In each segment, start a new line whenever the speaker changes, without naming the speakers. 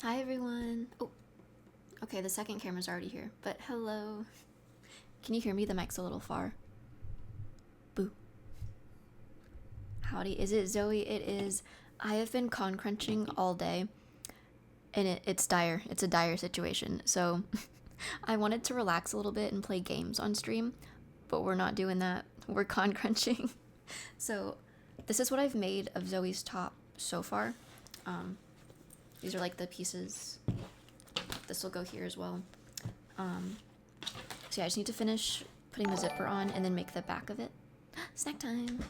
Hi everyone. Oh, okay, the second camera's already here, but hello. Can you hear me? The mic's a little far. Boo. Howdy. Is it Zoe? It is. I have been con crunching all day, and it's dire. It's a dire situation. So I wanted to relax a little bit and play games on stream, but we're not doing that. We're con crunching. So this is what I've made of Zoe's top so far. These are like the pieces. This will go here as well. So yeah, I just need to finish putting the zipper on and then make the back of it. Snack time.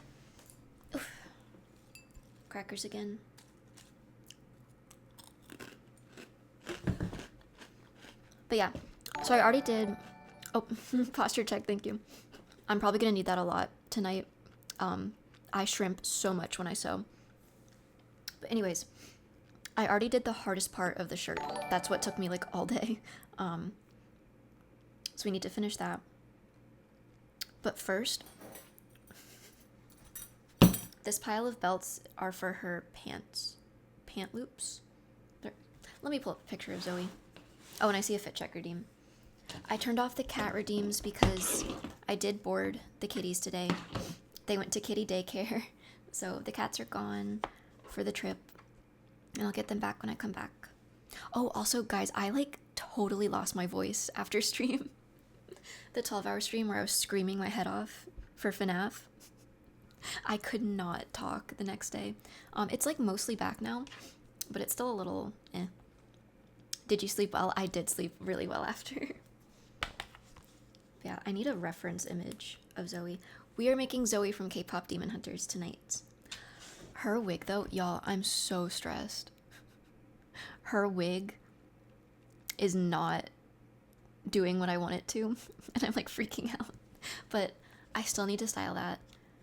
Oof. Crackers again. But yeah, so I already did. Oh, posture check. Thank you. I'm probably gonna need that a lot tonight. I shrimp so much when I sew. But anyways, I already did the hardest part of the shirt. That's what took me like all day. So we need to finish that. But first, this pile of belts are for her pants. Pant loops. Let me pull up a picture of Zoe. Oh, and I see a fit check redeem. I turned off the cat redeems because I did board the kitties today. They went to kitty daycare, so the cats are gone for the trip. And I'll get them back when I come back. Oh, also, guys, I like totally lost my voice after stream. The 12-hour stream where I was screaming my head off for FNAF. I could not talk the next day. It's like mostly back now, but it's still a little eh. Did you sleep well? I did sleep really well after. Yeah, I need a reference image of Zoe. We are making Zoe from K-pop Demon Hunters tonight. Her wig, though, y'all, I'm so stressed. Her wig is not doing what I want it to, and I'm like freaking out. But I still need to style that.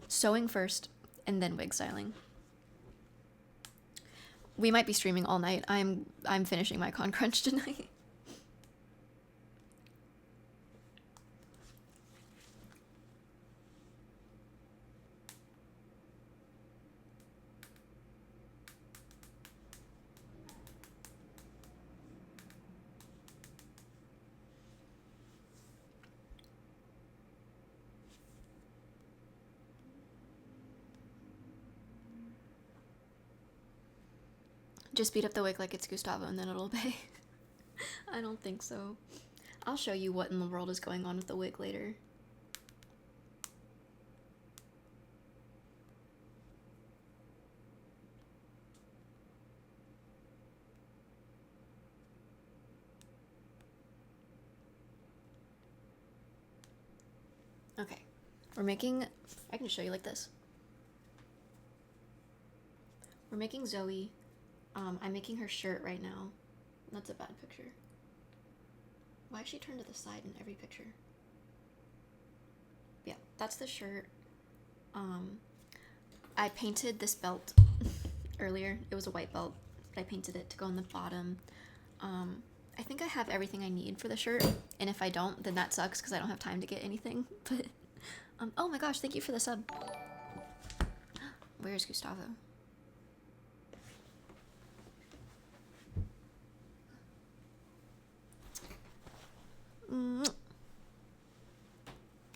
Sewing first, and then wig styling. We might be streaming all night. I'm finishing my con crunch tonight. Just beat up the wig like it's Gustavo and then it'll obey. I don't think so. I'll show you what in the world is going on with the wig later. Okay, we're making, I can just show you like this. We're making Zoe. I'm making her shirt right now. That's a bad picture. Why is she turned to the side in every picture? Yeah, that's the shirt. I painted this belt earlier. It was a white belt. I painted it to go on the bottom. I think I have everything I need for the shirt, and if I don't, then that sucks because I don't have time to get anything. But oh my gosh, thank you for the sub. Where's Gustavo?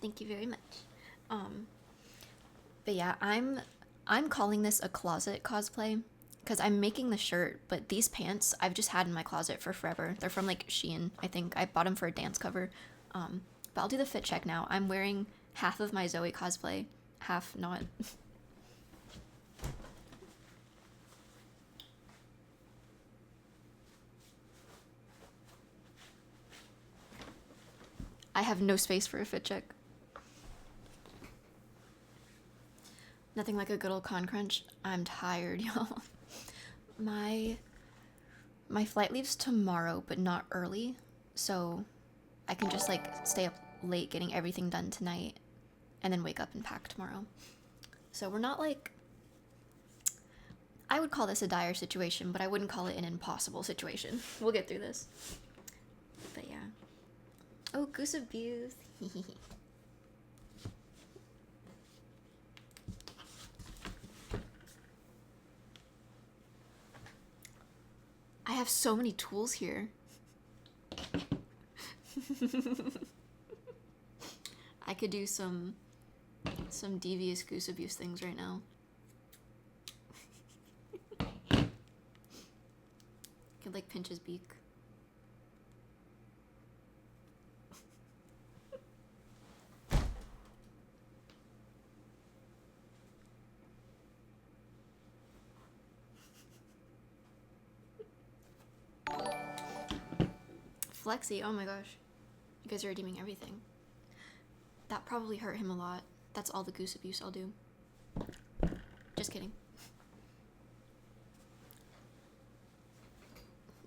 Thank you very much. But yeah, I'm calling this a closet cosplay because I'm making the shirt, but these pants I've just had in my closet for forever. They're from like Shein, I think. I bought them for a dance cover. But I'll do the fit check now. I'm wearing half of my Zoe cosplay, half not. I have no space for a fit check. Nothing like a good old con crunch. I'm tired, y'all. My flight leaves tomorrow, but not early, so I can just like stay up late getting everything done tonight and then wake up and pack tomorrow. So we're not like, I would call this a dire situation, but I wouldn't call it an impossible situation. We'll get through this. But yeah. Oh, Goose Abuse. I have so many tools here. I could do some devious goose abuse things right now. Could like pinch his beak. Flexi, oh my gosh. You guys are redeeming everything. That probably hurt him a lot. That's all the goose abuse I'll do. Just kidding.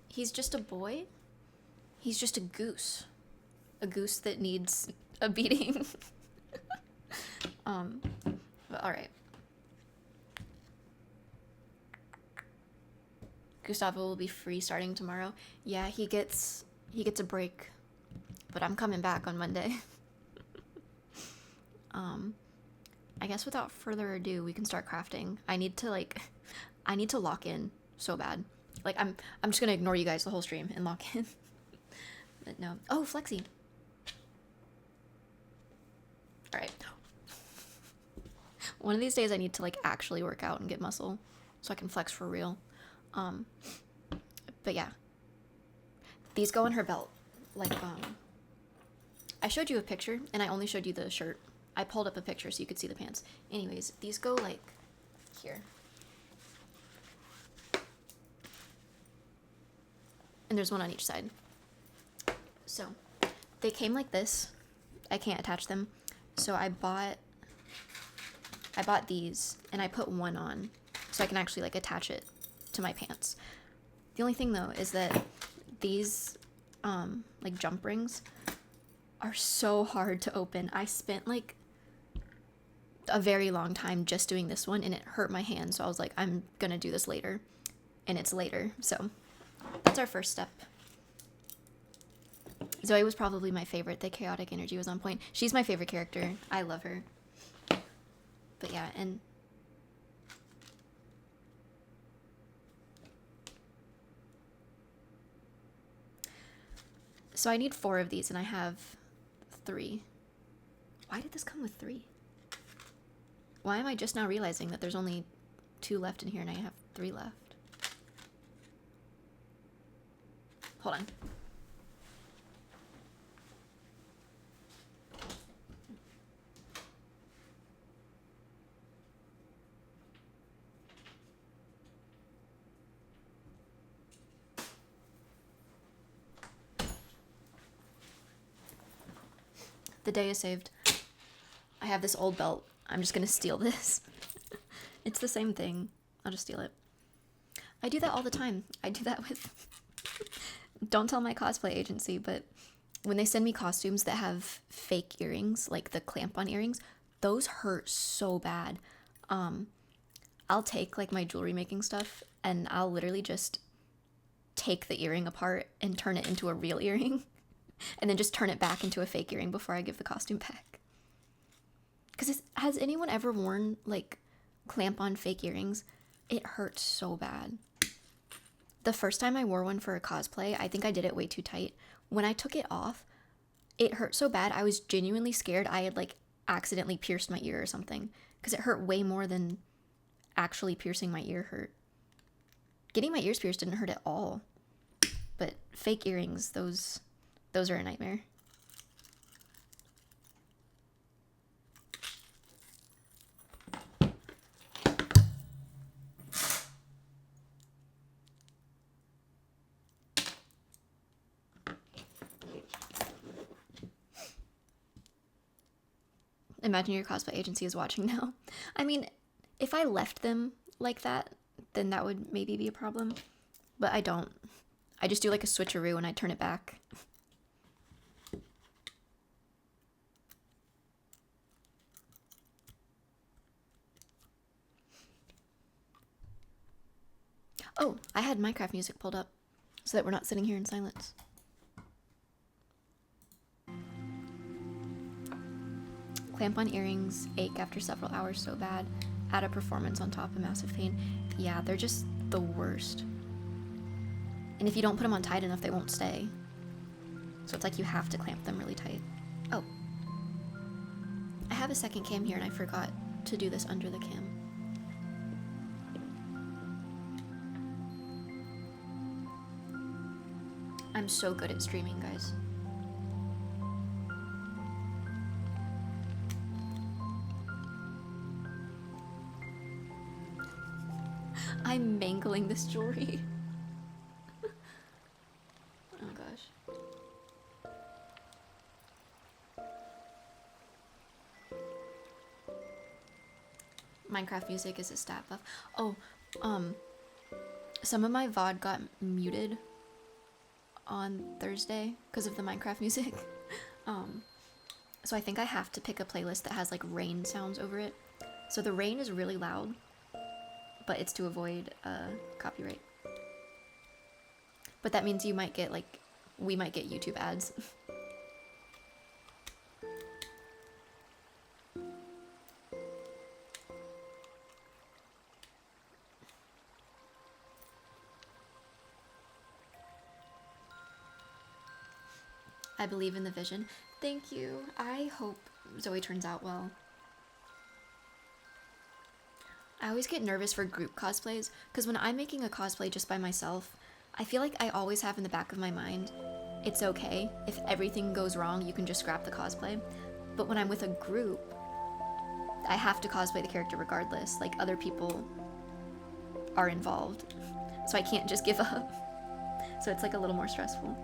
He's just a boy. He's just a goose. A goose that needs a beating. But alright. Gustavo will be free starting tomorrow. Yeah, he gets a break. But I'm coming back on Monday. I guess without further ado, we can start crafting. I need to lock in so bad. Like I'm just gonna ignore you guys the whole stream and lock in. But no. Oh, Flexi. Alright. One of these days I need to like actually work out and get muscle so I can flex for real. But yeah. These go in her belt. Like, I showed you a picture and I only showed you the shirt. I pulled up a picture so you could see the pants. Anyways, these go like here. And there's one on each side. So they came like this. I can't attach them. So I bought these and I put one on so I can actually like attach it to my pants. The only thing though is that these like jump rings are so hard to open. I spent like a very long time just doing this one and it hurt my hand, so I was like, I'm gonna do this later, and it's later. So that's our first step. Zoe was probably my favorite. The chaotic energy was on point. She's my favorite character. I love her. But yeah, and so I need 4 of these and I have 3. Why did this come with 3? Why am I just now realizing that there's only 2 left in here and I have 3 left? Hold on. The day is saved. I have this old belt. I'm just gonna steal this. It's the same thing. I'll just steal it. I do that all the time. I do that with... Don't tell my cosplay agency, but when they send me costumes that have fake earrings, like the clamp-on earrings, those hurt so bad. I'll take like my jewelry making stuff and I'll literally just take the earring apart and turn it into a real earring. And then just turn it back into a fake earring before I give the costume back. Because has anyone ever worn, like, clamp-on fake earrings? It hurts so bad. The first time I wore one for a cosplay, I think I did it way too tight. When I took it off, it hurt so bad, I was genuinely scared I had, like, accidentally pierced my ear or something. Because it hurt way more than actually piercing my ear hurt. Getting my ears pierced didn't hurt at all. But fake earrings, those are a nightmare. Imagine your cosplay agency is watching now. I mean, if I left them like that, then that would maybe be a problem. But I don't. I just do like a switcheroo and I turn it back. Oh, I had Minecraft music pulled up so that we're not sitting here in silence. Clamp-on earrings ache after several hours so bad. Add a performance on top of massive pain. Yeah, they're just the worst. And if you don't put them on tight enough, they won't stay. So it's like you have to clamp them really tight. Oh. I have a second cam here and I forgot to do this under the cam. I'm so good at streaming, guys. I'm mangling this jewelry. Oh gosh. Minecraft music is a stat buff. Oh, some of my VOD got muted on Thursday because of the Minecraft music. So I think I have to pick a playlist that has like rain sounds over it. So the rain is really loud, but it's to avoid copyright. But that means you might get like, we might get YouTube ads. I believe in the vision. Thank you. I hope Zoe turns out well. I always get nervous for group cosplays, because when I'm making a cosplay just by myself, I feel like I always have in the back of my mind, it's okay, if everything goes wrong, you can just scrap the cosplay. But when I'm with a group, I have to cosplay the character regardless, like other people are involved. So I can't just give up. So it's like a little more stressful.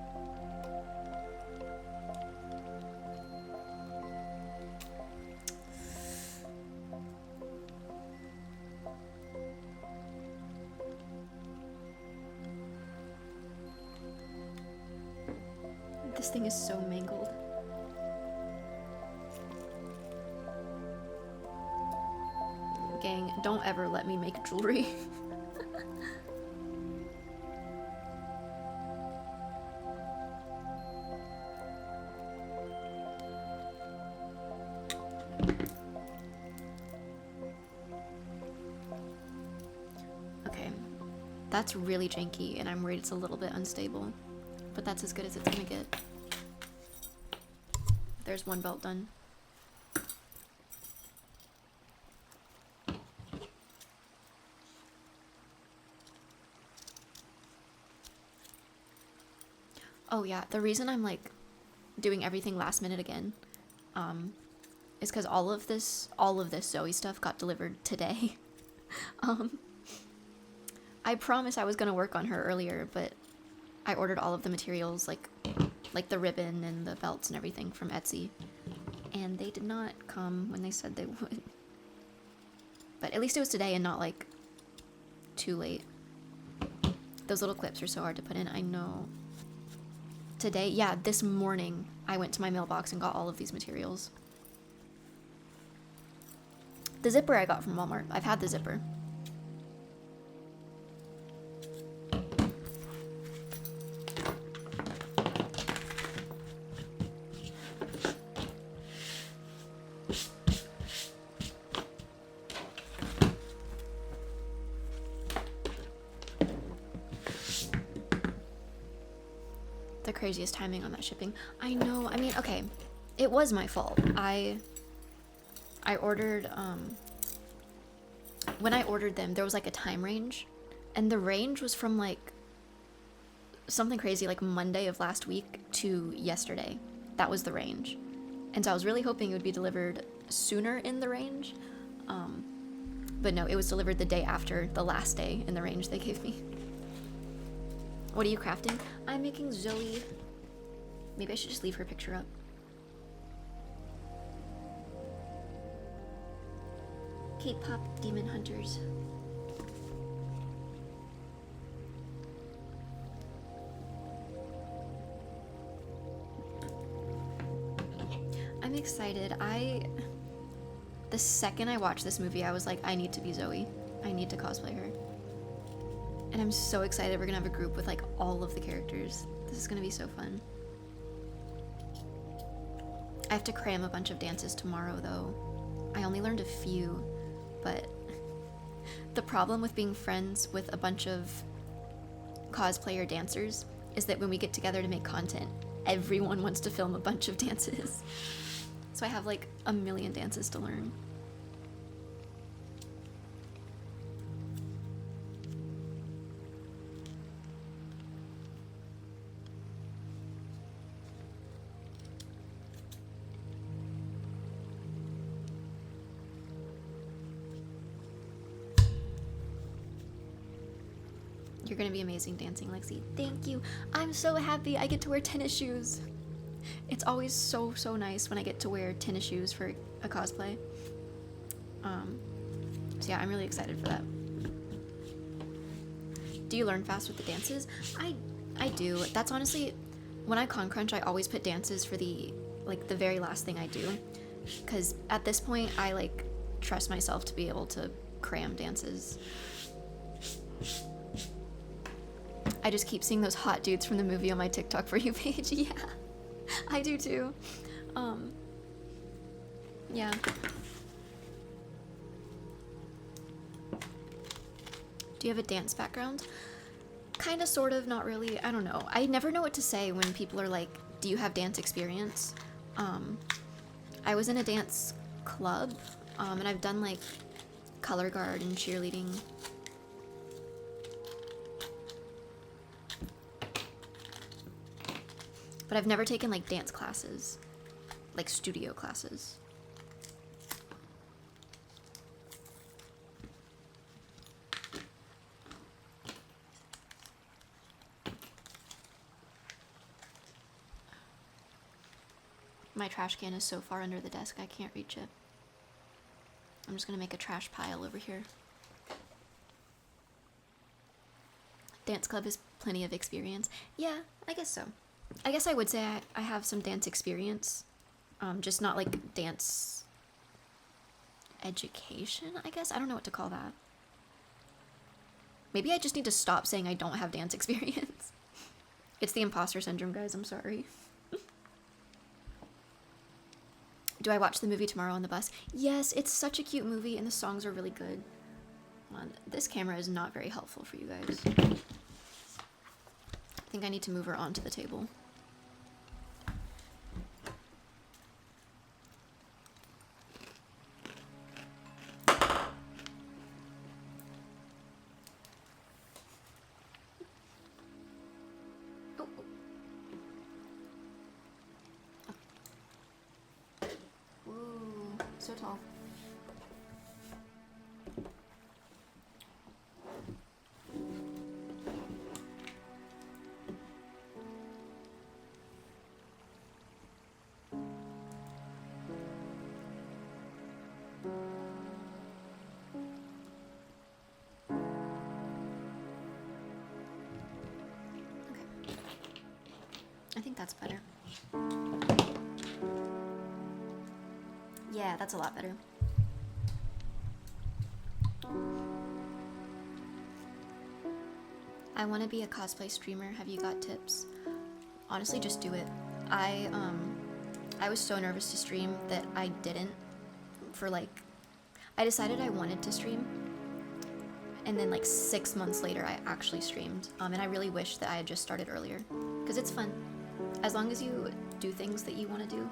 This thing is so mangled. Gang, don't ever let me make jewelry. Okay, that's really janky and I'm worried it's a little bit unstable, but that's as good as it's gonna get. There's one belt done. Oh yeah, the reason I'm like doing everything last minute again is because all of this Zoe stuff got delivered today. I promised I was gonna work on her earlier, but I ordered all of the materials like the ribbon and the belts and everything from Etsy, and they did not come when they said they would. But at least it was today and not like too late. Those little clips are so hard to put in, I know. Today, yeah, this morning I went to my mailbox and got all of these materials. The zipper I got from Walmart. I've had the zipper. Craziest timing on that shipping. I know, I mean, okay, it was my fault. I ordered, when I ordered them, there was like a time range, and the range was from like something crazy like Monday of last week to yesterday. That was the range. And so I was really hoping it would be delivered sooner in the range, but no, it was delivered the day after the last day in the range they gave me. What are you crafting? I'm making Zoe. Maybe I should just leave her picture up. K-pop demon hunters. I'm excited. The second I watched this movie, I was like, I need to be Zoe. I need to cosplay her. And I'm so excited we're gonna have a group with like all of the characters. This is gonna be so fun. I have to cram a bunch of dances tomorrow though. I only learned a few, but the problem with being friends with a bunch of cosplayer dancers is that when we get together to make content, everyone wants to film a bunch of dances. So I have like a million dances to learn. You're gonna be amazing dancing, Lexi. Thank you. I'm so happy I get to wear tennis shoes. It's always so nice when I get to wear tennis shoes for a cosplay. So yeah, I'm really excited for that. Do you learn fast with the dances? I do. That's honestly, when I con crunch, I always put dances for the very last thing I do, because at this point I like trust myself to be able to cram dances. I just keep seeing those hot dudes from the movie on my TikTok For You page. Yeah, I do too. Yeah. Do you have a dance background? Kinda, sort of, not really. I don't know. I never know what to say when people are like, do you have dance experience? I was in a dance club, and I've done like color guard and cheerleading. But I've never taken like dance classes, like studio classes. My trash can is so far under the desk I can't reach it. I'm just gonna make a trash pile over here. Dance club is plenty of experience. Yeah, I guess so. I guess I would say I have some dance experience, just not like dance education, I guess? I don't know what to call that. Maybe I just need to stop saying I don't have dance experience. It's the imposter syndrome, guys, I'm sorry. Do I watch the movie tomorrow on the bus? Yes, it's such a cute movie and the songs are really good. This camera is not very helpful for you guys. I think I need to move her onto the table. So tall. Okay. I think that's better. Yeah, that's a lot better. I want to be a cosplay streamer. Have you got tips? Honestly, just do it. I was so nervous to stream that I didn't for I decided I wanted to stream, and then 6 months later I actually streamed, and I really wish that I had just started earlier, because it's fun. As long as you do things that you want to do,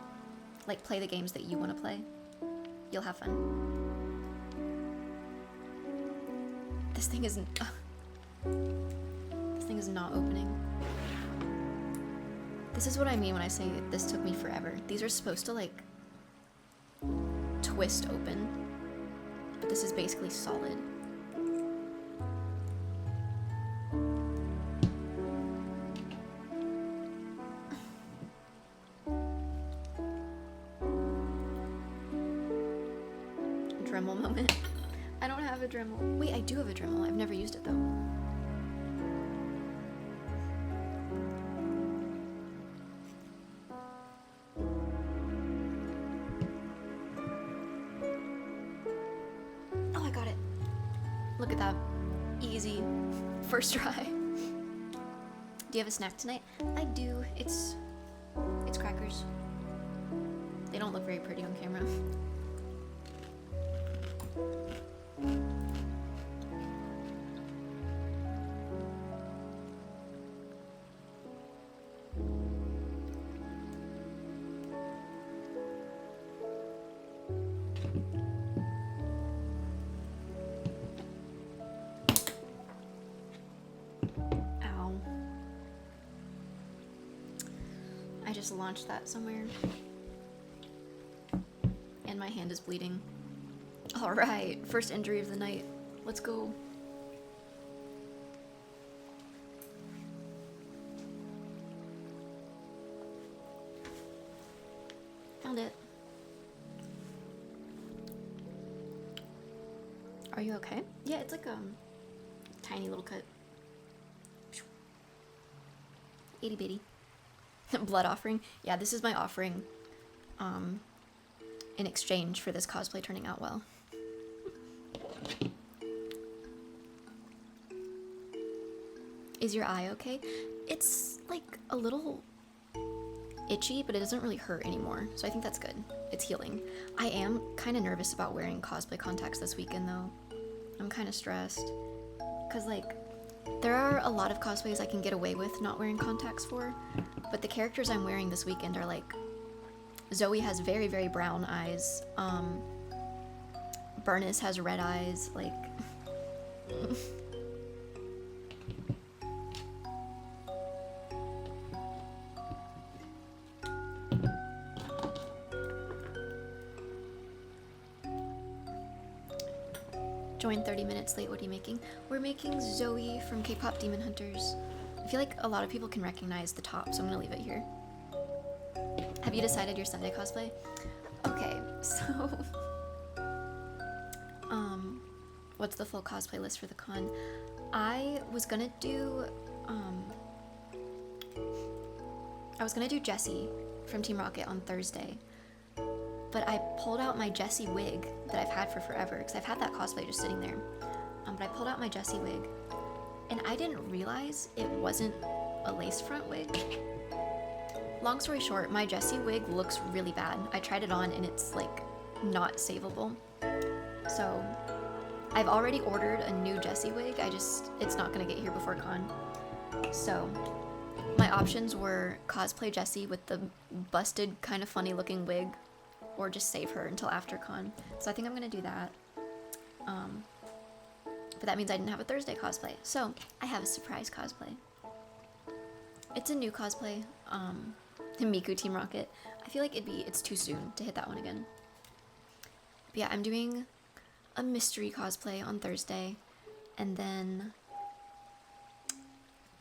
like play the games that you want to play, you'll have fun. This thing isn't not opening. This is what I mean when I say this took me forever. These are supposed to twist open, but this is basically solid. Dremel moment. I don't have a Dremel. Wait, I do have a Dremel. I've never used it though. Oh, I got it. Look at that. Easy. First try. Do you have a snack tonight? I do. It's crackers. They don't look very pretty on camera. I just launched that somewhere. And my hand is bleeding. Alright, first injury of the night. Let's go. Found it. Are you okay? Yeah, it's like a tiny little cut. Itty bitty. Blood offering. Yeah, this is my offering in exchange for this cosplay turning out well. Is your eye okay? It's like a little itchy, but it doesn't really hurt anymore, so I think that's good. It's healing. I am kind of nervous about wearing cosplay contacts this weekend though. I'm kind of stressed because like there are a lot of cosplays I can get away with not wearing contacts for, but the characters I'm wearing this weekend are like Zoe has very, very brown eyes. Bernice has red eyes, like Joined 30 minutes late, what are you making? We're making Zoe from K-pop Demon Hunters. I feel like a lot of people can recognize the top, so I'm gonna leave it here. Have you decided your Sunday cosplay? Okay, so what's the full cosplay list for the con? I was gonna do Jessie from Team Rocket on Thursday, but I pulled out my Jessie wig that I've had for forever because I've had that cosplay just sitting there. But I pulled out my Jessie wig, and I didn't realize it wasn't a lace front wig. Long story short, my Jessie wig looks really bad. I tried it on and it's like not savable. So I've already ordered a new Jessie wig. It's not gonna get here before con. So my options were cosplay Jessie with the busted kind of funny looking wig, or just save her until after con. So I think I'm gonna do that. But that means I didn't have a Thursday cosplay. So I have a surprise cosplay. It's a new cosplay. Miku Team Rocket. I feel like it's too soon to hit that one again. But yeah, I'm doing a mystery cosplay on Thursday, and then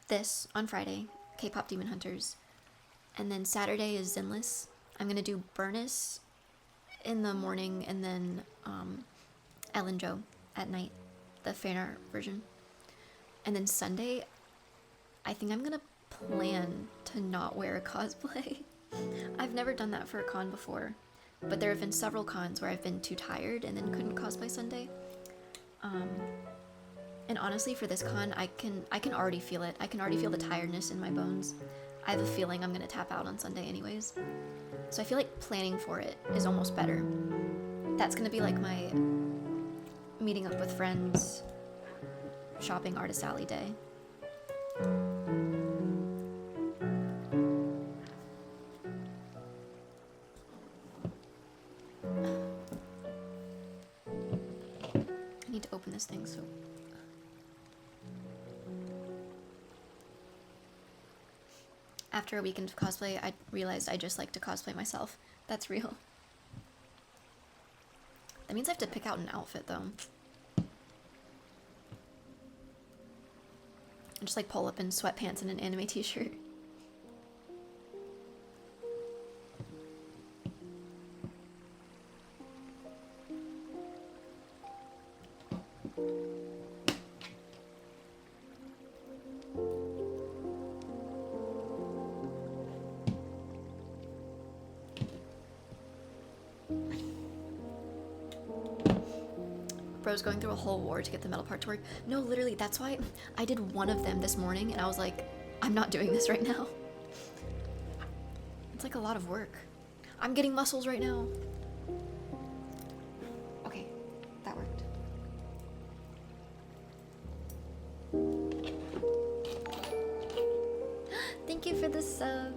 this on Friday, K-pop Demon Hunters, and then Saturday is Zenless. I'm gonna do Bernice in the morning, and then Ellen Jo at night, the fan art version. And then Sunday, I think I'm gonna plan to not wear a cosplay. I've never done that for a con before, but there have been several cons where I've been too tired and then couldn't cosplay Sunday. And honestly, for this con, I can already feel it. I can already feel the tiredness in my bones. I have a feeling I'm gonna tap out on Sunday anyways. So I feel like planning for it is almost better. That's gonna be like my meeting up with friends, shopping Artist Alley day. I need to open this thing, so... After a weekend of cosplay, I realized I just like to cosplay myself. That's real. That means I have to pick out an outfit, though. I just like pull up in sweatpants and an anime t-shirt. Bro's going through a whole war to get the metal part to work. No, literally, that's why I did one of them this morning, and I was like, I'm not doing this right now. It's like a lot of work. I'm getting muscles right now. Okay, that worked. Thank you for the sub.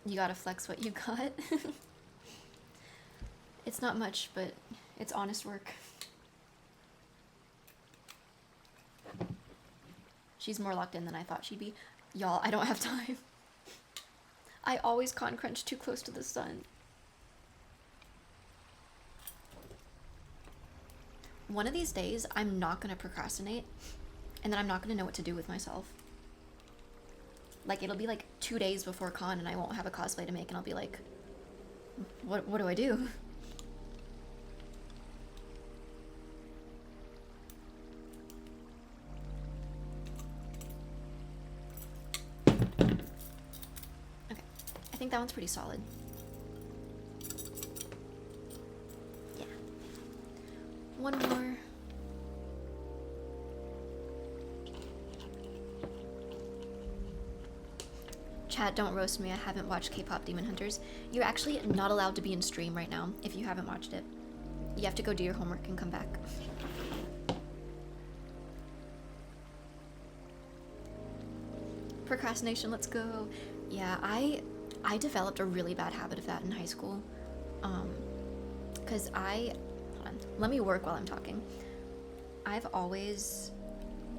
You gotta flex what you got. It's not much, but it's honest work. She's more locked in than I thought she'd be. Y'all, I don't have time. I always con crunch too close to the sun. One of these days, I'm not gonna procrastinate, and then I'm not gonna know what to do with myself. Like, it'll be like 2 days before con, and I won't have a cosplay to make, and I'll be like, what do I do? Okay, I think that one's pretty solid. Yeah. One more. Chat, don't roast me. I haven't watched K-pop Demon Hunters. You're actually not allowed to be in stream right now if you haven't watched it. You have to go do your homework and come back. Procrastination, let's go. Yeah, I developed a really bad habit of that in high school. Cause hold on, let me work while I'm talking. I've always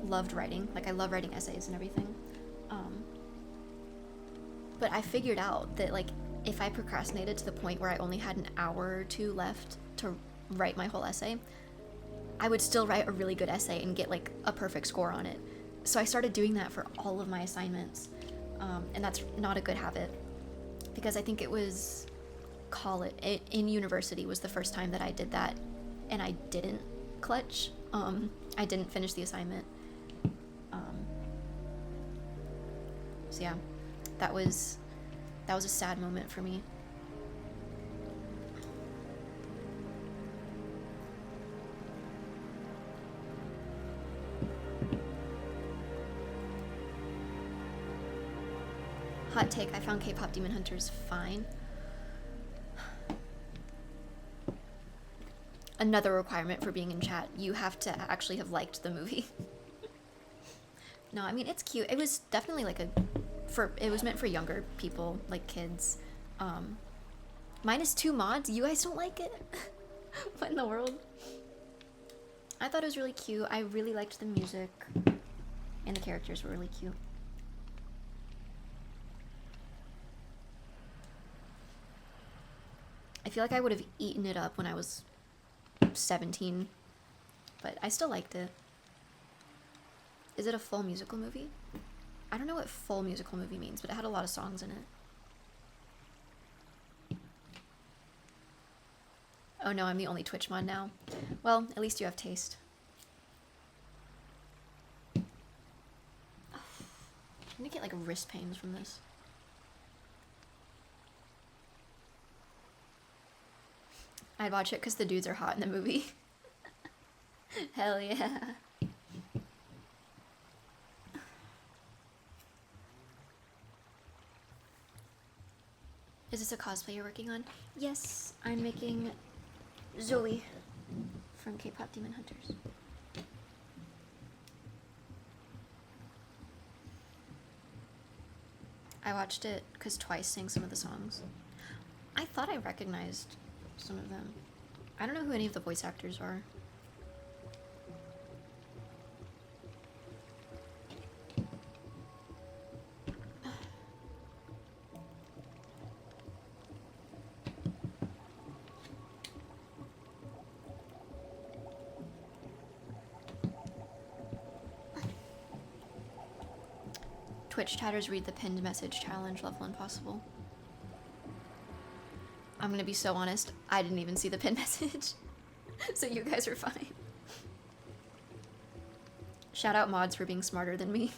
loved writing. Like, I love writing essays and everything. But I figured out that, like, if I procrastinated to the point where I only had an hour or two left to write my whole essay, I would still write a really good essay and get, like, a perfect score on it. So I started doing that for all of my assignments. And that's not a good habit, because I think it was in university was the first time that I did that, and I didn't clutch. I didn't finish the assignment. So yeah. That was a sad moment for me. Hot take, I found K-pop Demon Hunters fine. Another requirement for being in chat, you have to actually have liked the movie. No, I mean, it's cute. It was definitely like it was meant for younger people, like kids. Minus 2 mods? You guys don't like it? What in the world? I thought it was really cute. I really liked the music. And the characters were really cute. I feel like I would have eaten it up when I was 17. But I still liked it. Is it a full musical movie? I don't know what full musical movie means, but it had a lot of songs in it. Oh no, I'm the only Twitch mod now. Well, at least you have taste. I'm gonna get like wrist pains from this. I'd watch it because the dudes are hot in the movie. Hell yeah. Is this a cosplay you're working on? Yes, I'm making Zoe from K-pop Demon Hunters. I watched it because Twice sang some of the songs. I thought I recognized some of them. I don't know who any of the voice actors are. Twitch chatters read the pinned message challenge level impossible. I'm gonna be so honest, I didn't even see the pinned message. So you guys are fine. Shout out mods for being smarter than me.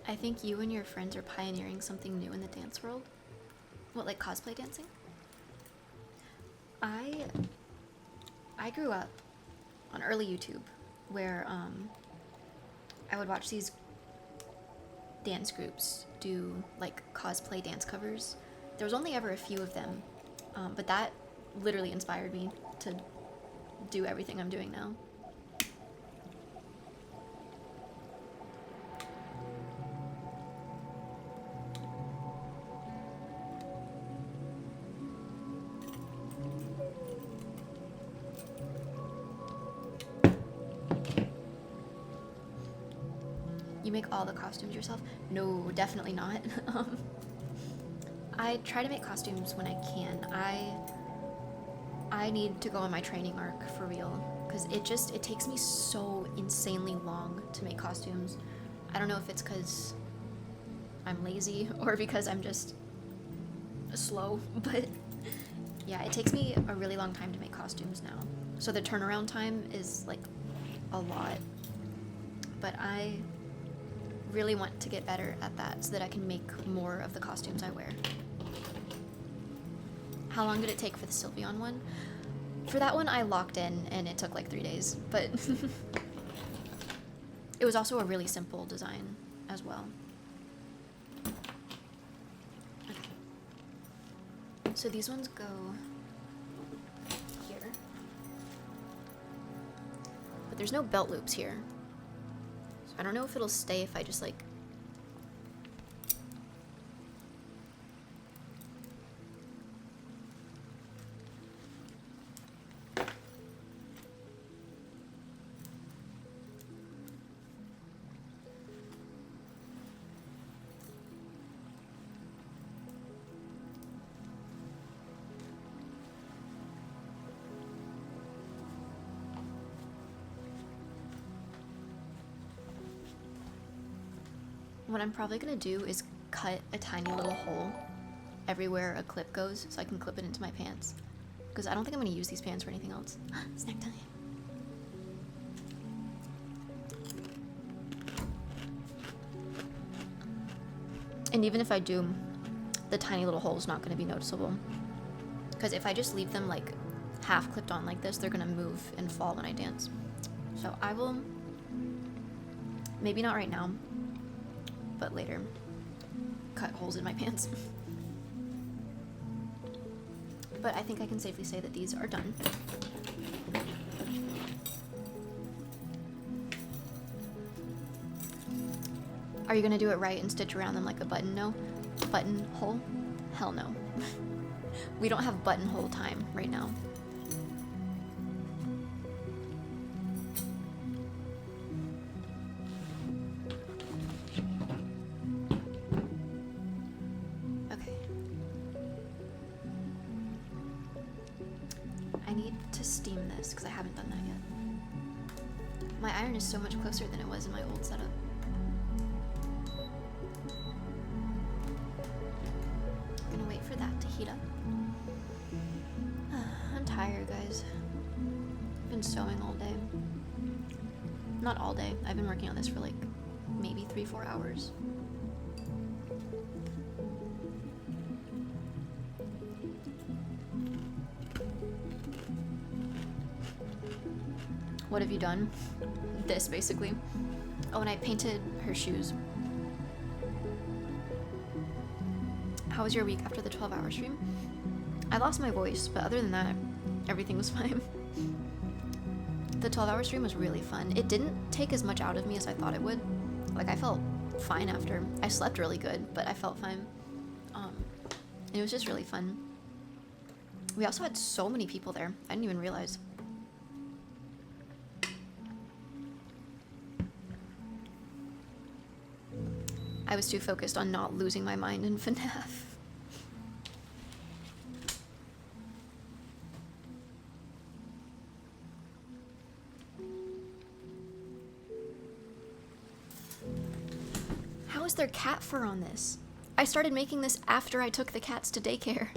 I think you and your friends are pioneering something new in the dance world. What, like cosplay dancing? I grew up on early YouTube where I would watch these dance groups do like cosplay dance covers. There was only ever a few of them, but that literally inspired me to do everything I'm doing now. You make all the costumes yourself? No, definitely not. I try to make costumes when I can. I need to go on my training arc for real, because it takes me so insanely long to make costumes. I don't know if it's because I'm lazy or because I'm just slow, but yeah, it takes me a really long time to make costumes now. So the turnaround time is like a lot, but I really want to get better at that so that I can make more of the costumes I wear. How long did it take for the Sylveon one? For that one, I locked in and it took like 3 days, but it was also a really simple design as well. Okay. So these ones go here. But there's no belt loops here. So I don't know if it'll stay if I just like what I'm probably gonna do is cut a tiny little hole everywhere a clip goes so I can clip it into my pants. Because I don't think I'm gonna use these pants for anything else. Snack time. And even if I do, the tiny little hole is not gonna be noticeable. Because if I just leave them like half clipped on like this, they're gonna move and fall when I dance. So I will, maybe not right now, but later, cut holes in my pants. But I think I can safely say that these are done. Are you gonna do it right and stitch around them like a button? No? Buttonhole? Hell no. We don't have buttonhole time right now. Okay. I need to steam this because I haven't done that yet. My iron is so much closer than it was in my old setup. I'm gonna wait for that to heat up. I'm tired, guys. I've been sewing all day. Not all day. I've been working on this for like maybe 3-4 hours. What have you done? This, basically. Oh, and I painted her shoes. How was your week after the 12-hour stream? I lost my voice, but other than that, everything was fine. The 12-hour stream was really fun. It didn't take as much out of me as I thought it would. Like, I felt fine after. I slept really good, but I felt fine. It was just really fun. We also had so many people there. I didn't even realize. I was too focused on not losing my mind in FNAF. How is there cat fur on this? I started making this after I took the cats to daycare.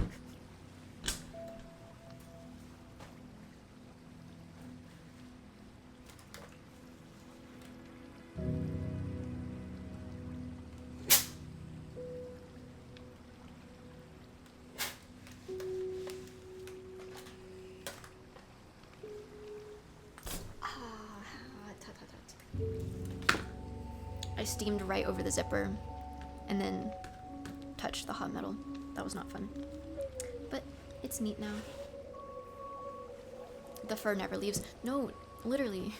I steamed right over the zipper and then touch the hot metal. That was not fun. But it's neat now. The fur never leaves. No, literally.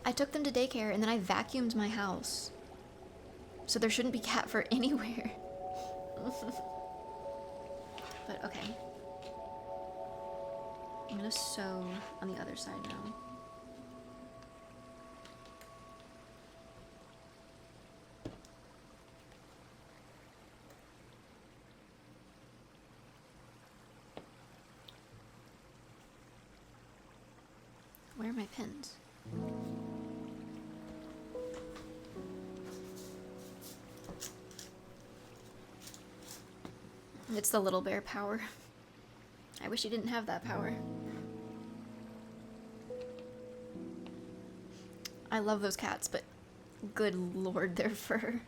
I took them to daycare and then I vacuumed my house. So there shouldn't be cat fur anywhere. But okay. I'm gonna sew on the other side now. Where are my pins? It's the little bear power. I wish you didn't have that power. I love those cats, but good lord, their fur.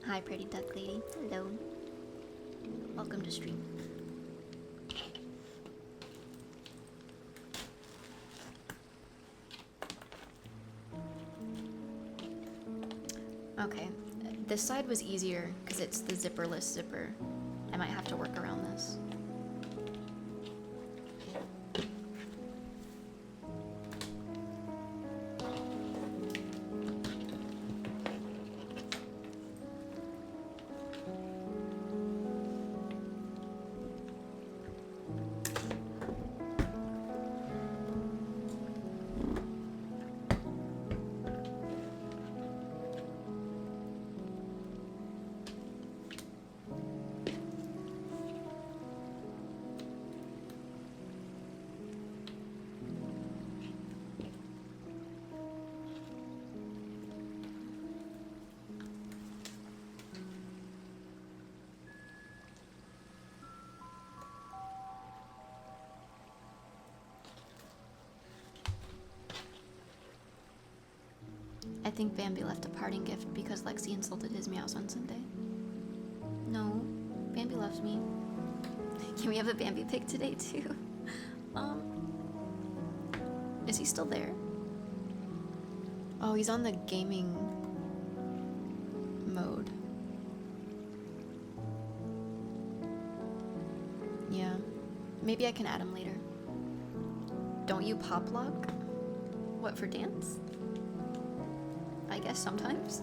Hi, pretty duck lady. Hello. Welcome to stream. Okay, this side was easier because it's the zipperless zipper. I might have to work around this. I think Bambi left a parting gift because Lexi insulted his meows on Sunday. No, Bambi loves me. Can we have a Bambi pic today too? Is he still there? Oh, he's on the gaming mode. Yeah, maybe I can add him later. Don't you pop lock? What, for dance? I guess sometimes.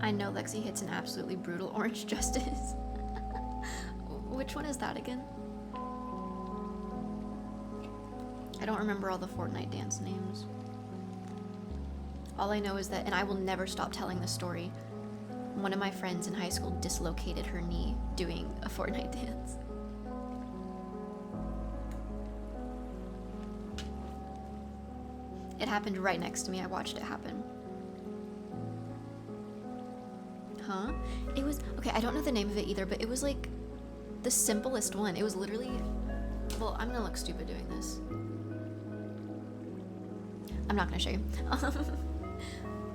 I know Lexi hits an absolutely brutal orange justice. Which one is that again? I don't remember all the Fortnite dance names. All I know is that, and I will never stop telling this story, one of my friends in high school dislocated her knee doing a Fortnite dance. It happened right next to me. I watched it happen. Huh? It was, okay, I don't know the name of it either, but it was like the simplest one. It was literally, well, I'm gonna look stupid doing this. I'm not gonna show you.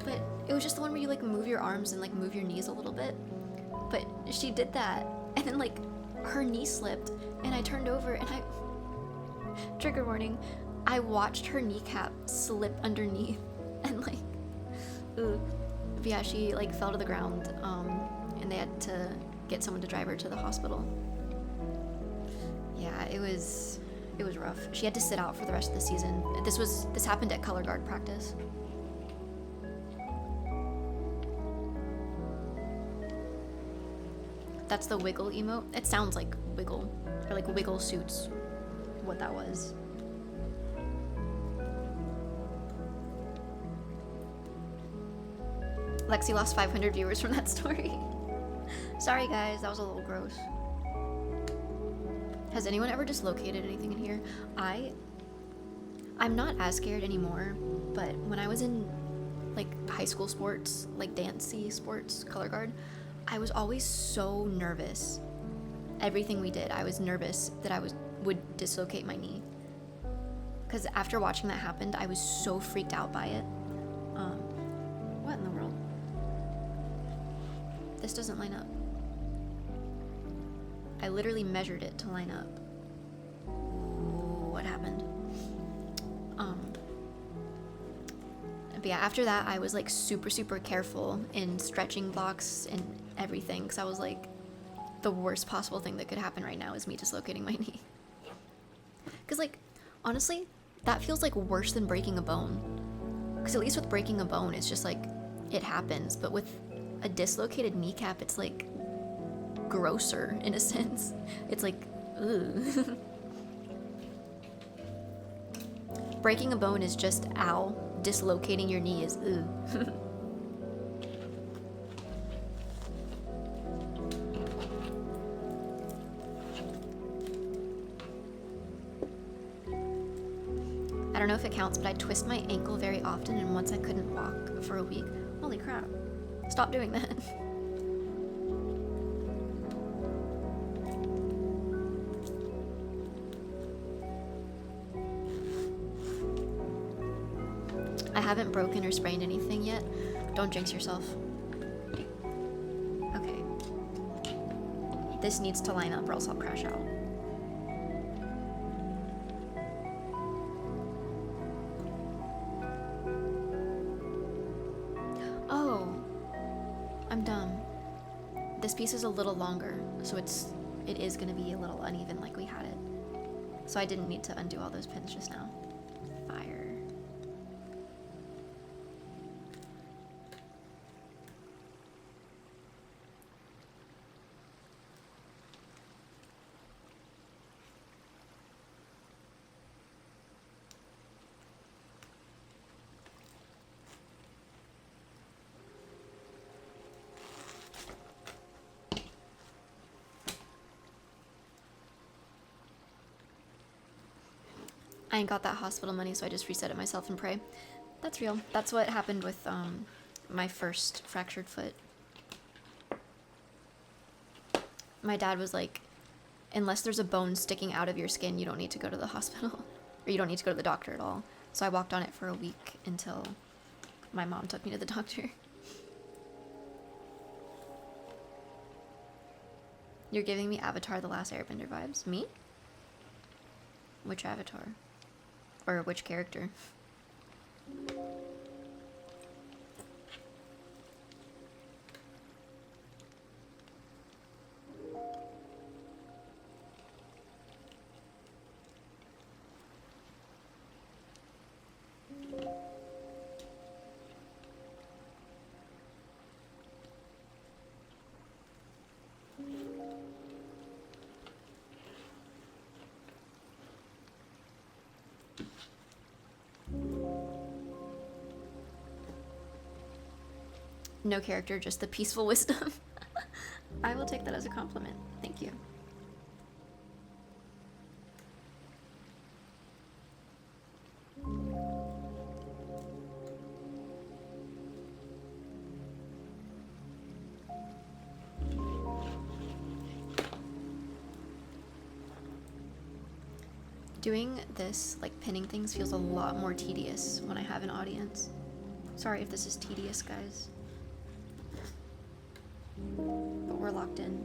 But it was just the one where you like move your arms and like move your knees a little bit. But she did that, and then like her knee slipped, and I turned over and trigger warning, I watched her kneecap slip underneath, and like, ugh. But yeah, she like fell to the ground, and they had to get someone to drive her to the hospital. Yeah, it was rough. She had to sit out for the rest of the season. This happened at color guard practice. That's the wiggle emote. It sounds like wiggle, or like wiggle suits what that was. Lexi lost 500 viewers from that story. Sorry guys, that was a little gross. Has anyone ever dislocated anything in here? I'm not as scared anymore, but when I was in like high school sports, like dancey sports, color guard, I was always so nervous. Everything we did, I was nervous that I would dislocate my knee. Because after watching that happen, I was so freaked out by it. What in the world? This doesn't line up. I literally measured it to line up. Ooh, what happened? But yeah, after that, I was like super, super careful in stretching blocks and everything. Because I was like, the worst possible thing that could happen right now is me dislocating my knee. Because like, honestly, that feels like worse than breaking a bone. Because at least with breaking a bone, it's just like, it happens. But with a dislocated kneecap, it's like grosser in a sense. It's like, ugh. Breaking a bone is just ow. Dislocating your knee is ugh. I don't know if it counts, but I twist my ankle very often, and once I couldn't walk for a week. Holy crap. Stop doing that. I haven't broken or sprained anything yet. Don't jinx yourself. Okay. This needs to line up or else I'll crash out. Oh, I'm dumb. This piece is a little longer, so it is gonna be a little uneven like we had it. So I didn't need to undo all those pins just now. Fire. I ain't got that hospital money, so I just reset it myself and pray. That's real. That's what happened with my first fractured foot. My dad was like, unless there's a bone sticking out of your skin, you don't need to go to the hospital. Or you don't need to go to the doctor at all. So I walked on it for a week until my mom took me to the doctor. You're giving me Avatar: The Last Airbender vibes. Me? Which Avatar? Or which character? No character, just the peaceful wisdom. I will take that as a compliment. Thank you. Doing this, like pinning things, feels a lot more tedious when I have an audience. Sorry if this is tedious, guys. But we're locked in.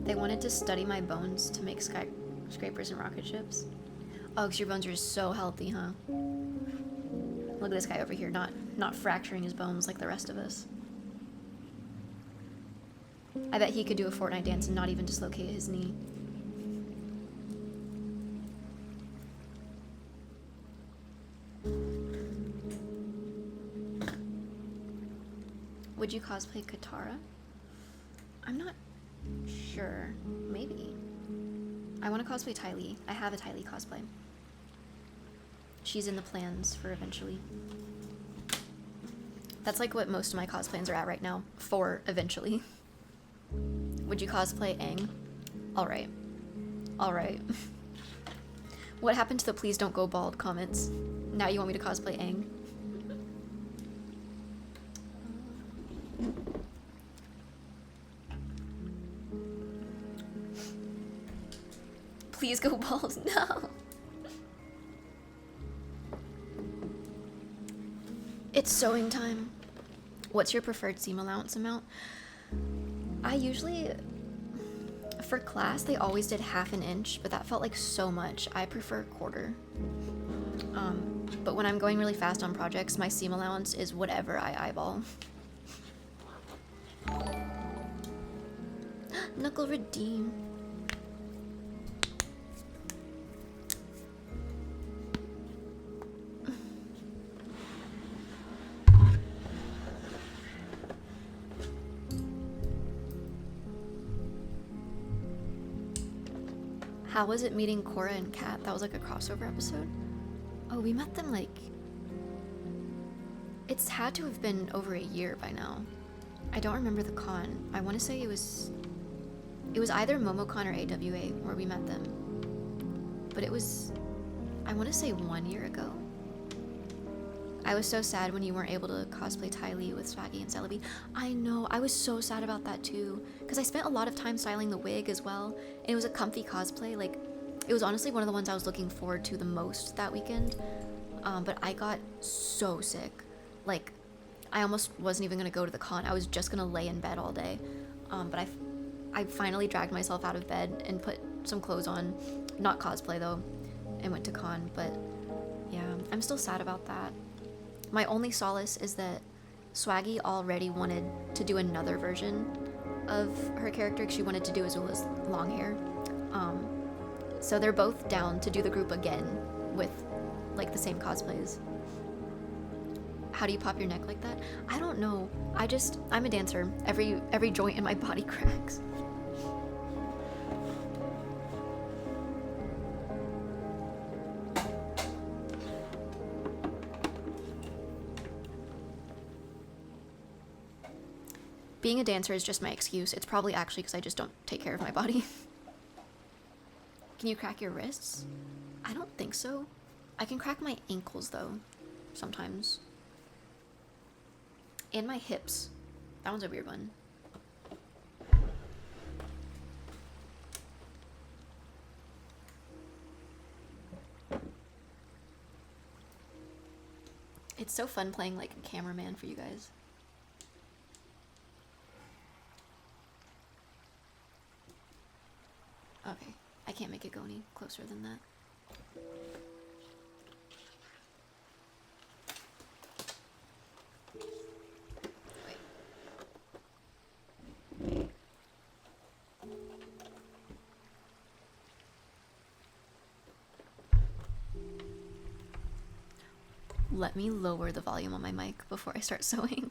They wanted to study my bones to make skyscrapers and rocket ships. Oh, 'cause your bones are so healthy, huh? Look at this guy over here, not fracturing his bones like the rest of us. I bet he could do a Fortnite dance and not even dislocate his knee. Would you cosplay Katara? I'm not sure. Maybe. I want to cosplay Ty Lee. I have a Ty Lee cosplay. She's in the plans for eventually. That's like what most of my cosplays are at right now. For eventually. Would you cosplay Aang? Alright. Alright. What happened to the please don't go bald comments? Now you want me to cosplay Aang? Please go bald. No. It's sewing time. What's your preferred seam allowance amount? I usually, for class, they always did 1/2 inch, but that felt like so much. I prefer 1/4. But when I'm going really fast on projects, my seam allowance is whatever I eyeball. Knuckle redeem. How was it meeting Cora and Kat? That was like a crossover episode? Oh, we met them like... It's had to have been over a year by now. I don't remember the con. I want to say it was either MomoCon or AWA where we met them. But it was... I want to say 1 year ago. I was so sad when you weren't able to cosplay Ty Lee with Swaggy&Celebi. I know, I was so sad about that too. Because I spent a lot of time styling the wig as well. And it was a comfy cosplay. Like, it was honestly one of the ones I was looking forward to the most that weekend. But I got so sick. Like, I almost wasn't even going to go to the con. I was just going to lay in bed all day. But I finally dragged myself out of bed and put some clothes on. Not cosplay though. And went to con. But yeah, I'm still sad about that. My only solace is that Swaggy already wanted to do another version of her character because she wanted to do Azula's long hair. So they're both down to do the group again with like the same cosplays. How do you pop your neck like that? I don't know. I'm a dancer. Every joint in my body cracks. Being a dancer is just my excuse. It's probably actually because I just don't take care of my body. Can you crack your wrists? I don't think so. I can crack my ankles though, sometimes. And my hips. That one's a weird one. It's so fun playing like a cameraman for you guys. Okay, I can't make it go any closer than that. Wait. Let me lower the volume on my mic before I start sewing.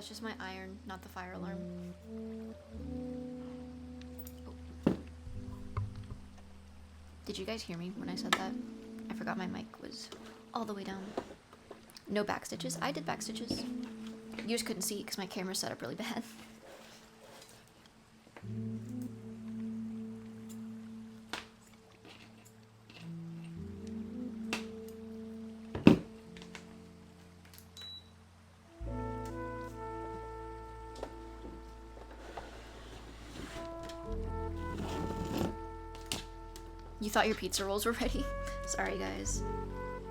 That's just my iron, not the fire alarm. Oh. Did you guys hear me when I said that? I forgot my mic was all the way down. No back stitches. I did back stitches. You just couldn't see because my camera's set up really bad. You thought your pizza rolls were ready? Sorry, guys.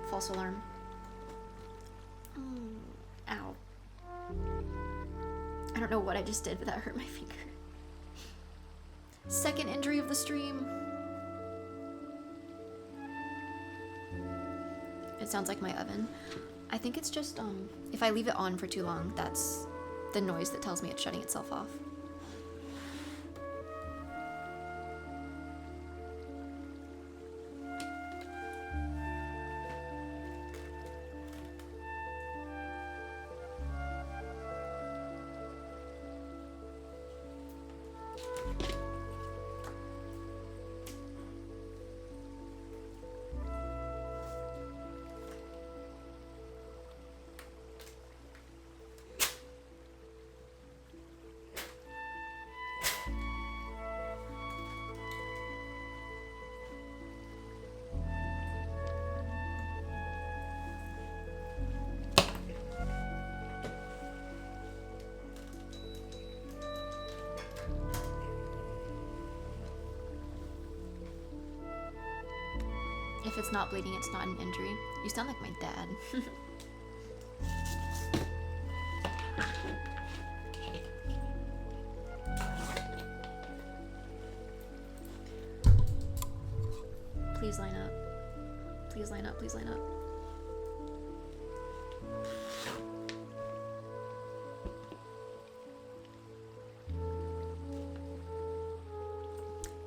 False alarm. Ow. I don't know what I just did, but that hurt my finger. Second injury of the stream. It sounds like my oven. I think it's just, if I leave it on for too long, that's the noise that tells me it's shutting itself off. If it's not bleeding, it's not an injury. You sound like my dad. Please line up. Please line up, please line up.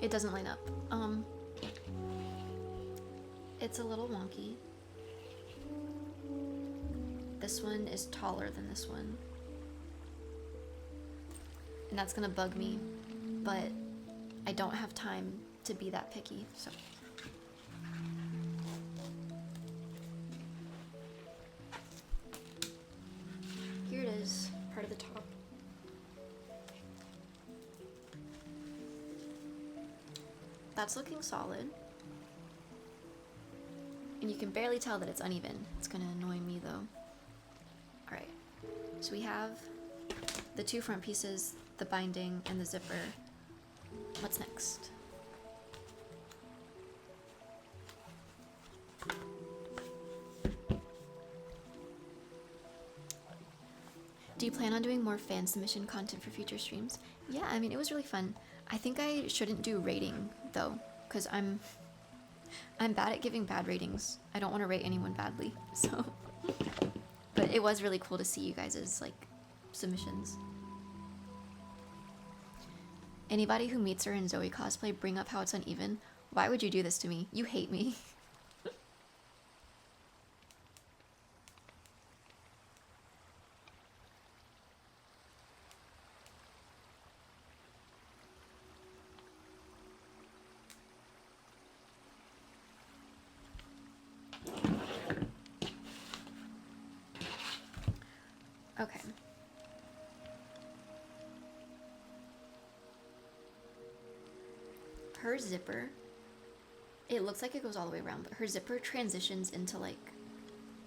It doesn't line up. It's a little wonky. This one is taller than this one. And that's gonna bug me, but I don't have time to be that picky, so. Here it is, part of the top. That's looking solid. And you can barely tell that it's uneven. It's gonna annoy me though. Alright, so we have the two front pieces, the binding, and the zipper. What's next? Do you plan on doing more fan submission content for future streams? Yeah, I mean, it was really fun. I think I shouldn't do rating though, because I'm bad at giving bad ratings. I don't want to rate anyone badly, so. But it was really cool to see you guys' like submissions. Anybody who meets her in Zoe cosplay bring up how it's uneven. Why would you do this to me? You hate me. Okay. Her zipper, it looks like it goes all the way around, but her zipper transitions into like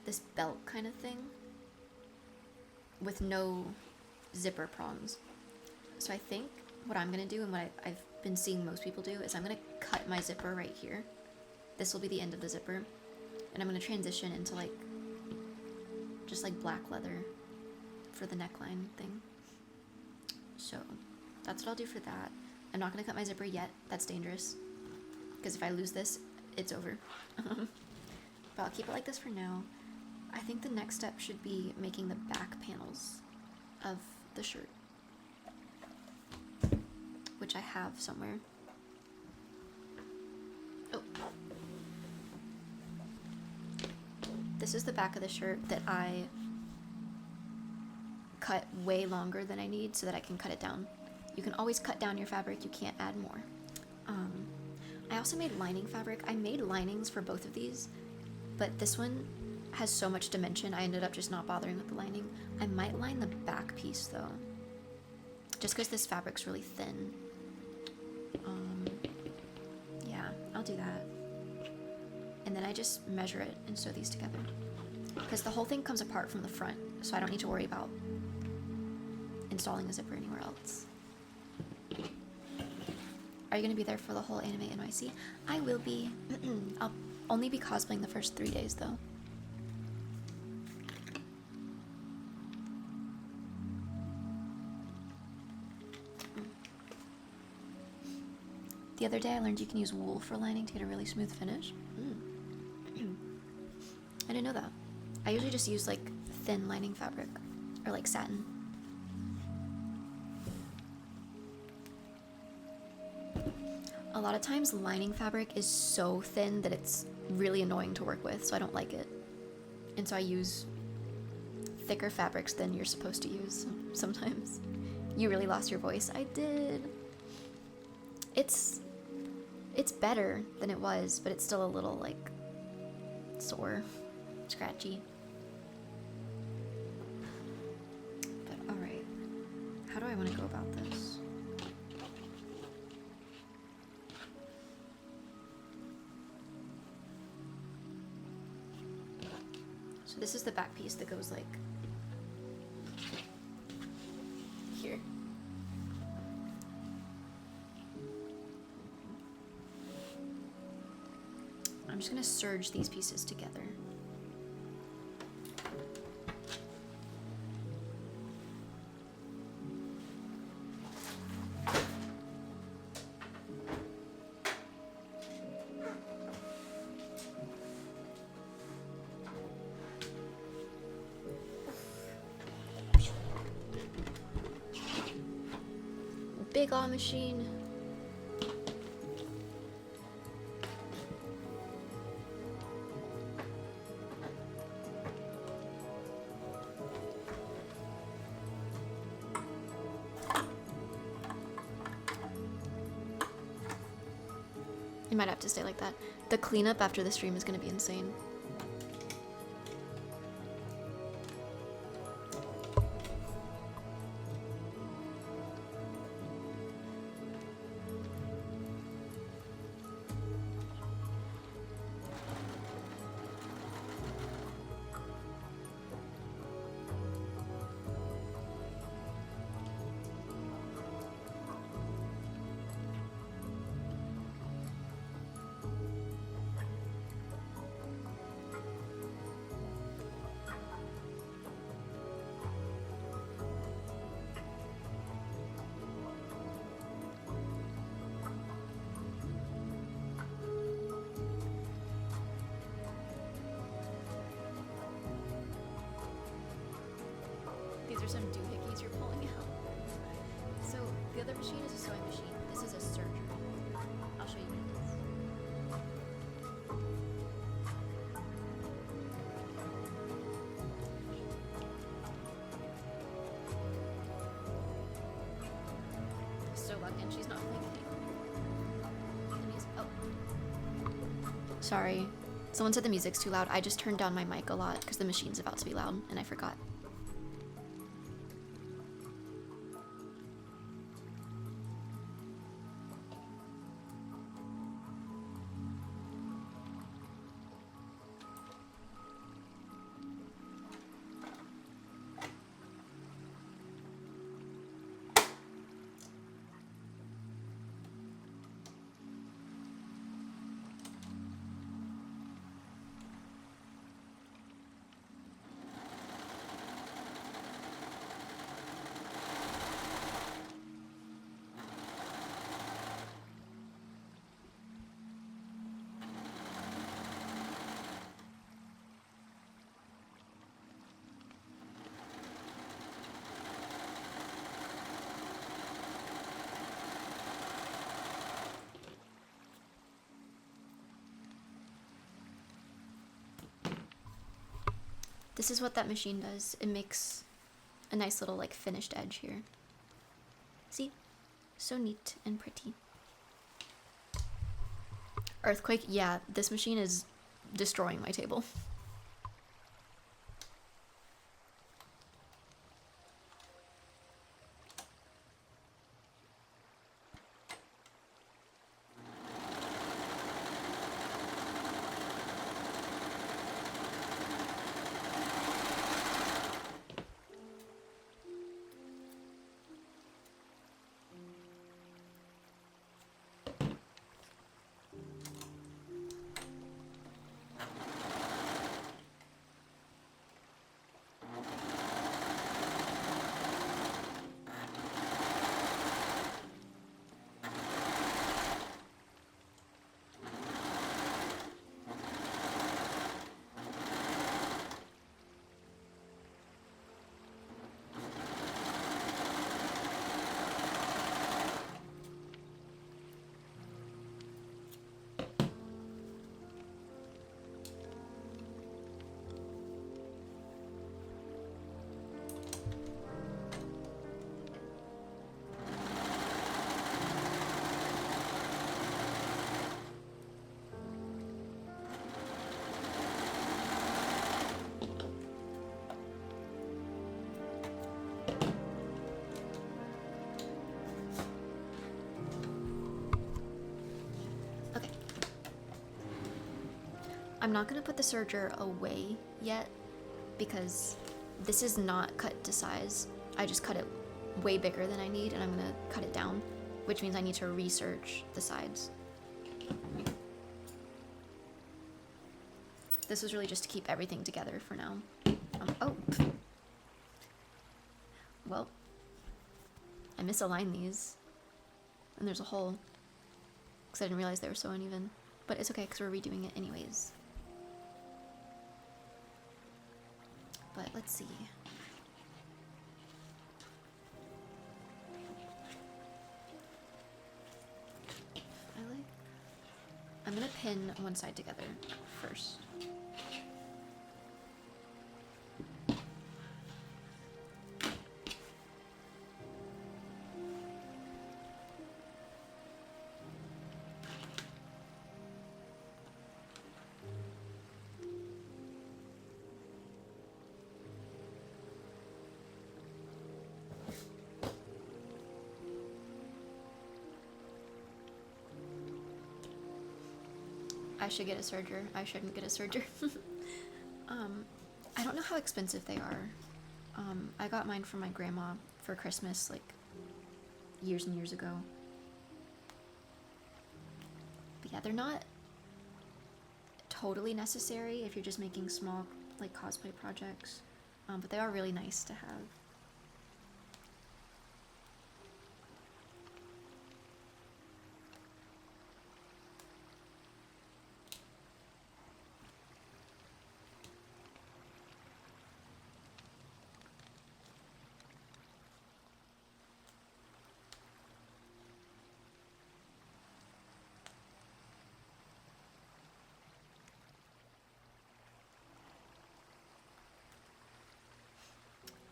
this belt kind of thing with no zipper prongs. So I think what I'm gonna do and what I've been seeing most people do is I'm gonna cut my zipper right here. This will be the end of the zipper, and I'm gonna transition into like just like black leather for the neckline thing. So that's what I'll do for that. I'm not gonna cut my zipper yet. That's dangerous, because if I lose this, it's over. But I'll keep it like this for now. I think the next step should be making the back panels of the shirt, which I have somewhere. Oh. This is the back of the shirt that I cut way longer than I need so that I can cut it down. You can always cut down your fabric, you can't add more. I also made lining fabric. I made linings for both of these, but this one has so much dimension, I ended up just not bothering with the lining. I might line the back piece though, just because this fabric's really thin. Yeah, I'll do that. And then I just measure it and sew these together. Because the whole thing comes apart from the front, so I don't need to worry about installing a zipper anywhere else. Are you going to be there for the whole Anime NYC? I will be. I'll only be cosplaying the first 3 days though. The other day I learned you can use wool for lining to get a really smooth finish. I didn't know that. I usually just use like thin lining fabric or like satin. A lot of times lining fabric is so thin that it's really annoying to work with, so I don't like it. And so I use thicker fabrics than you're supposed to use sometimes. You really lost your voice. I did. It's better than it was, but it's still a little like sore, scratchy. But alright, how do I want to go about this? So this is the back piece that goes like here. I'm just gonna serge these pieces together. Big ol' machine. You might have to stay like that. The cleanup after the stream is gonna be insane. These are some doohickeys you're pulling out. So the other machine is a sewing machine. This is a serger. I'll show you what it is. So lucky she's not blinking. Oh. Sorry. Someone said the music's too loud. I just turned down my mic a lot because the machine's about to be loud and I forgot. This is what that machine does. It makes a nice little like finished edge here. See? So neat and pretty. Earthquake, yeah, this machine is destroying my table. I'm not gonna put the serger away yet because this is not cut to size. I just cut it way bigger than I need and I'm gonna cut it down, which means I need to research the sides. This was really just to keep everything together for now. Oh. Well, I misaligned these and there's a hole because I didn't realize they were so uneven, but it's okay because we're redoing it anyways. But let's see. I'm gonna pin one side together first. I should get a serger. I shouldn't get a serger. I don't know how expensive they are. I got mine from my grandma for Christmas, like, years and years ago. But yeah, they're not totally necessary if you're just making small, like, cosplay projects. But they are really nice to have.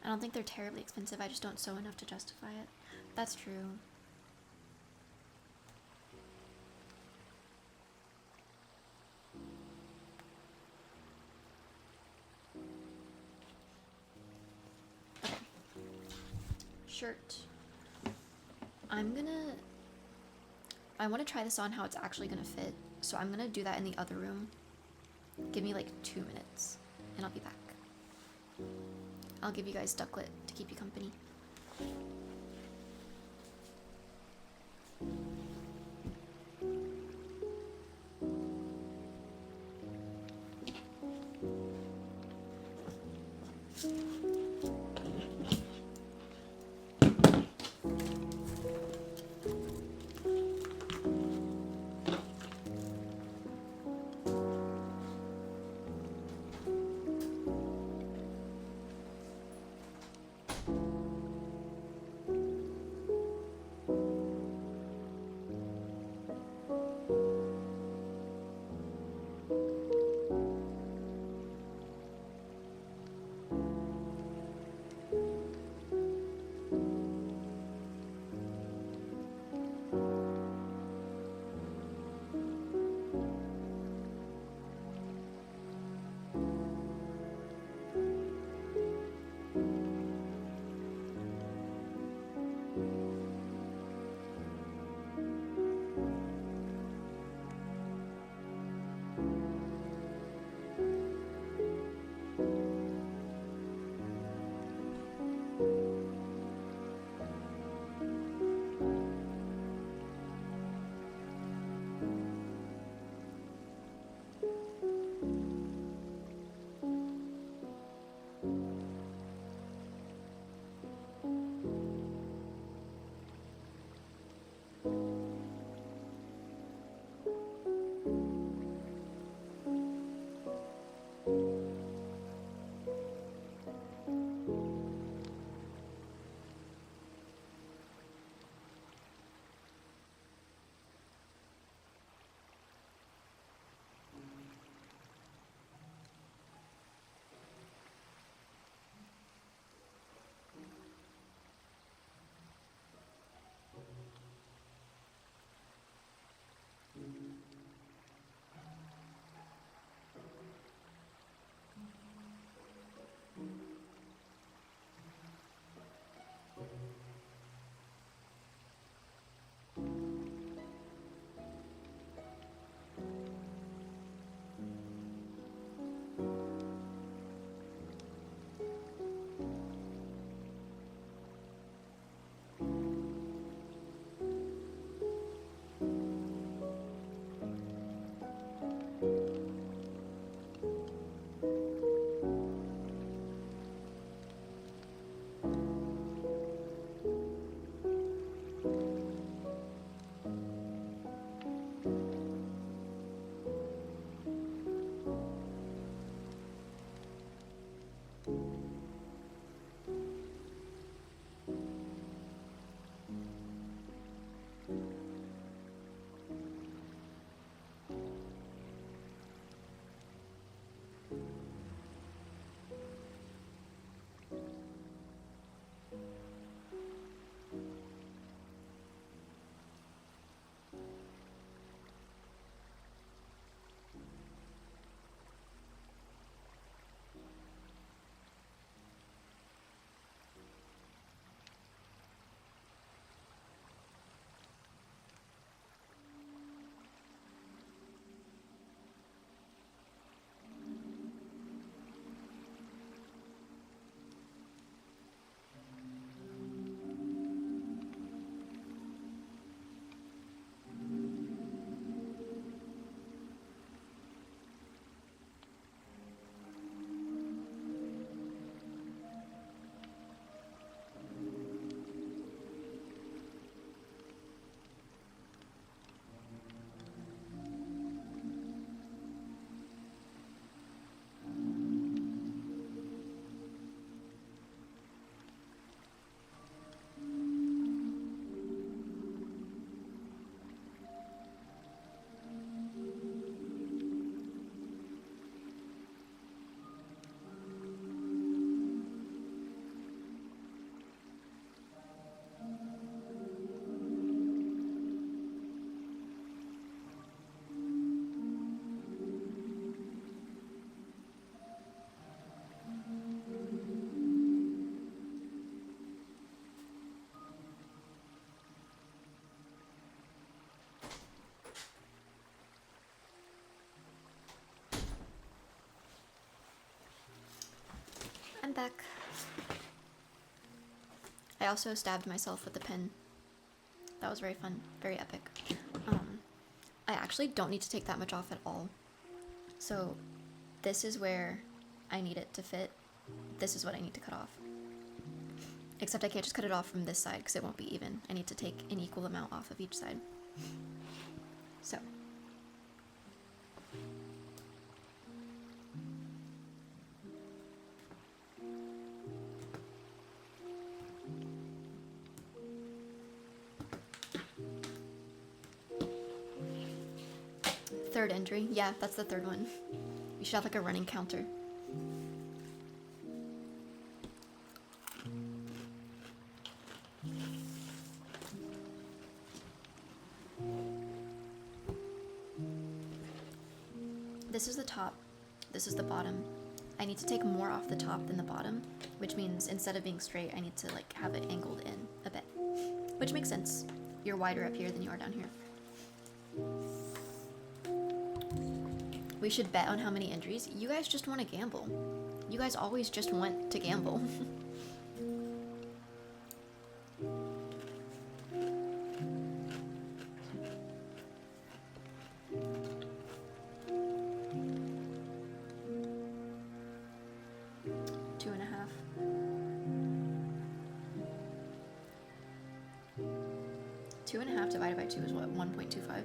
I don't think they're terribly expensive, I just don't sew enough to justify it. That's true. Okay. Shirt. I want to try this on how it's actually gonna fit, so I'm gonna do that in the other room. Give me like 2 minutes, and I'll be back. I'll give you guys Ducklet to keep you company. back. I also stabbed myself with the pen. That was very fun, very epic. I actually don't need to take that much off at all. So this is where I need it to fit. This is what I need to cut off. Except I can't just cut it off from this side because it won't be even. I need to take an equal amount off of each side. So. Third injury. Yeah, that's the third one. You should have like a running counter. This is the top. This is the bottom. I need to take more off the top than the bottom, which means instead of being straight, I need to like have it angled in a bit. Which makes sense. You're wider up here than you are down here. We should bet on how many injuries. You guys just want to gamble. You guys always just want to gamble. Two and a half. Two and a half divided by 2 is what? 1.25.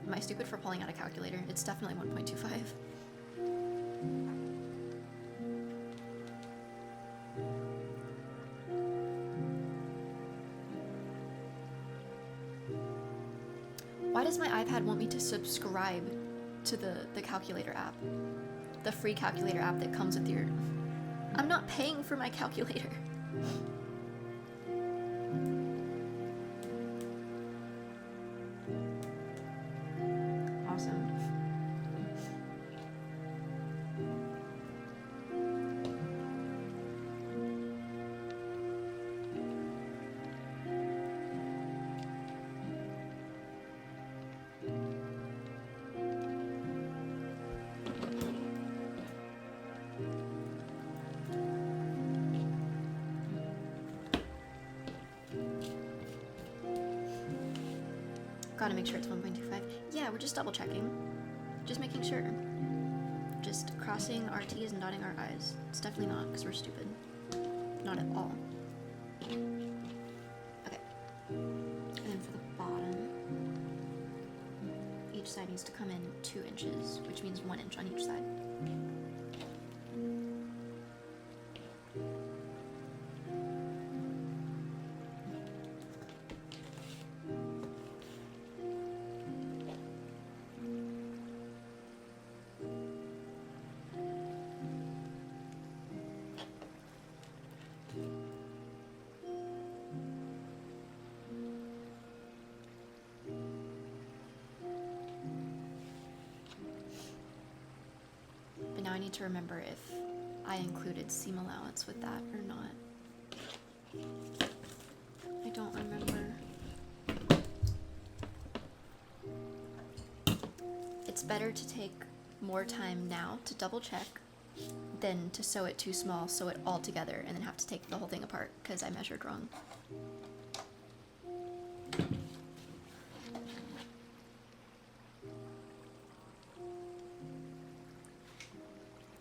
Am I stupid for pulling out a calculator? It's definitely 1.25. Why does my iPad want me to subscribe to the calculator app? The free calculator app that comes with your... I'm not paying for my calculator. Awesome. Gotta make sure it's 1.25. Yeah, we're just double checking. Just making sure. Just crossing our T's and dotting our I's. It's definitely not, because we're stupid. Not at all. Okay. And then for the bottom, each side needs to come in 2 inches, which means 1 inch on each side. But now I need to remember if I included seam allowance with that or not. I don't remember. It's better to take more time now to double check than to sew it too small, sew it all together, and then have to take the whole thing apart because I measured wrong.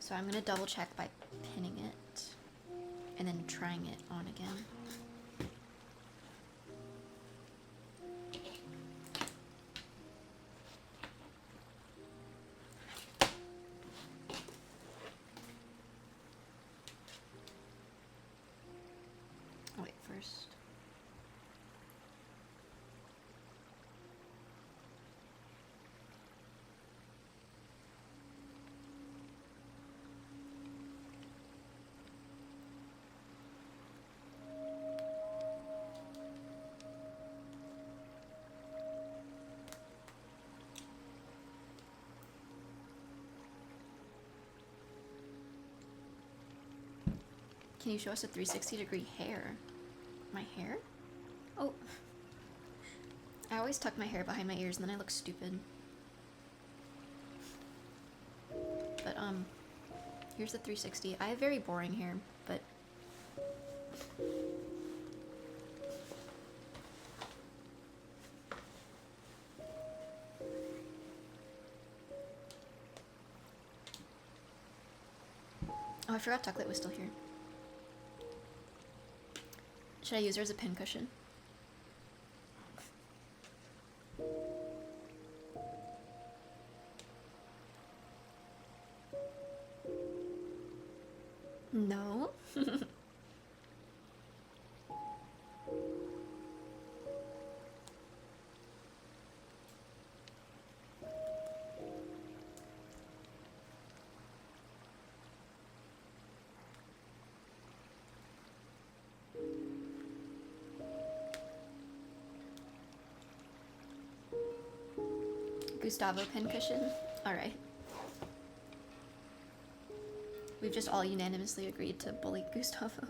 So I'm gonna double check by pinning it and then trying it on again. Oh, wait, first. Can you show us a 360-degree hair? My hair? Oh. I always tuck my hair behind my ears and then I look stupid. Here's the 360. I have very boring hair, but... Oh, I forgot Ducklet was still here. Should I use her as a pincushion? No. Gustavo pincushion? Alright. We've just all unanimously agreed to bully Gustavo.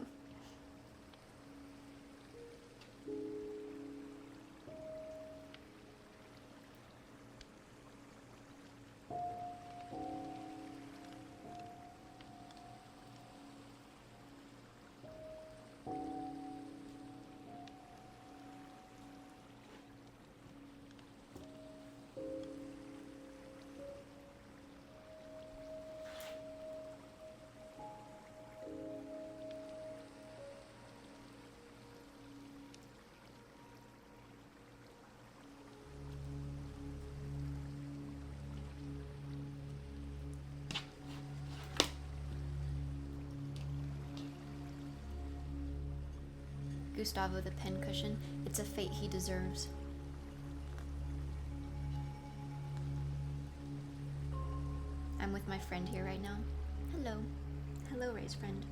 Gustavo the pincushion. It's a fate he deserves. I'm with my friend here right now. Hello. Hello, Ray's friend.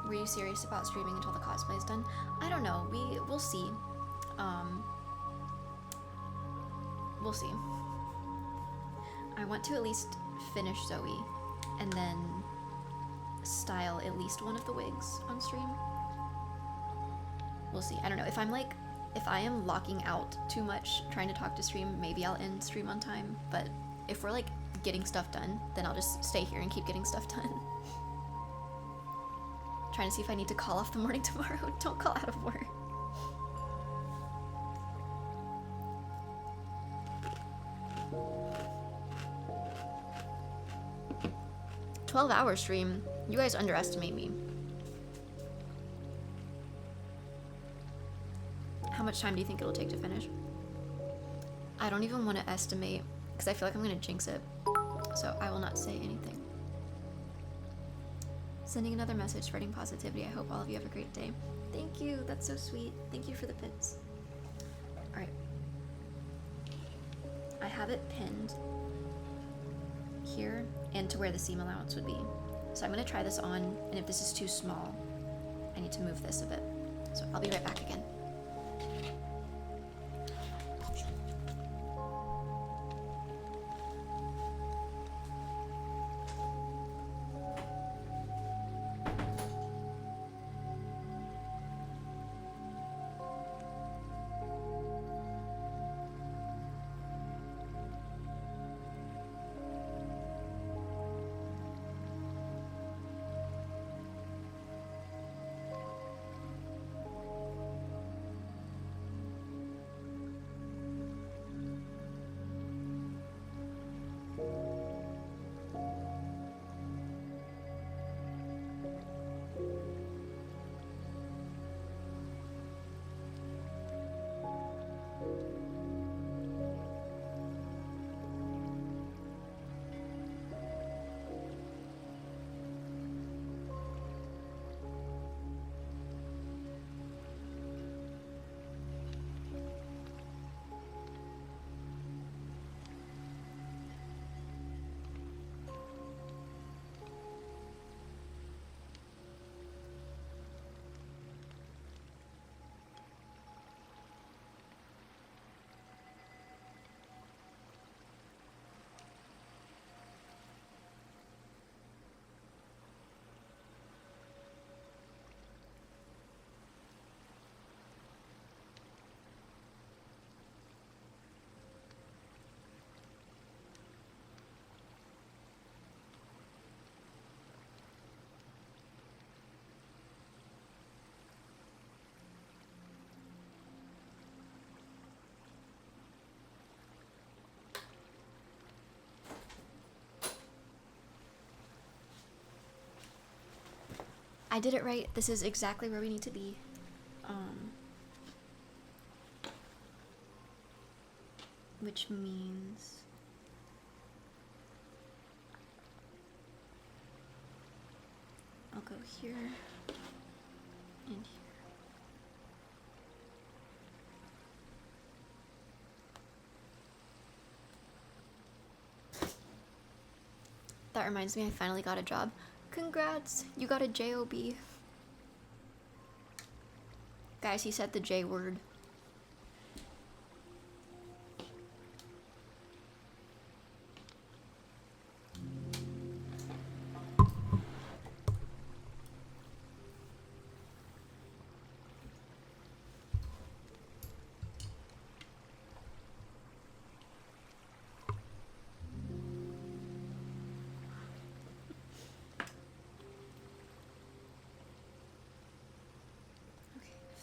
Were you serious about streaming until the cosplay is done? I don't know. We'll see. We'll see. I want to at least finish Zoe and then style at least one of the wigs on stream. We'll see. I don't know. If I am locking out too much trying to talk to stream, maybe I'll end stream on time. But if we're like getting stuff done, then I'll just stay here and keep getting stuff done. Trying to see if I need to call off the morning tomorrow. Don't call out of work. 12-hour stream. You guys underestimate me. How much time do you think it'll take to finish? I don't even want to estimate because I feel like I'm gonna jinx it. So I will not say anything. Sending another message, spreading positivity. I hope all of you have a great day. Thank you. That's so sweet. Thank you for the bits. All right. I have it pinned here and to where the seam allowance would be. So I'm gonna try this on, and if this is too small, I need to move this a bit. So I'll be right back again. I did it right. This is exactly where we need to be. Which means I'll go here and here. That reminds me, I finally got a job. Congrats, you got a job. Guys, he said the J word.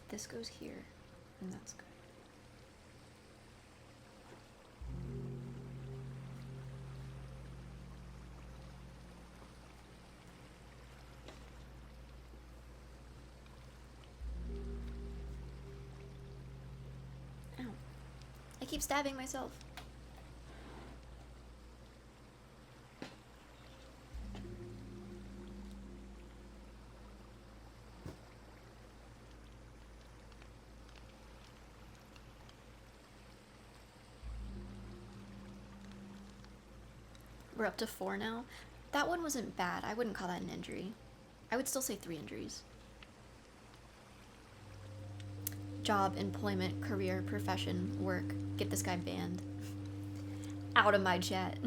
This goes here, and that's good. Ow. I keep stabbing myself. We're up to 4 now. That one wasn't bad. I wouldn't call that an injury. I would still say 3 injuries. Job, employment, career, profession, work. Get this guy banned. Out of my chat.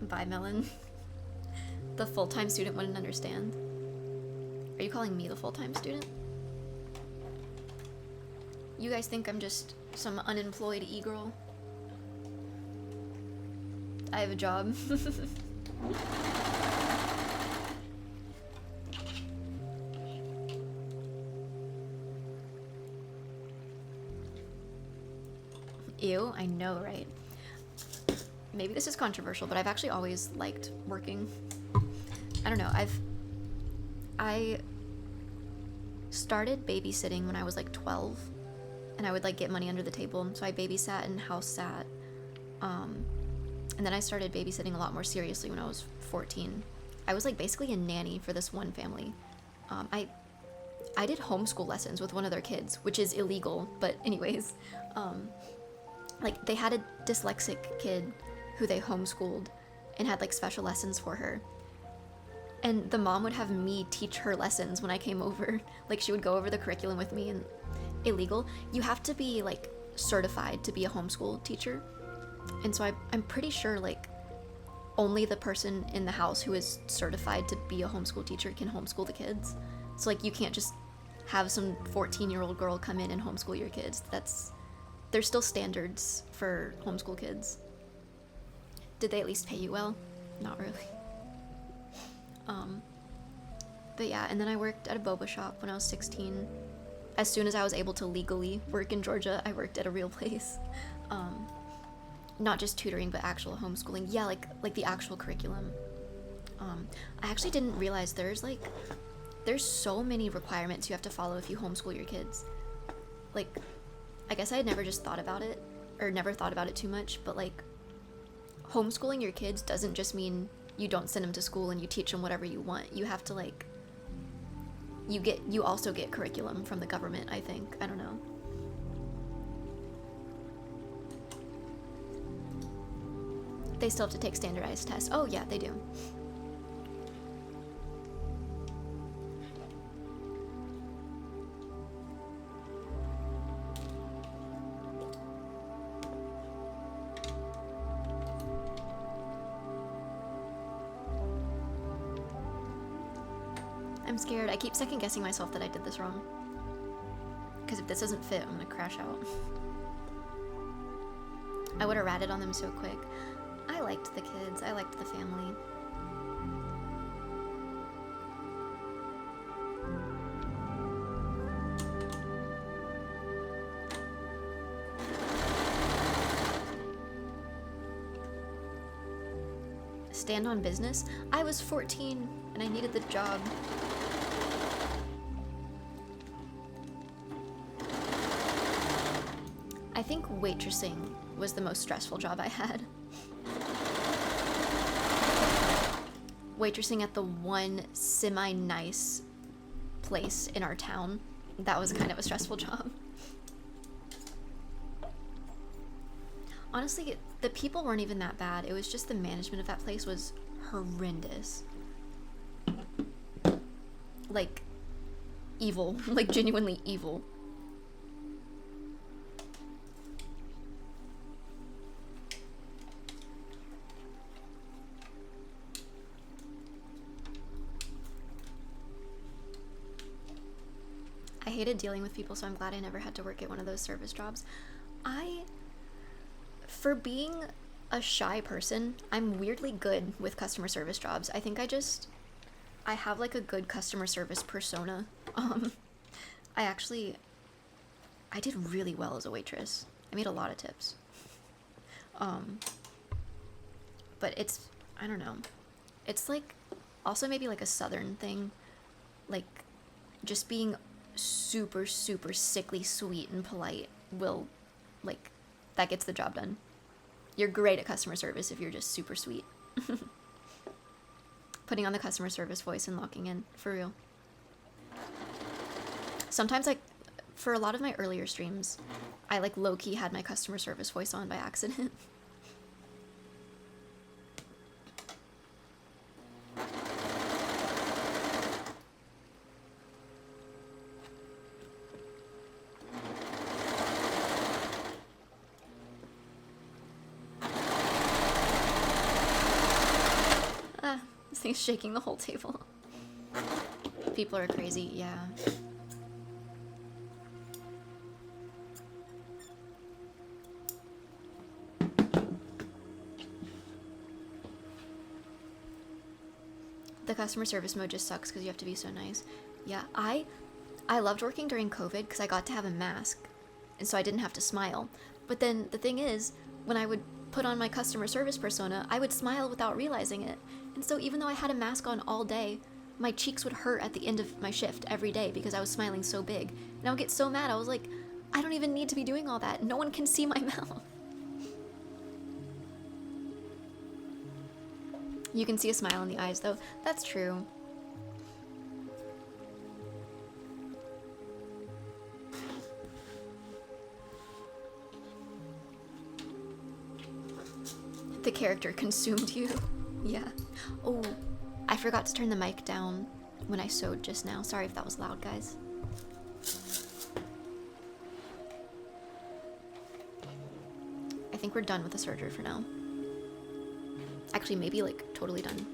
Bye, Melon. The full-time student wouldn't understand. Are you calling me the full-time student? You guys think I'm just some unemployed e-girl? I have a job. Ew, I know, right? Maybe this is controversial, but I've actually always liked working. I don't know, I started babysitting when I was like 12, and I would like get money under the table, so I babysat and house sat. And then I started babysitting a lot more seriously when I was 14. I was like basically a nanny for this one family. I did homeschool lessons with one of their kids, which is illegal, but anyways, like they had a dyslexic kid who they homeschooled and had like special lessons for her. And the mom would have me teach her lessons when I came over. Like she would go over the curriculum with me. And illegal, you have to be like certified to be a homeschool teacher. And so I'm pretty sure like only the person in the house who is certified to be a homeschool teacher can homeschool the kids. So like you can't just have some 14-year-old girl come in and homeschool your kids. There's still standards for homeschool kids. Did they at least pay you well? Not really. But yeah, and then I worked at a boba shop when I was 16. As soon as I was able to legally work in Georgia, I worked at a real place. Not just tutoring, but actual homeschooling. Yeah, like the actual curriculum. I actually didn't realize there's so many requirements you have to follow if you homeschool your kids. Like, I guess I had never just thought about it, or never thought about it too much, but like, homeschooling your kids doesn't just mean you don't send them to school and you teach them whatever you want. You have to like, you also get curriculum from the government, I think. I don't know. They still have to take standardized tests. Oh yeah, they do. I'm scared. I keep second guessing myself that I did this wrong. Because if this doesn't fit, I'm gonna crash out. I would have ratted on them so quick. I liked the kids. I liked the family. stand on business. I was 14 and I needed the job. I think waitressing was the most stressful job I had. Waitressing at the one semi-nice place in our town, that was kind of a stressful job. Honestly, the people weren't even that bad. It was just the management of that place was horrendous. Like, evil. Like, genuinely evil. I hated dealing with people, so I'm glad I never had to work at one of those service jobs. For being a shy person, I'm weirdly good with customer service jobs. I think I have like a good customer service persona. I did really well as a waitress. I made a lot of tips. But I don't know. It's like, also maybe like a southern thing. Like, just being super, super sickly sweet and polite that gets the job done. You're great at customer service if you're just super sweet. Putting on the customer service voice and locking in, for real. Sometimes, like, for a lot of my earlier streams, I, like, low-key had my customer service voice on by accident. This thing's shaking the whole table. People are crazy, yeah. The customer service mode just sucks because you have to be so nice. Yeah, I loved working during COVID because I got to have a mask, and so I didn't have to smile. But then the thing is, when I would put on my customer service persona, I would smile without realizing it. And so even though I had a mask on all day, my cheeks would hurt at the end of my shift every day because I was smiling so big. And I would get so mad. I was like, I don't even need to be doing all that. No one can see my mouth. You can see a smile in the eyes, though. That's true. The character consumed you. Yeah. Oh, I forgot to turn the mic down when I sewed just now. Sorry if that was loud, guys. I think we're done with the surgery for now. Actually, maybe, like, totally done.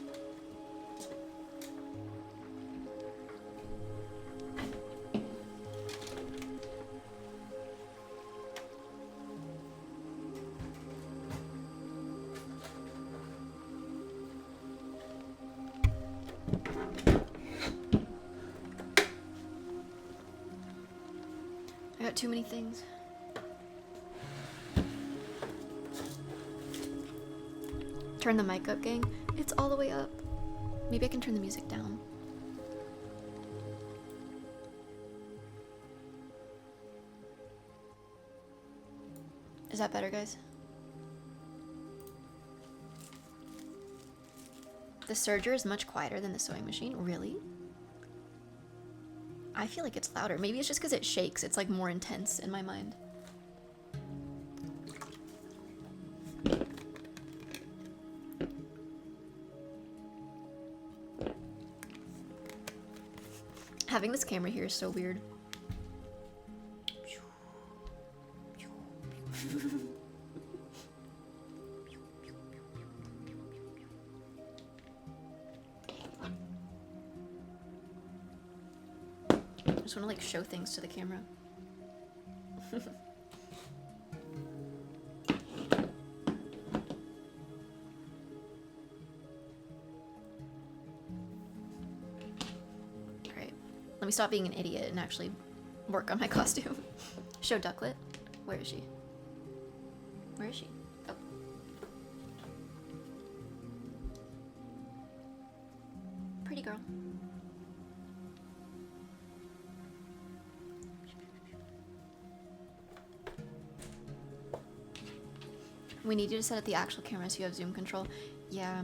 I got too many things. Turn the mic up, gang. It's all the way up. Maybe I can turn the music down. Is that better, guys? The serger is much quieter than the sewing machine. Really? I feel like it's louder. Maybe it's just because it shakes. It's like more intense in my mind. Having this camera here is so weird. I just want to like show things to the camera. Let me stop being an idiot and actually work on my costume. Show Ducklet. Where is she? Where is she? Oh. girl. We need you to set up the actual camera so you have zoom control. Yeah,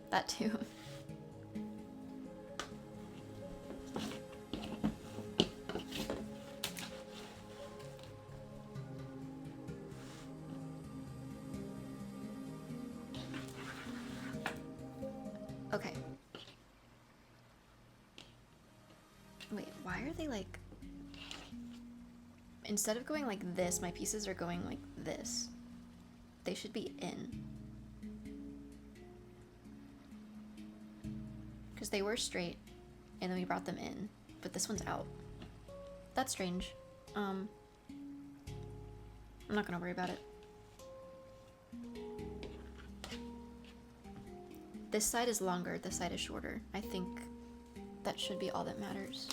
that too. Okay. Wait, why are they like... Instead of going like this, my pieces are going like this. They should be in. Because they were straight, and then we brought them in. But this one's out. That's strange. I'm not gonna worry about it. This side is longer, this side is shorter. I think that should be all that matters.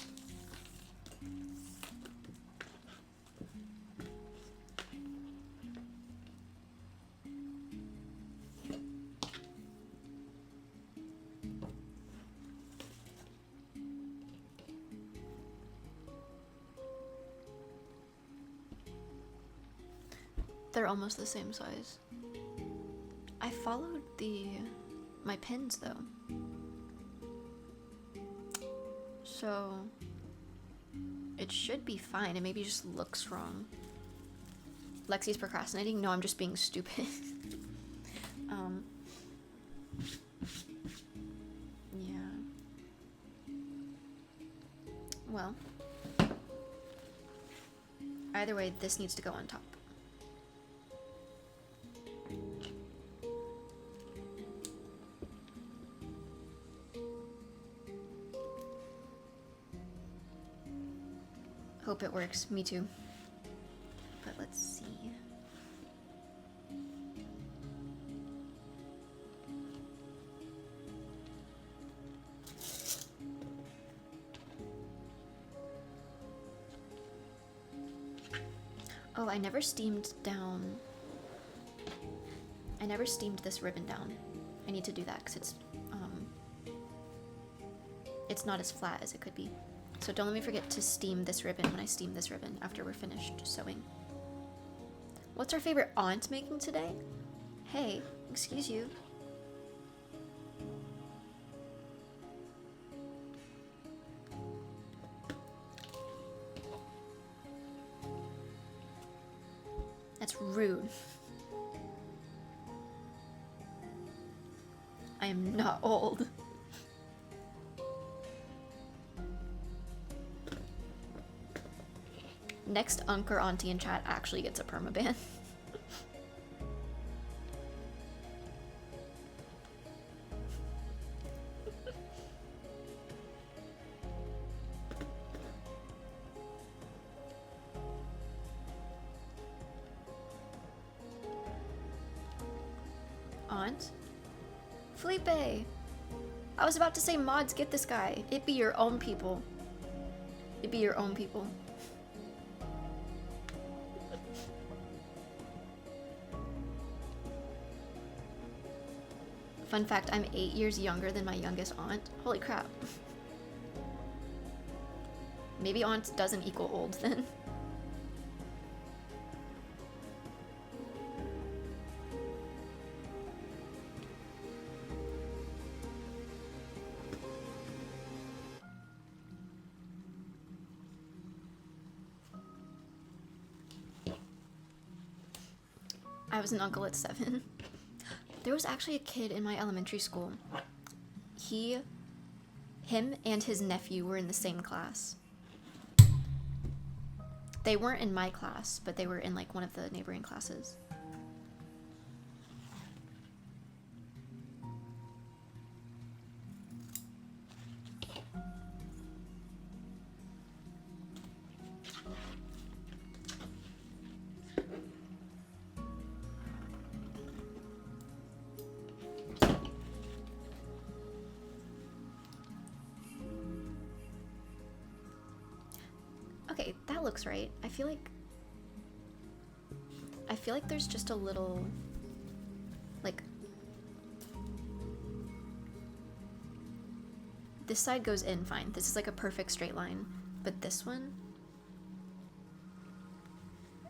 They're almost the same size. I followed my pins though. So it should be fine. It maybe just looks wrong. Lexi's procrastinating? No, I'm just being stupid. Yeah. Well, either way, this needs to go on top. Hope it works. Me too. But let's see. Oh, I never steamed down. I never steamed this ribbon down. I need to do that because it's not as flat as it could be. So don't let me forget to steam this ribbon when I steam this ribbon after we're finished sewing. What's our favorite aunt making today? Hey, excuse you. That's rude. I am not old. Next unc or auntie in chat actually gets a permaban. Aunt? Felipe! I was about to say mods, get this guy. It be your own people. It be your own people. Fun fact, I'm 8 years younger than my youngest aunt. Holy crap. Maybe aunt doesn't equal old then. I was an uncle at 7. There was actually a kid in my elementary school. Him and his nephew were in the same class. They weren't in my class, but they were in like one of the neighboring classes. Okay, that looks right. I feel like there's just a little, like, this side goes in fine. This is like a perfect straight line. But this one,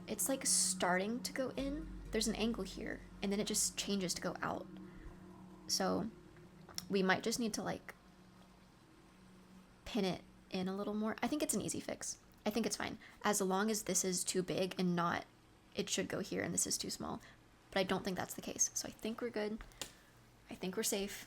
it's like starting to go in. There's an angle here, and then it just changes to go out. So we might just need to like pin it in a little more. I think it's an easy fix. I think it's fine. As long as this is too big and not, it should go here and this is too small. But I don't think that's the case. So I think we're good. I think we're safe.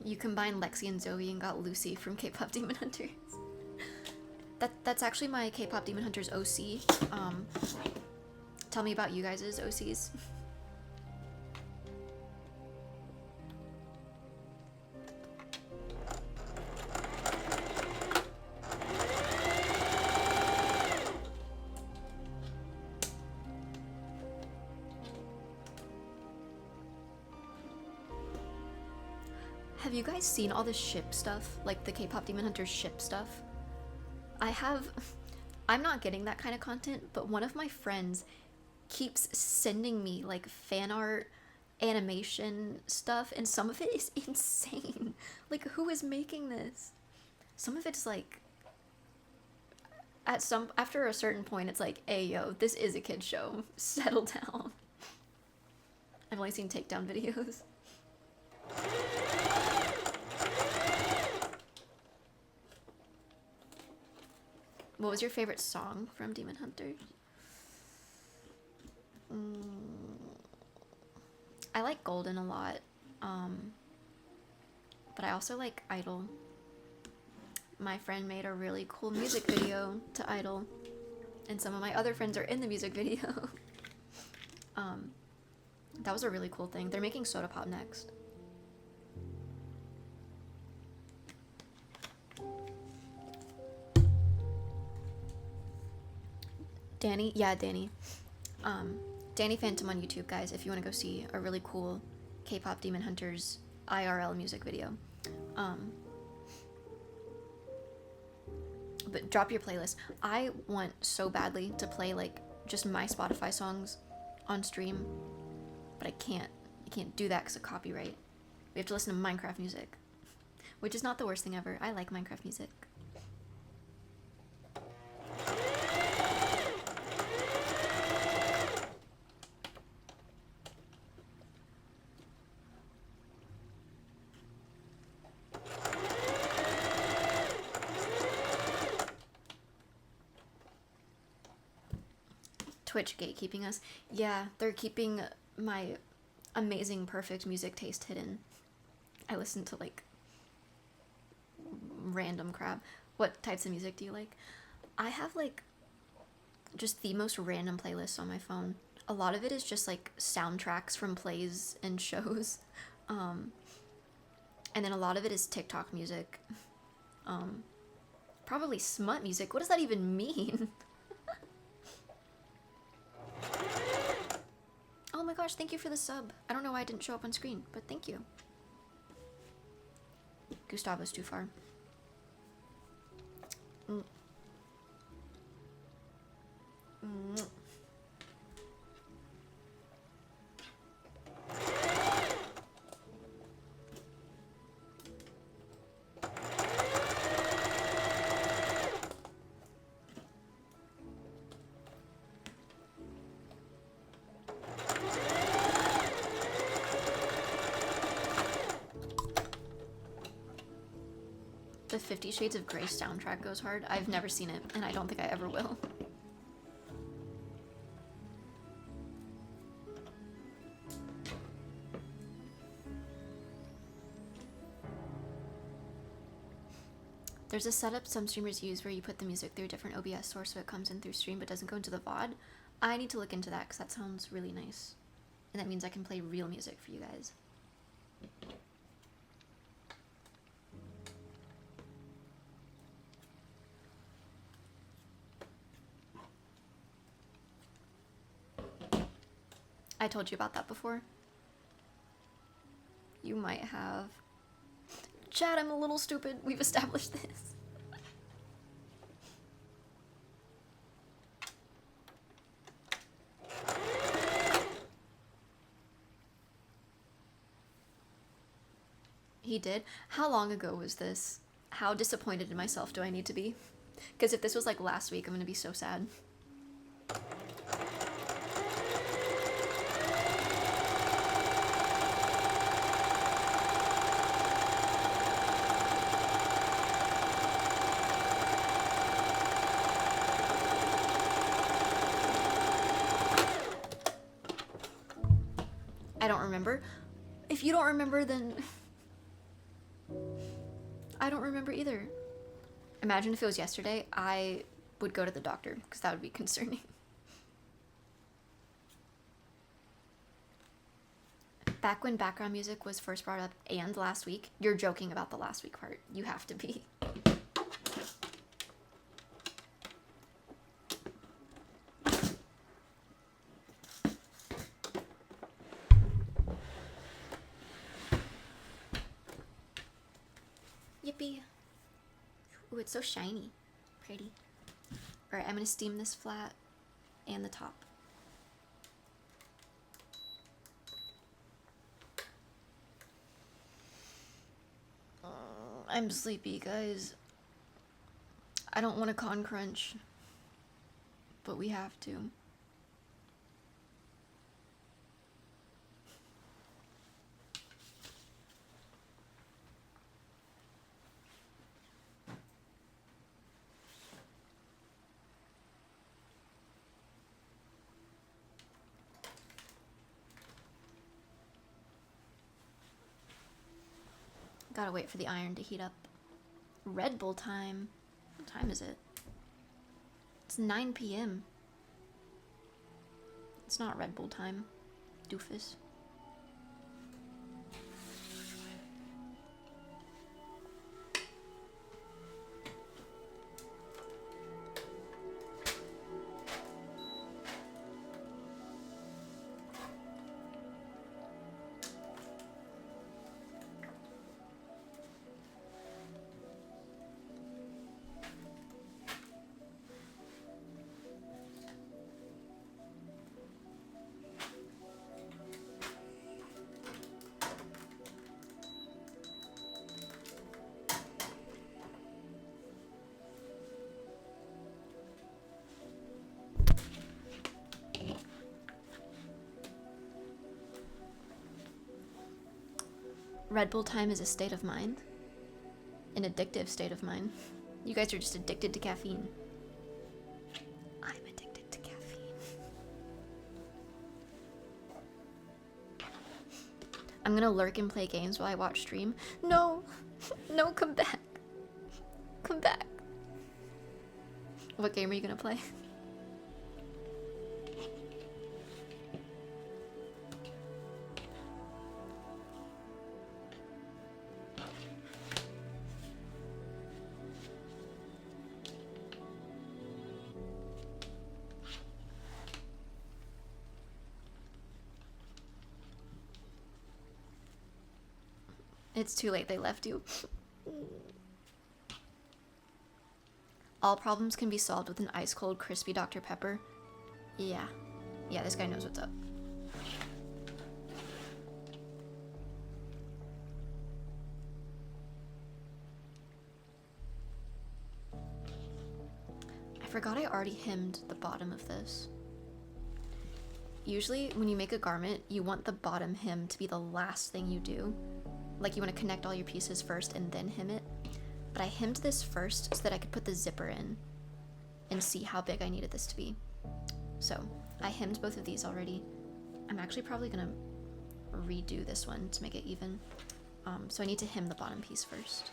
You combined Lexi and Zoe and got Lucy from K-pop Demon Hunters. That's actually my K-pop Demon Hunters OC. Tell me about you guys' OCs. Have you guys seen all the ship stuff? Like the K-pop Demon Hunters ship stuff? I'm not getting that kind of content, but one of my friends keeps sending me like fan art animation stuff, and some of it is insane. Like, who is making this? Some of it's like, after a certain point, it's like, hey yo, this is a kid's show. Settle down. I've only seen takedown videos. What was your favorite song from Demon Hunters? I like Golden a lot, but I also like Idol. My friend made a really cool music video to Idol, and some of my other friends are in the music video. That was a really cool thing. They're making Soda Pop next. Danny? Yeah, Danny. Danny Phantom on YouTube, guys, if you want to go see a really cool K-pop Demon Hunters IRL music video. But drop your playlist. I want so badly to play like just my Spotify songs on stream, but I can't. I can't do that because of copyright. We have to listen to Minecraft music, which is not the worst thing ever. I like Minecraft music. Twitch gatekeeping us. Yeah, they're keeping my amazing, perfect music taste hidden. I listen to like random crap. What types of music do you like? I have like just the most random playlists on my phone. A lot of it is just like soundtracks from plays and shows. And then a lot of it is TikTok music. Probably smut music. What does that even mean? Oh my gosh, thank you for the sub. I don't know why I didn't show up on screen, but thank you. Gustavo's too far. The 50 Shades of Grey soundtrack goes hard. I've never seen it, and I don't think I ever will. There's a setup some streamers use where you put the music through a different OBS source so it comes in through stream but doesn't go into the VOD. I need to look into that because that sounds really nice. And that means I can play real music for you guys. I told you about that before. You might have. Chad, I'm a little stupid. We've established this. He did? How long ago was this? How disappointed in myself do I need to be? Because if this was like last week, I'm gonna be so sad. I don't remember. If you don't remember, then I don't remember either. Imagine if it was yesterday, I would go to the doctor because that would be concerning. Back when background music was first brought up and last week, you're joking about the last week part. You have to be. Yippee. Ooh, it's so shiny. Pretty. Alright, I'm gonna steam this flat and the top. I'm sleepy, guys. I don't want to con crunch, but we have to. Gotta wait for the iron to heat up. Red Bull time. What time is it? It's 9 p.m. It's not Red Bull time, doofus. Red Bull time is a state of mind. An addictive state of mind. You guys are just addicted to caffeine. I'm addicted to caffeine. I'm gonna lurk and play games while I watch stream. No! No, come back. Come back. What game are you gonna play? It's too late, they left you. All problems can be solved with an ice-cold, crispy Dr. Pepper. Yeah. Yeah, this guy knows what's up. I forgot I already hemmed the bottom of this. Usually, when you make a garment, you want the bottom hem to be the last thing you do. Like, you want to connect all your pieces first and then hem it. But I hemmed this first so that I could put the zipper in and see how big I needed this to be. So, I hemmed both of these already. I'm actually probably gonna redo this one to make it even. So I need to hem the bottom piece first.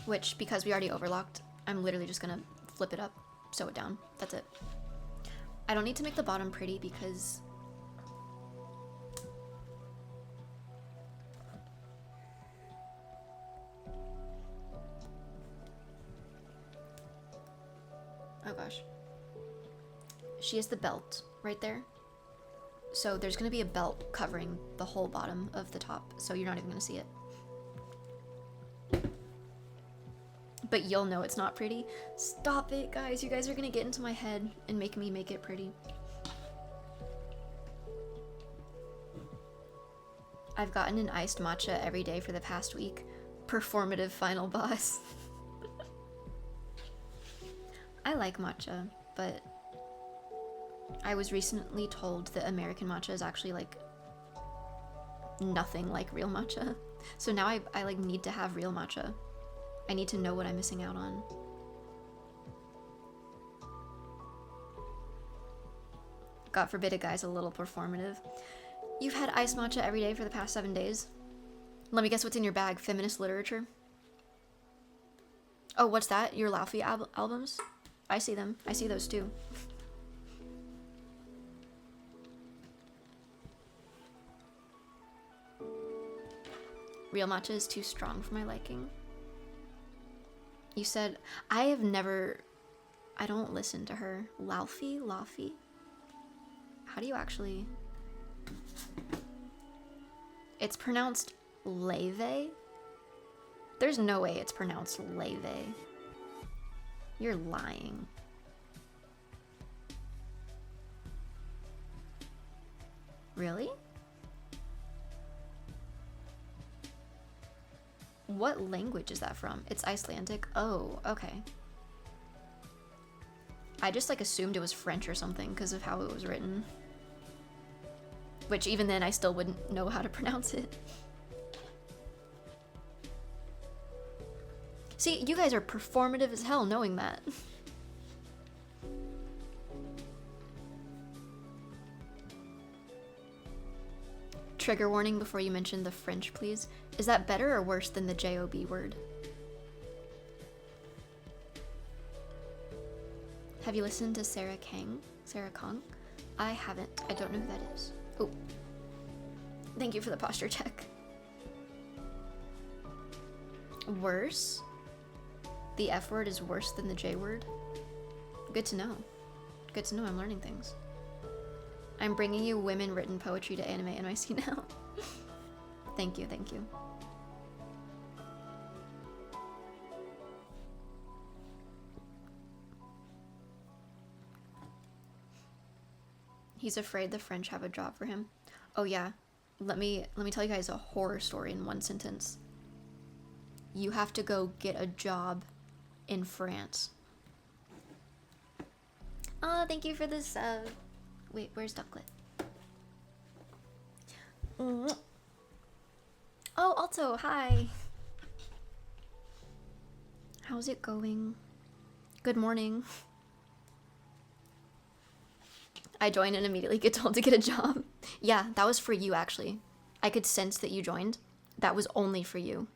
which, because we already overlocked, I'm literally just gonna flip it up, sew it down. That's it. I don't need to make the bottom pretty because oh gosh. She has the belt right there. So there's gonna be a belt covering the whole bottom of the top, so you're not even gonna see it. But you'll know it's not pretty. Stop it, guys. You guys are gonna get into my head and make me make it pretty. I've gotten an iced matcha every day for the past week. Performative final boss. I like matcha, but I was recently told that American matcha is actually like nothing like real matcha. So now I like need to have real matcha. I need to know what I'm missing out on. God forbid a guy's a little performative. You've had iced matcha every day for the past 7 days? Let me guess what's in your bag. Feminist literature? Oh, what's that? Your Laufey albums? I see them. I see those too. Real matcha is too strong for my liking. You said, I don't listen to her. Laufey? How do you actually? It's pronounced Leve? There's no way it's pronounced Leve. You're lying. Really? What language is that from? It's Icelandic? Oh, okay. I just like assumed it was French or something because of how it was written. Which even then I still wouldn't know how to pronounce it. See, you guys are performative as hell knowing that. Trigger warning before you mention the French, please. Is that better or worse than the J-O-B word? Have you listened to Sarah Kong? I haven't. I don't know who that is. Oh. Thank you for the posture check. Worse? The F word is worse than the J word? Good to know. Good to know, I'm learning things. I'm bringing you women-written poetry to Anime NYC now. Thank you, thank you. He's afraid the French have a job for him. Oh yeah, let me tell you guys a horror story in one sentence. You have to go get a job in France. Oh, thank you for this, wait, where's Ducklet? Oh, Alto, hi. How's it going? Good morning. I joined and immediately get told to get a job. Yeah, that was for you, actually. I could sense that you joined. That was only for you.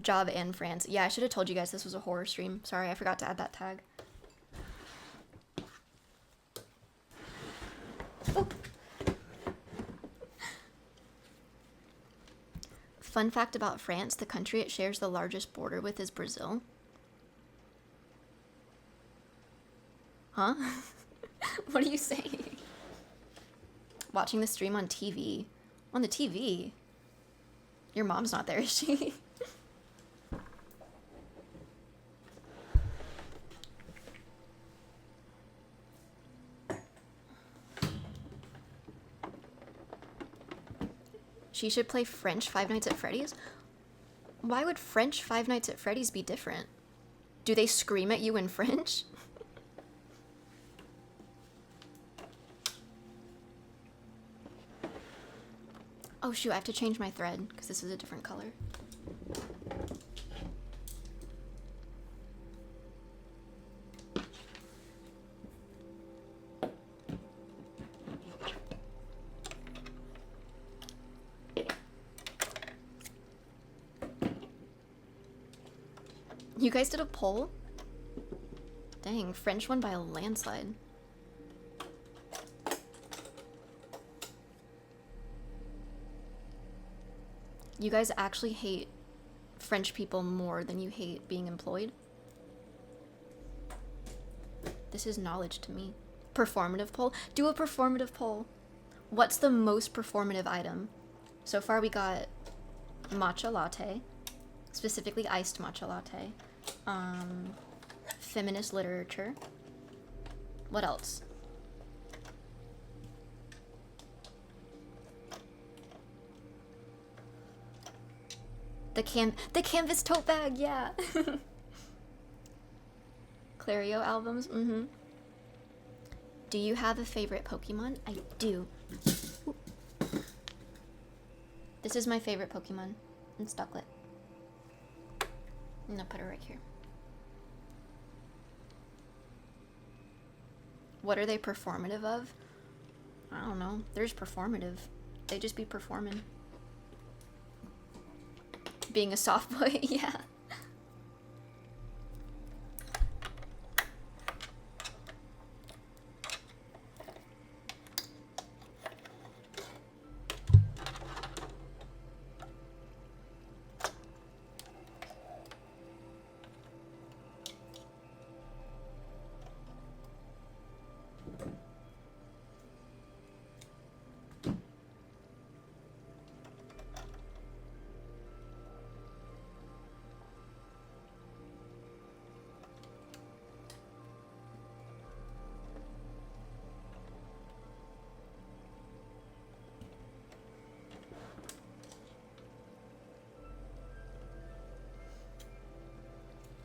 Job in France. Yeah, I should have told you guys this was a horror stream. Sorry, I forgot to add that tag. Oh. Fun fact about France, the country it shares the largest border with is Brazil. Huh? What are you saying? Watching the stream on TV. On the TV? Your mom's not there, is she? She should play French Five Nights at Freddy's? Why would French Five Nights at Freddy's be different? Do they scream at you in French? Oh shoot, I have to change my thread because this is a different color. You guys did a poll? Dang, French won by a landslide. You guys actually hate French people more than you hate being employed? This is knowledge to me. Performative poll? Do a performative poll. What's the most performative item? So far we got matcha latte, specifically iced matcha latte. Feminist literature. What else? The canvas tote bag, yeah. Clario albums, mm-hmm. Do you have a favorite Pokemon? I do. Ooh. This is my favorite Pokemon. It's Ducklet. I'm gonna put her right here. What are they performative of? I don't know. They're just performative. They just be performing. Being a soft boy, yeah.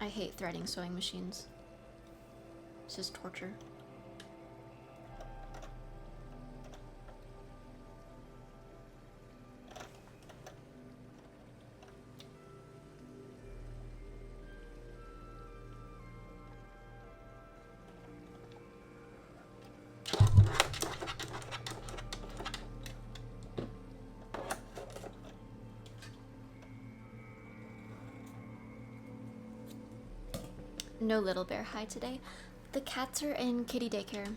I hate threading sewing machines. This is torture. No little bear hi today. The cats are in kitty daycare.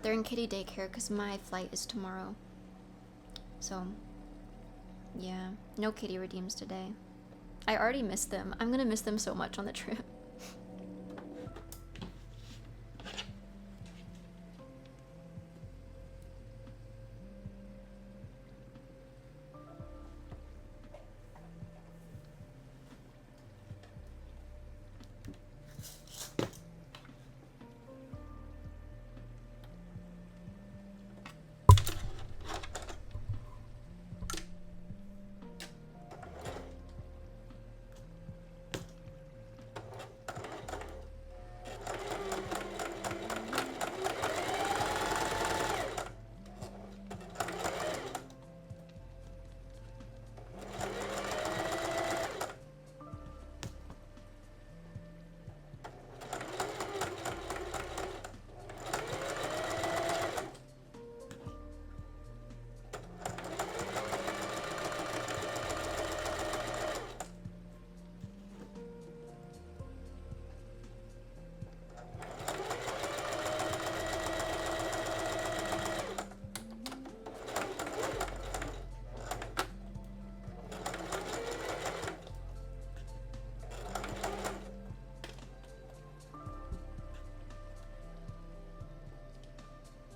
They're in kitty daycare because my flight is tomorrow. So, yeah, no kitty redeems today. I already missed them. I'm gonna miss them so much on the trip.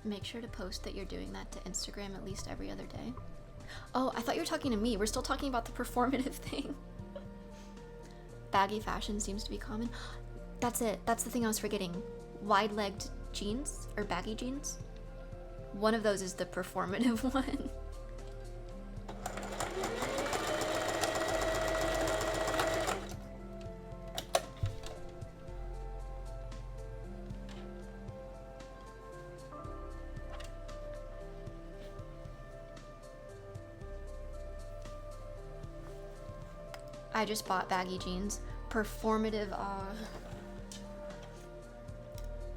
Make sure to post that you're doing that to Instagram at least every other day. Oh, I thought you were talking to me. We're still talking about the performative thing. Baggy fashion seems to be common. That's it. That's the thing I was forgetting. Wide-legged jeans or baggy jeans. One of those is the performative one. I just bought baggy jeans. Performative,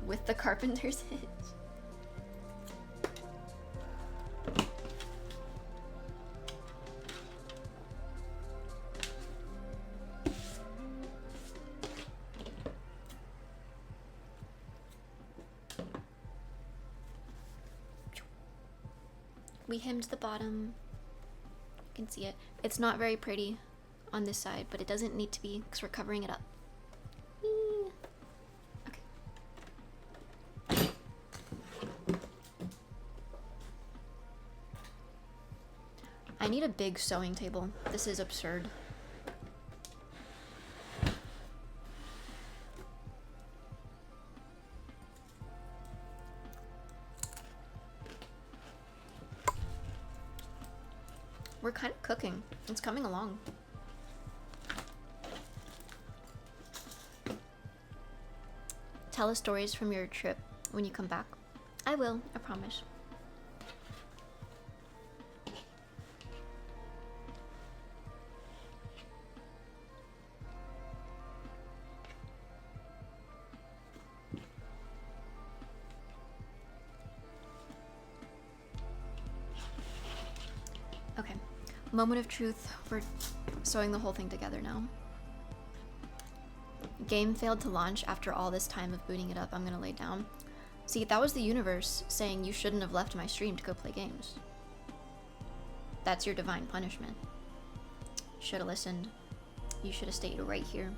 with the carpenter's hitch. We hemmed the bottom. You can see it. It's not very pretty on this side, but it doesn't need to be because we're covering it up. Whee! Okay. I need a big sewing table. This is absurd. We're kind of cooking. It's coming along. Tell us stories from your trip when you come back. I will, I promise. Okay, moment of truth. We're sewing the whole thing together now. Game failed to launch after all this time of booting it up. I'm gonna lay down. See, that was the universe saying you shouldn't have left my stream to go play games. That's your divine punishment. Should have listened. You should have stayed right here.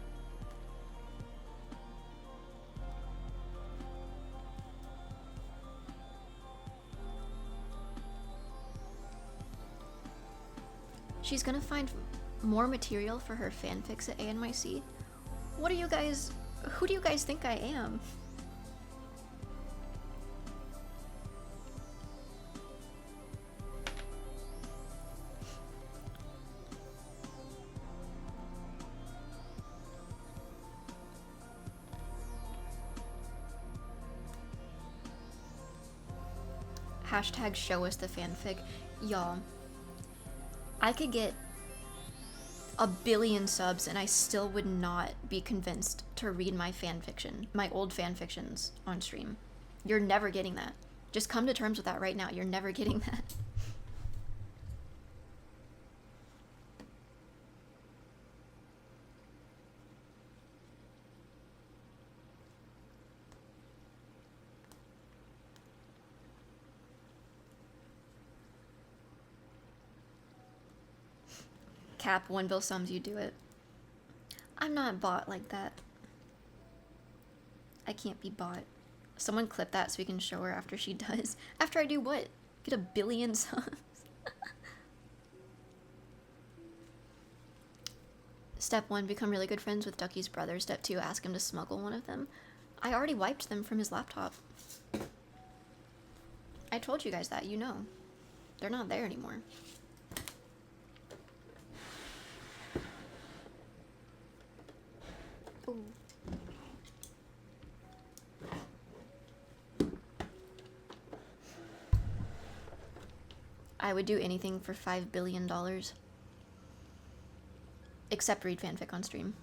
She's gonna find more material for her fanfics at ANYC. What are you guys... Who do you guys think I am? Hashtag show us the fanfic. Y'all, I could get 1 billion subs and I still would not be convinced to read my fanfiction, my old fanfictions on stream. You're never getting that. Just come to terms with that right now. You're never getting that. Cap, 1 bill sums, you do it. I'm not bought like that. I can't be bought. Someone clip that so we can show her after she does. After I do what? Get 1 billion subs? Step 1, become really good friends with Ducky's brother. Step 2, ask him to smuggle one of them. I already wiped them from his laptop. I told you guys that, you know. They're not there anymore. Ooh. I would do anything for $5 billion. Except read fanfic on stream.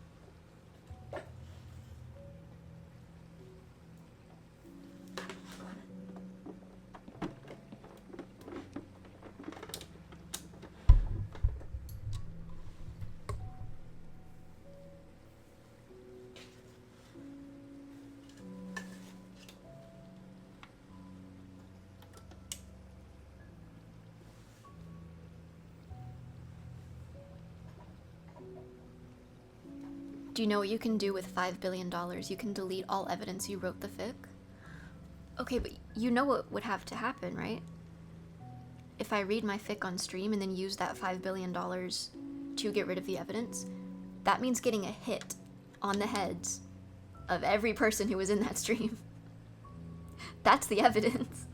Do you know what you can do with $5 billion? You can delete all evidence you wrote the fic. Okay, but you know what would have to happen, right? If I read my fic on stream and then use that $5 billion to get rid of the evidence, that means getting a hit on the heads of every person who was in that stream. That's the evidence.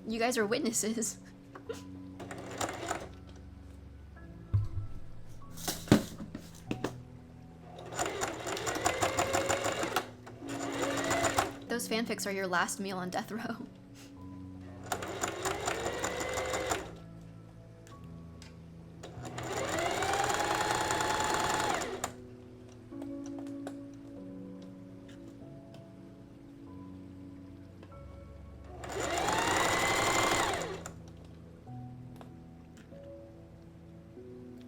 You guys are witnesses. Those fanfics are your last meal on death row.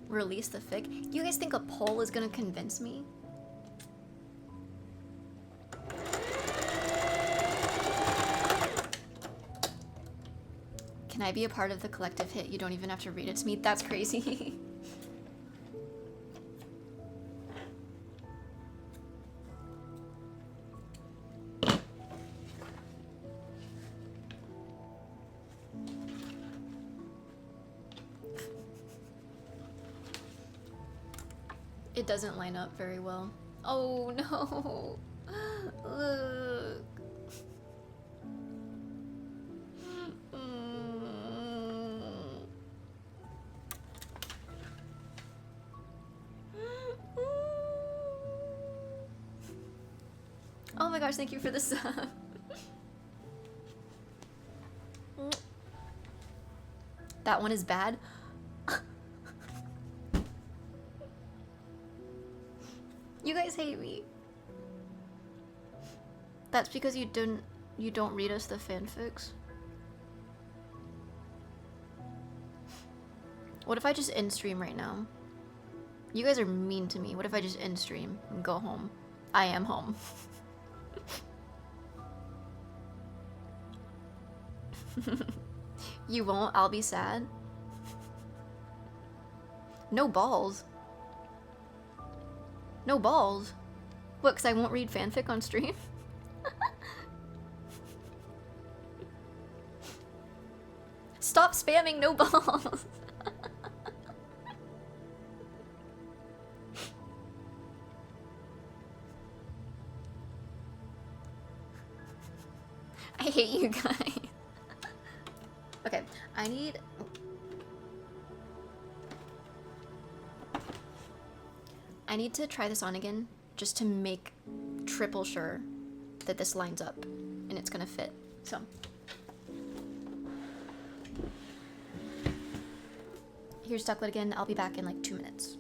Release the fic? You guys think a poll is gonna convince me? Can I be a part of the collective hit? You don't even have to read it to me. That's crazy. It doesn't line up very well. Oh no. Look. Oh my gosh, thank you for the sub. That one is bad. You guys hate me. That's because you don't read us the fanfics. What if I just end stream right now? You guys are mean to me. What if I just end stream and go home? I am home. You won't? I'll be sad. No balls. No balls. What, because I won't read fanfic on stream? Stop spamming no balls. I hate you guys. Okay, I need to try this on again just to make triple sure that this lines up and it's gonna fit. So here's Ducklet again. I'll be back in like 2 minutes.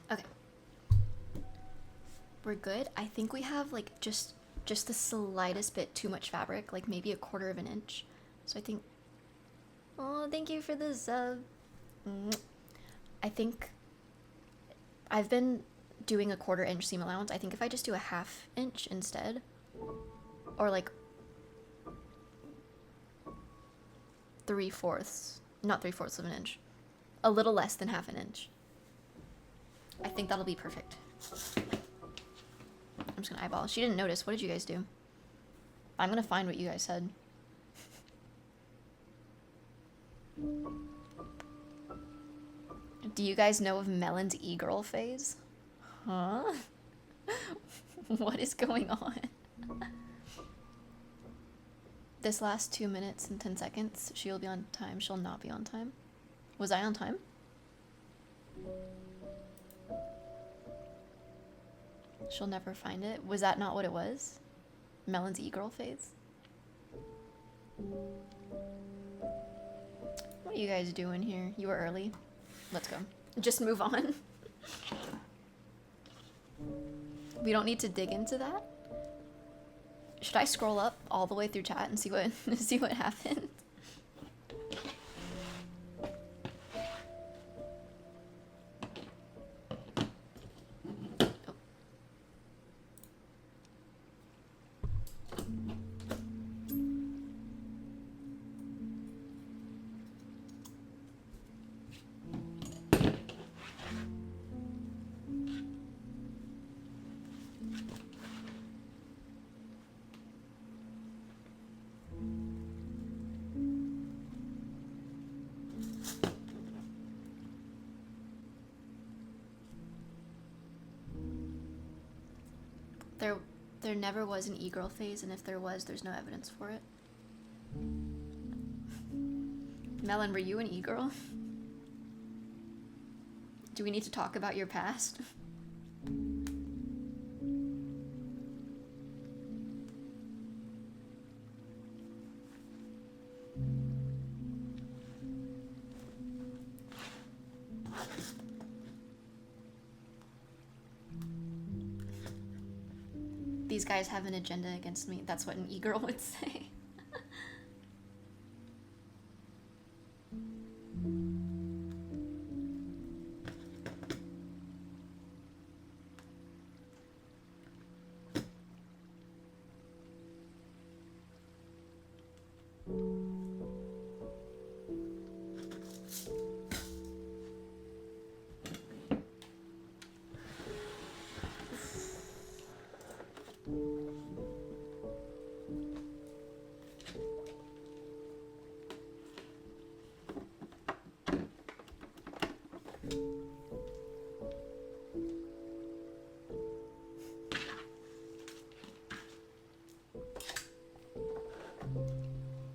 Okay. We're good. I think we have like just the slightest bit too much fabric, like maybe 1/4 of an inch. So I think, oh, thank you for the sub. I think I've been doing a 1/4 inch seam allowance. I think if I just do a 1/2 inch instead, or like 3/4, not 3/4 of an inch, a little less than 1/2 inch. I think that'll be perfect. I'm just gonna eyeball. She didn't notice. What did you guys do? I'm gonna find what you guys said. Do you guys know of Melon's e-girl phase? Huh? What is going on? This last 2 minutes and 10 seconds, she'll be on time. She'll not be on time. Was I on time? She'll never find it. Was that not what it was? Melon's e-girl phase? What are you guys doing here? You were early. Let's go. Just move on. We don't need to dig into that. Should I scroll up all the way through chat and see what see what happened? There never was an e-girl phase, and if there was, there's no evidence for it. Melon, were you an e-girl? Do we need to talk about your past? These guys have an agenda against me. That's what an e-girl would say.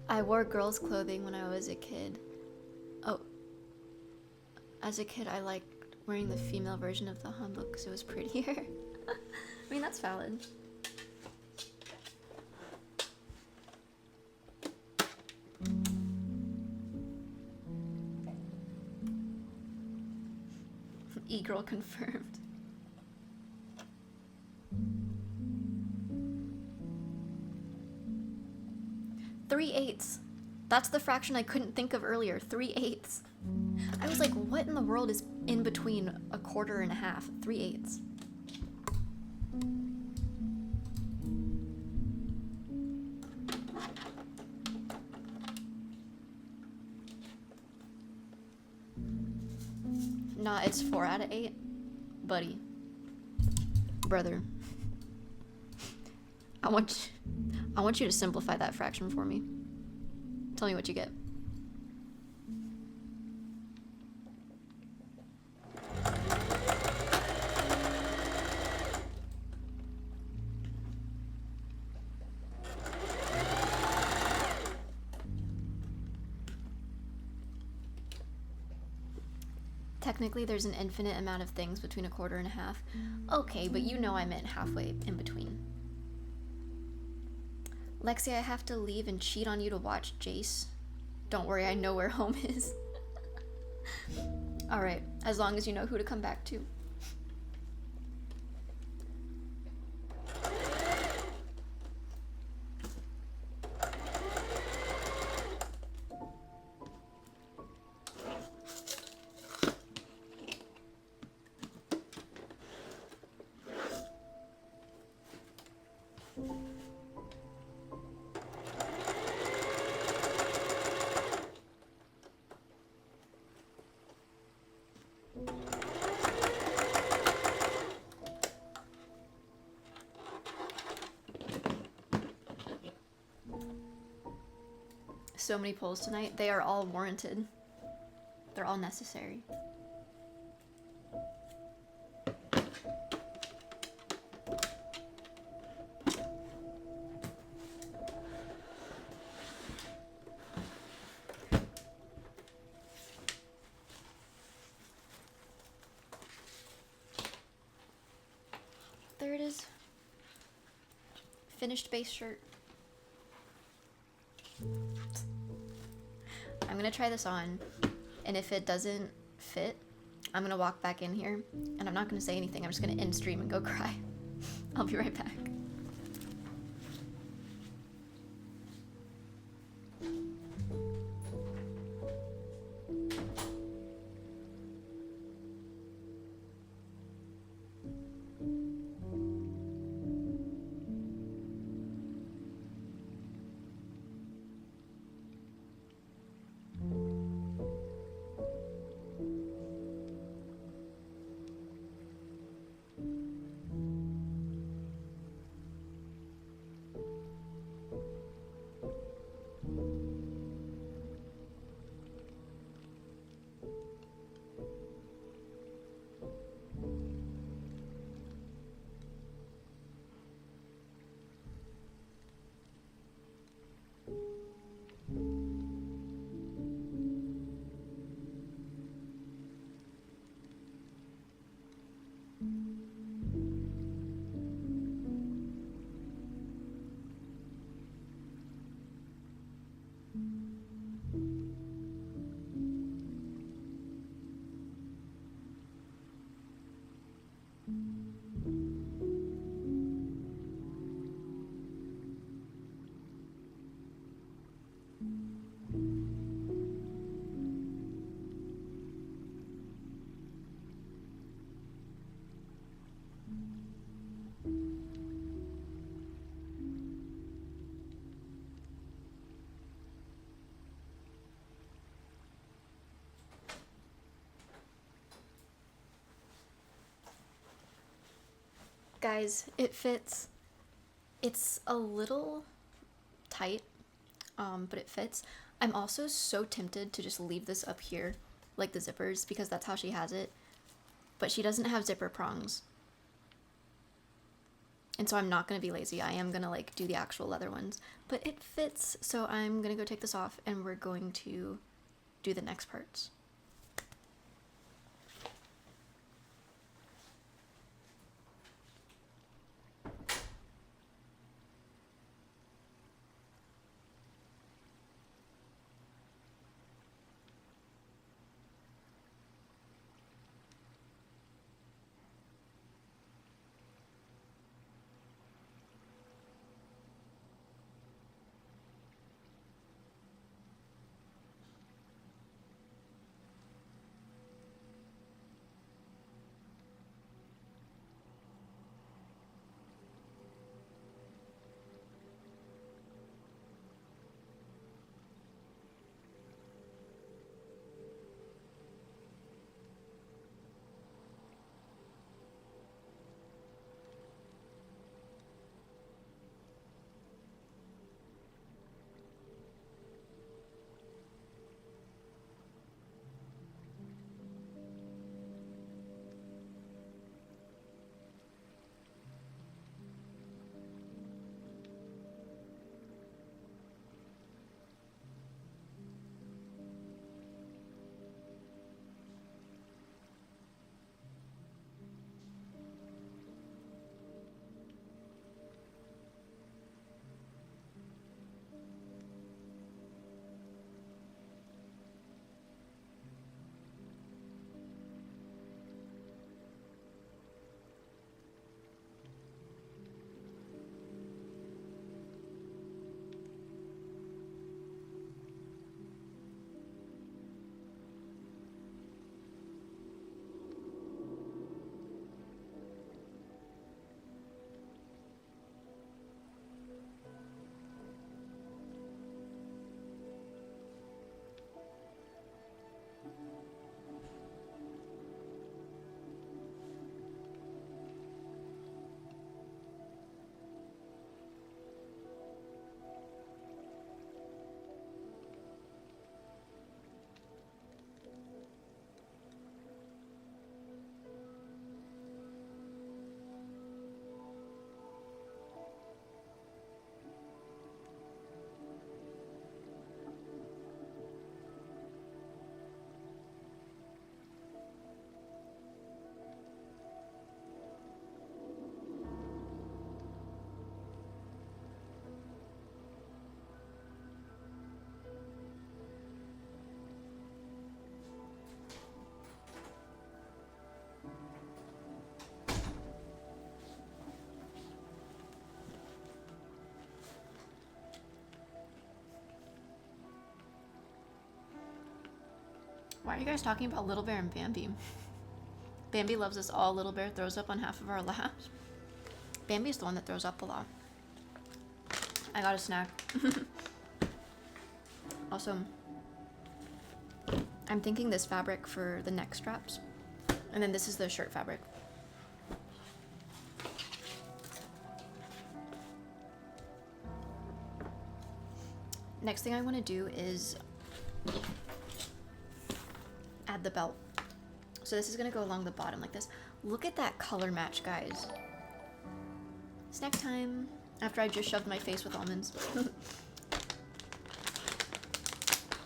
I wore girls' clothing when I was a kid. Oh. As a kid, I liked wearing the female version of the hanbok because it was prettier. I mean, that's valid. E-girl confirmed. 3/8. That's the fraction I couldn't think of earlier. 3/8. I was like, what in the world is in between a quarter and a half? 3/8. Nah, it's 4 out of 8. Buddy. Brother. I want you to simplify that fraction for me. Tell me what you get. Technically, there's an infinite amount of things between a quarter and a half. Okay, but you know I meant halfway in between. Lexi, I have to leave and cheat on you to watch Jace. Don't worry, I know where home is. Alright, as long as you know who to come back to. So many polls tonight. They are all warranted. They're all necessary. finished base shirt. I'm gonna try this on, and if it doesn't fit, I'm gonna walk back in here, and I'm not gonna say anything. I'm just gonna end stream and go cry. I'll be right back. Guys, it fits. It's a little tight, but it fits. I'm also so tempted to just leave this up here, like the zippers, because that's how she has it. But she doesn't have zipper prongs. And so I'm not going to be lazy. I am going to like do the actual leather ones. But it fits, so I'm going to go take this off and we're going to do the next parts. Why are you guys talking about Little Bear and Bambi? Bambi loves us all. Little Bear throws up on half of our laps. Bambi's the one that throws up a lot. I got a snack. Also, I'm thinking this fabric for the neck straps. And then this is the shirt fabric. Next thing I want to do is add the belt. So this is going to go along the bottom like this. Look at that color match, guys. Snack time. After I just shoved my face with almonds.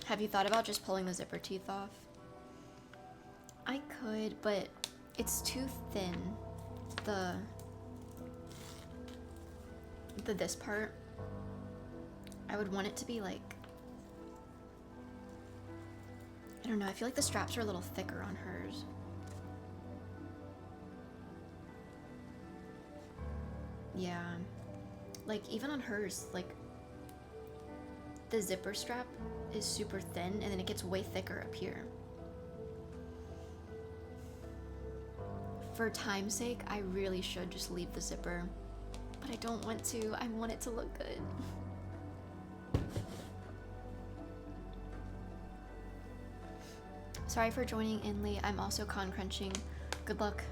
Have you thought about just pulling the zipper teeth off? I could, but it's too thin. This part. I would want it to be like, I don't know, I feel like the straps are a little thicker on hers. Yeah, like even on hers, like the zipper strap is super thin and then it gets way thicker up here. For time's sake, I really should just leave the zipper, but I don't want to. I want it to look good. Sorry for joining in late. I'm also con crunching. Good luck.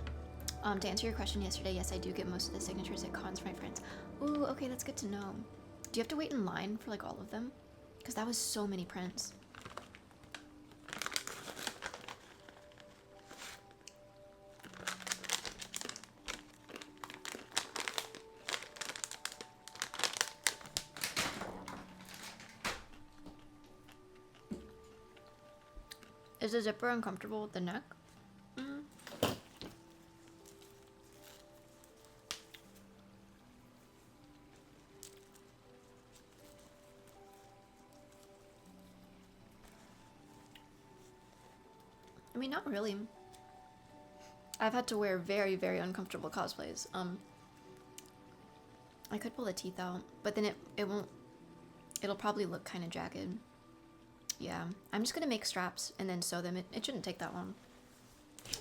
To answer your question yesterday, yes, I do get most of the signatures at cons for my friends. Ooh, okay, that's good to know. Do you have to wait in line for like all of them? Because that was so many prints. Is the zipper uncomfortable with the neck? I mean, not really. I've had to wear very, very uncomfortable cosplays. I could pull the teeth out, but then it won't, it'll probably look kind of jagged. Yeah, I'm just gonna make straps and then sew them. It shouldn't take that long.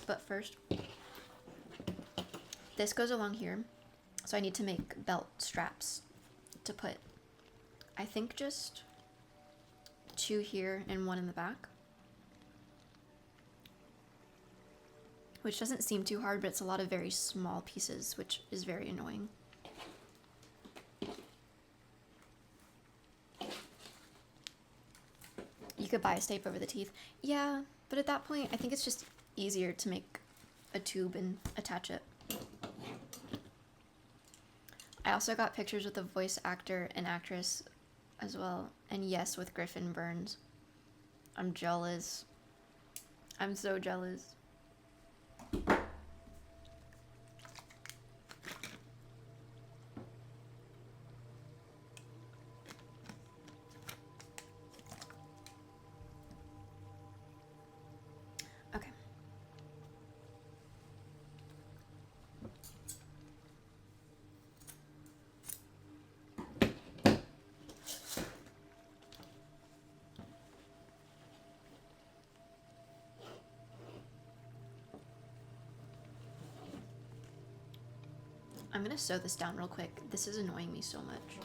But first, this goes along here. So I need to make belt straps to put, I think just 2 here and 1 in the back. Which doesn't seem too hard, but it's a lot of very small pieces, which is very annoying. You could bias tape over the teeth. Yeah, but at that point, I think it's just easier to make a tube and attach it. I also got pictures with the voice actor and actress as well. And yes, with Griffin Burns. I'm jealous. I'm so jealous. Okay. I'm gonna sew this down real quick. This is annoying me so much.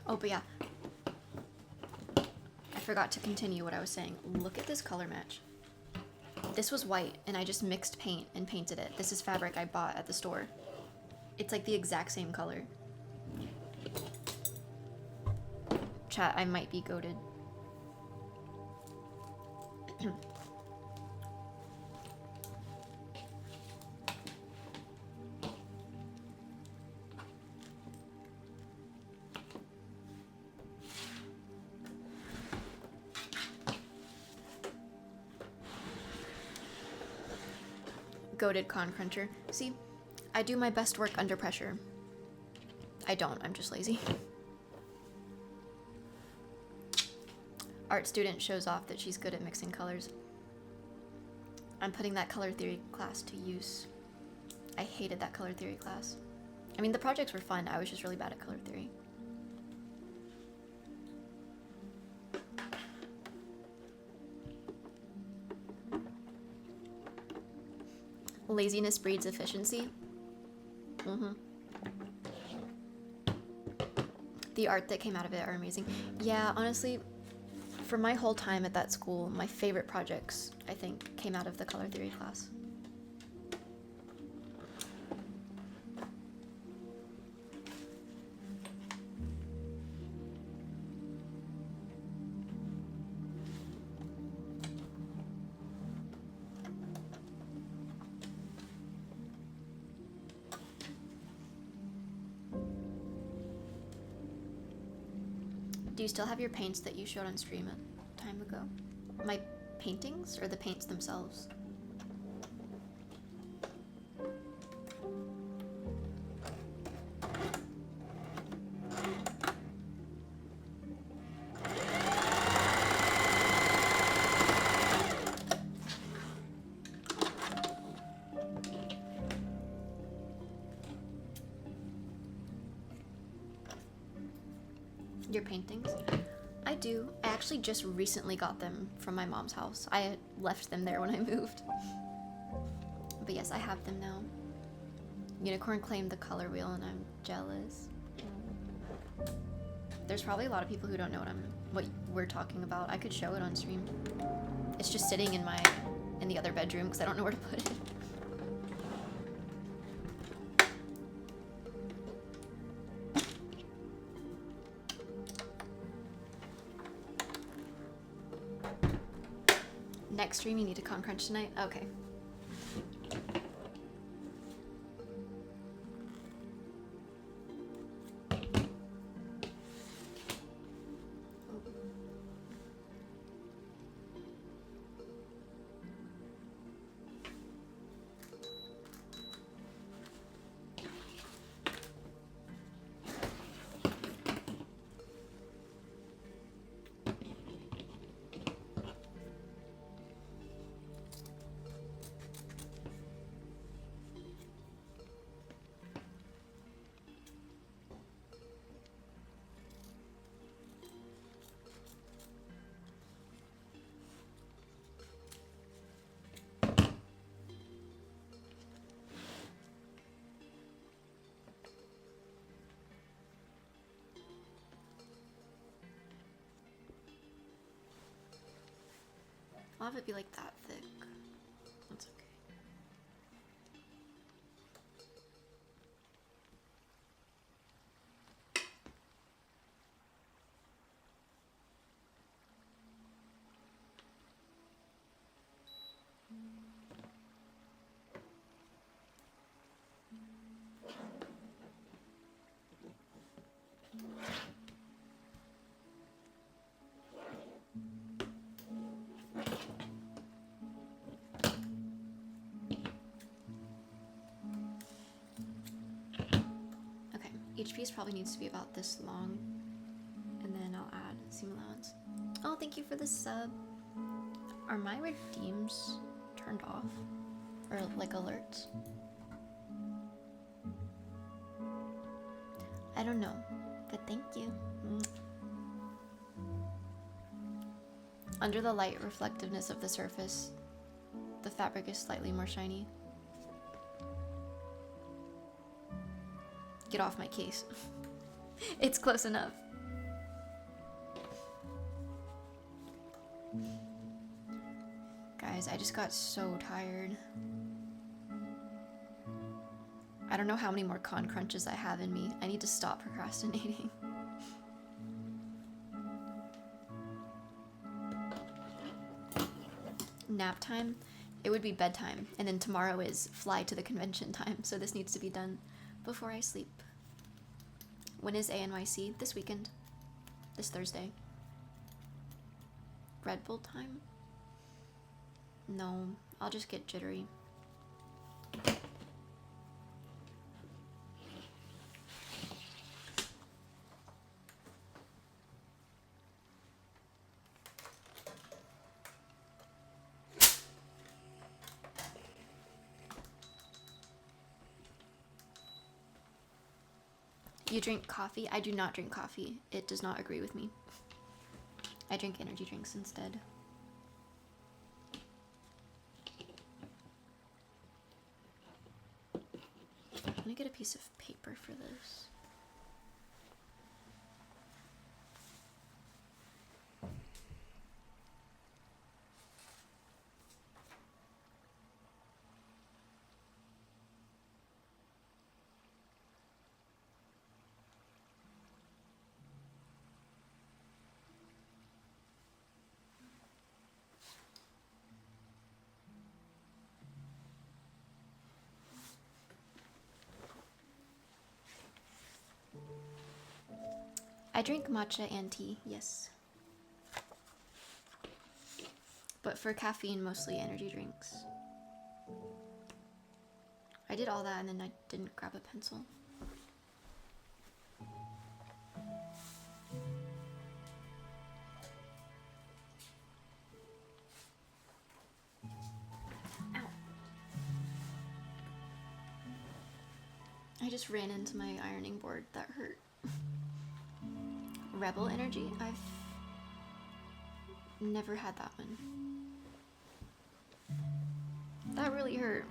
Oh, but yeah. I forgot to continue what I was saying. Look at this color match. This was white, and I just mixed paint and painted it. This is fabric I bought at the store. It's like the exact same color. Chat, I might be goated. Goated con cruncher. See, I do my best work under pressure. I don't, I'm just lazy. Art student shows off that she's good at mixing colors. I'm putting that color theory class to use. I hated that color theory class. I mean, the projects were fun. I was just really bad at color theory. Laziness breeds efficiency. Mm-hmm. The art that came out of it are amazing. Yeah, honestly, for my whole time at that school, my favorite projects, I think, came out of the color theory class. Do you still have your paints that you showed on stream a time ago? My paintings or the paints themselves? Your paintings? I do. I actually just recently got them from my mom's house. I had left them there when I moved. But yes, I have them now. Unicorn claimed the color wheel and I'm jealous. There's probably a lot of people who don't know what we're talking about. I could show it on stream. It's just sitting in the other bedroom because I don't know where to put it. Next stream, you need to con crunch tonight? Okay. I'll have it be like that thick. That's okay. Each piece probably needs to be about this long, and then I'll add seam allowance. Oh, thank you for the sub. Are my redeems turned off? Or like alerts? I don't know, but thank you. Under the light reflectiveness of the surface, the fabric is slightly more shiny. Get off my case. It's close enough. Guys, I just got so tired. I don't know how many more con crunches I have in me. I need to stop procrastinating. Nap time? It would be bedtime. And then tomorrow is fly to the convention time. So this needs to be done before I sleep. When is ANYC? This weekend. This Thursday. Red Bull time? No, I'll just get jittery. You drink coffee? I do not drink coffee. It does not agree with me. I drink energy drinks instead. I'm gonna get a piece of paper for this. I drink matcha and tea, yes. But for caffeine, mostly energy drinks. I did all that and then I didn't grab a pencil. Ow. I just ran into my ironing board. That hurt. Rebel energy? I've never had that one. That really hurt.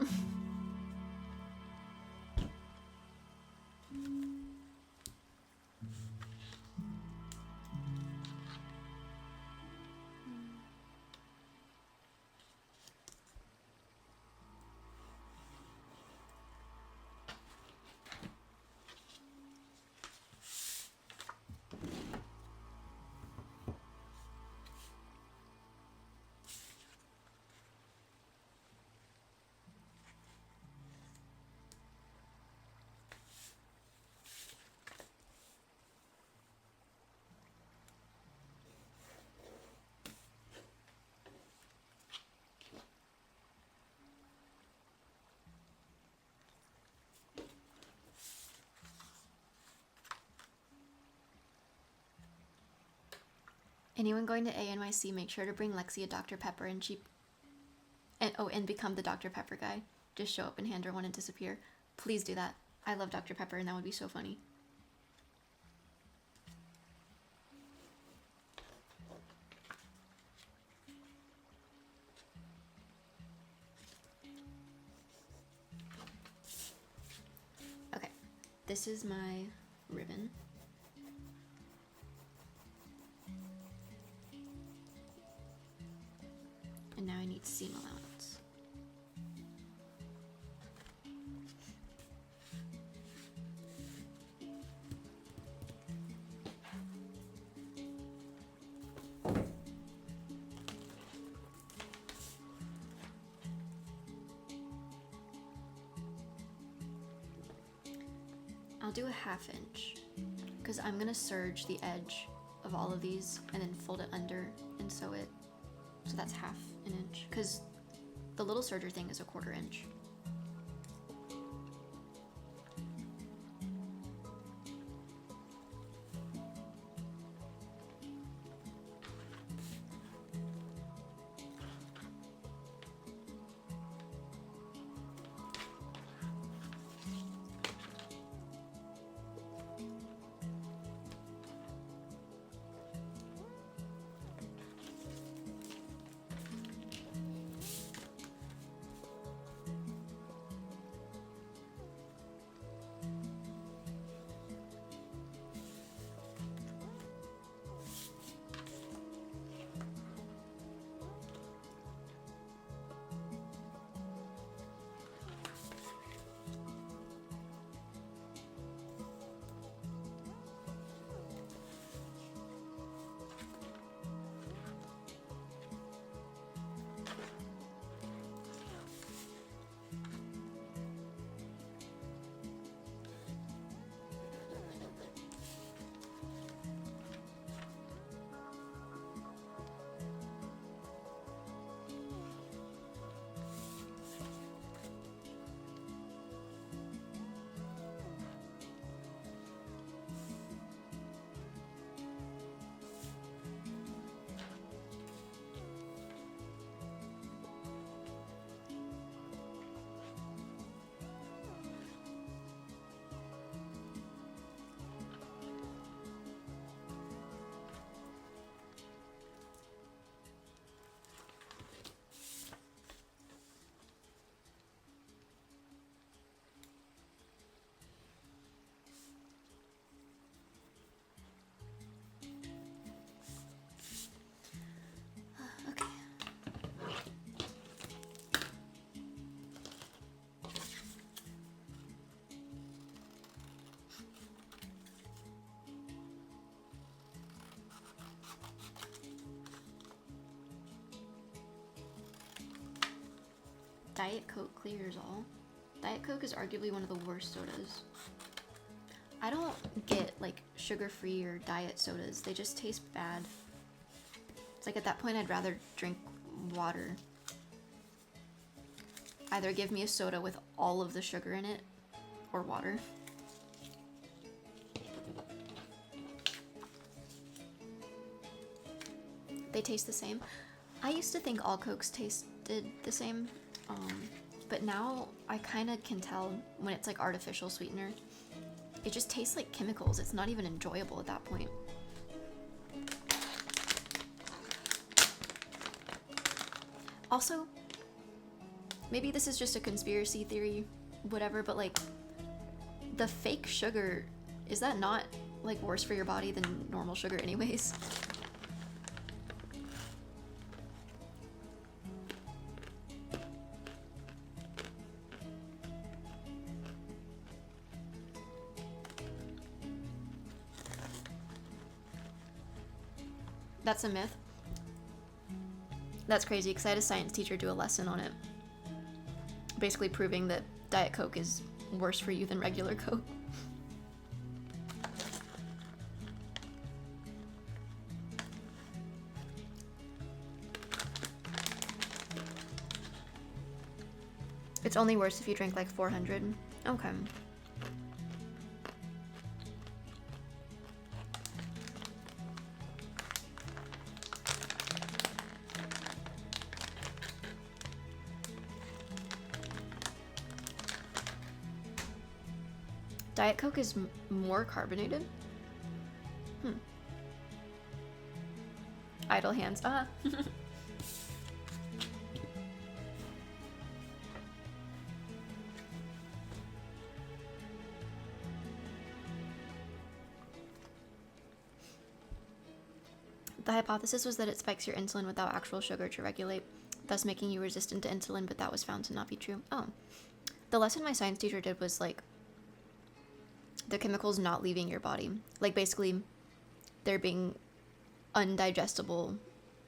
Anyone going to ANYC, make sure to bring Lexi a Dr. Pepper and and become the Dr. Pepper guy. Just show up and hand her one and disappear. Please do that. I love Dr. Pepper and that would be so funny. Okay, this is my ribbon. And now I need seam allowance. I'll do a 1/2 inch because I'm gonna serge the edge of all of these and then fold it under and sew it. So that's 1/2 inch because the little serger thing is a 1/4 inch. Diet Coke clears all. Diet Coke is arguably one of the worst sodas. I don't get like sugar-free or diet sodas. They just taste bad. It's like at that point I'd rather drink water. Either give me a soda with all of the sugar in it or water. They taste the same. I used to think all Cokes tasted the same, but now I kind of can tell when it's like artificial sweetener. It just tastes like chemicals. It's not even enjoyable at that point. Also, maybe this is just a conspiracy theory, whatever, but like the fake sugar, is that not like worse for your body than normal sugar anyways? That's a myth. That's crazy because I had a science teacher do a lesson on it. Basically proving that Diet Coke is worse for you than regular Coke. It's only worse if you drink like 400. Okay. Diet Coke is more carbonated? Idle hands. Ah. The hypothesis was that it spikes your insulin without actual sugar to regulate, thus making you resistant to insulin, but that was found to not be true. Oh. The lesson my science teacher did was like the chemicals not leaving your body. Like basically there being undigestible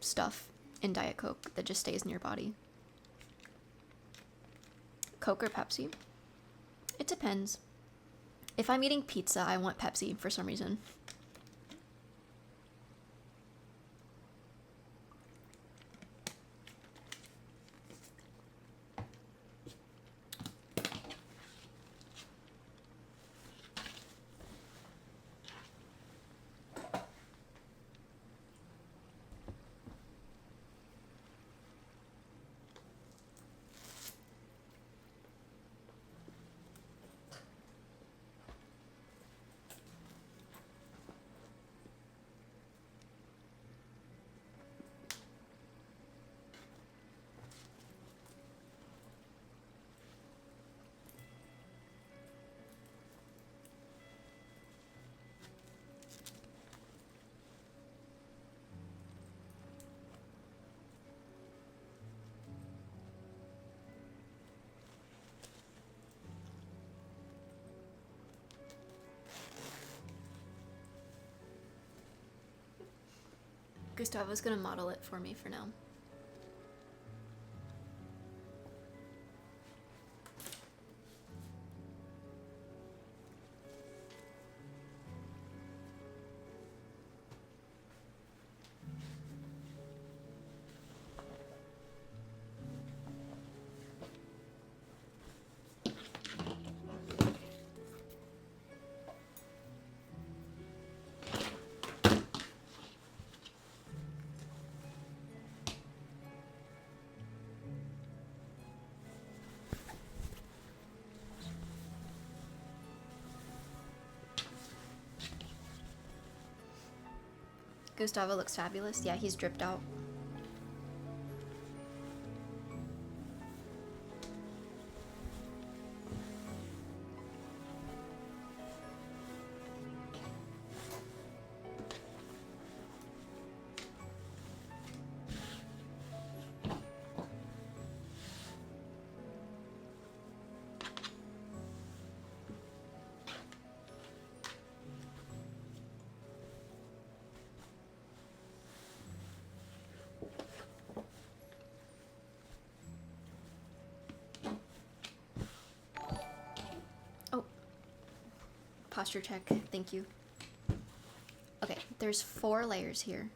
stuff in Diet Coke that just stays in your body. Coke or Pepsi? It depends. If I'm eating pizza, I want Pepsi for some reason. Gustavo's gonna model it for me for now. Gustavo looks fabulous. Yeah, he's dripped out. Posture check. Thank you. Okay, there's 4 layers here.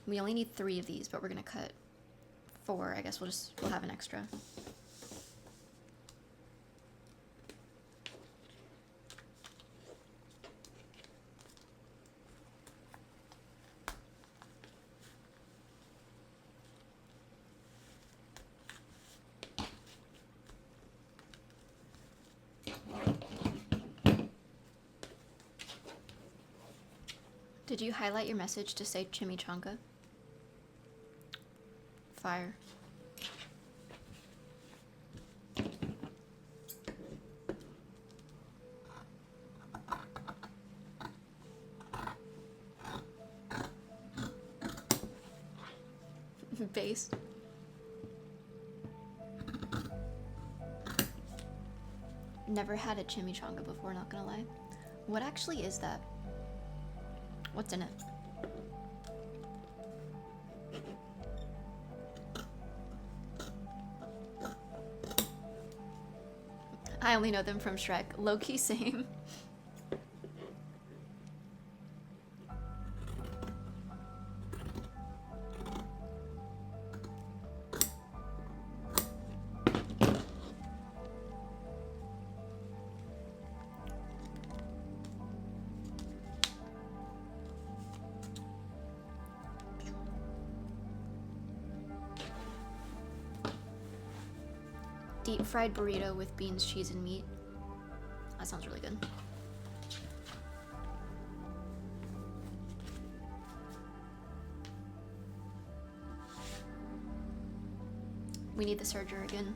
We only need 3 of these, but we're gonna cut 4. I guess we'll have an extra. Did you highlight your message to say chimichanga? Fire. Base. Never had a chimichanga before, not gonna lie. What actually is that? What's in it? I only know them from Shrek. Low-key same. Deep fried burrito with beans, cheese, and meat. That sounds really good. We need the serger again.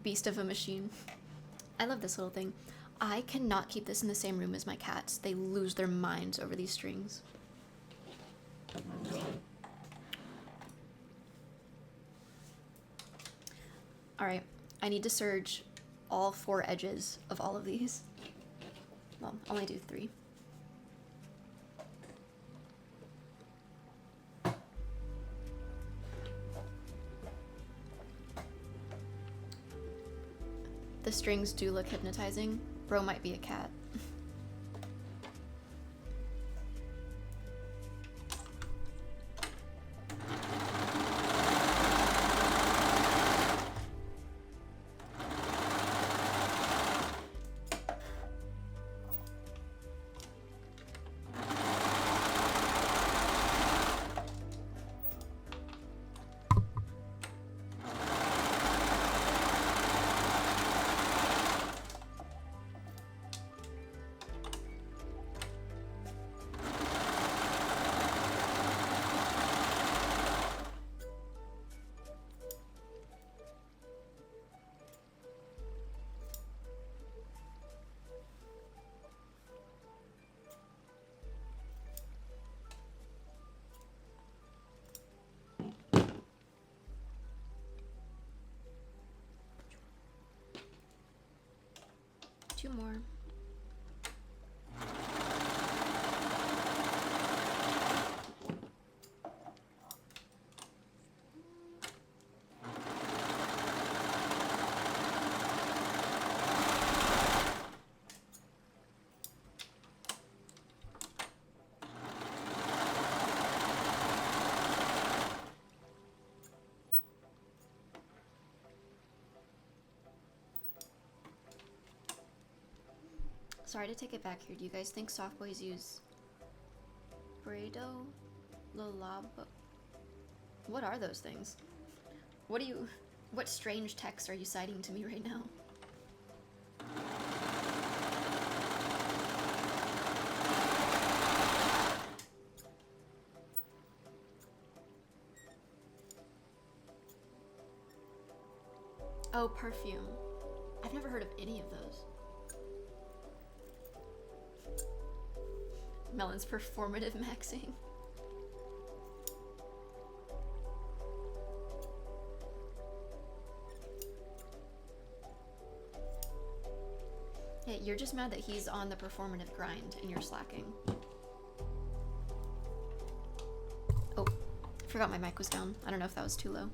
Beast of a machine. I love this little thing. I cannot keep this in the same room as my cats. They lose their minds over these strings. Alright, I need to serge all 4 edges of all of these. Well, only do 3. The strings do look hypnotizing. Bro might be a cat. Two more. Sorry to take it back here. Do you guys think soft boys use Brado? Lolabo? What are those things? What strange text are you citing to me right now? Oh, perfume. I've never heard of any of those. Melon's performative maxing. Yeah, you're just mad that he's on the performative grind and you're slacking. Oh, forgot my mic was down. I don't know if that was too low.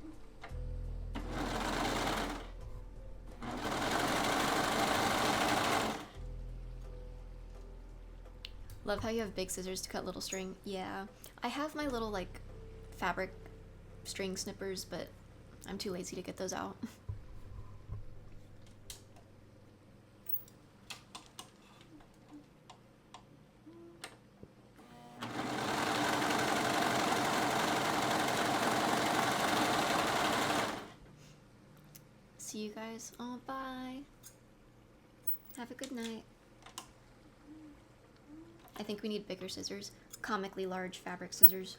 Love how you have big scissors to cut little string. Yeah, I have my little like fabric string snippers, but I'm too lazy to get those out. See you guys. Oh, bye. Have a good night. I think we need bigger scissors. Comically large fabric scissors.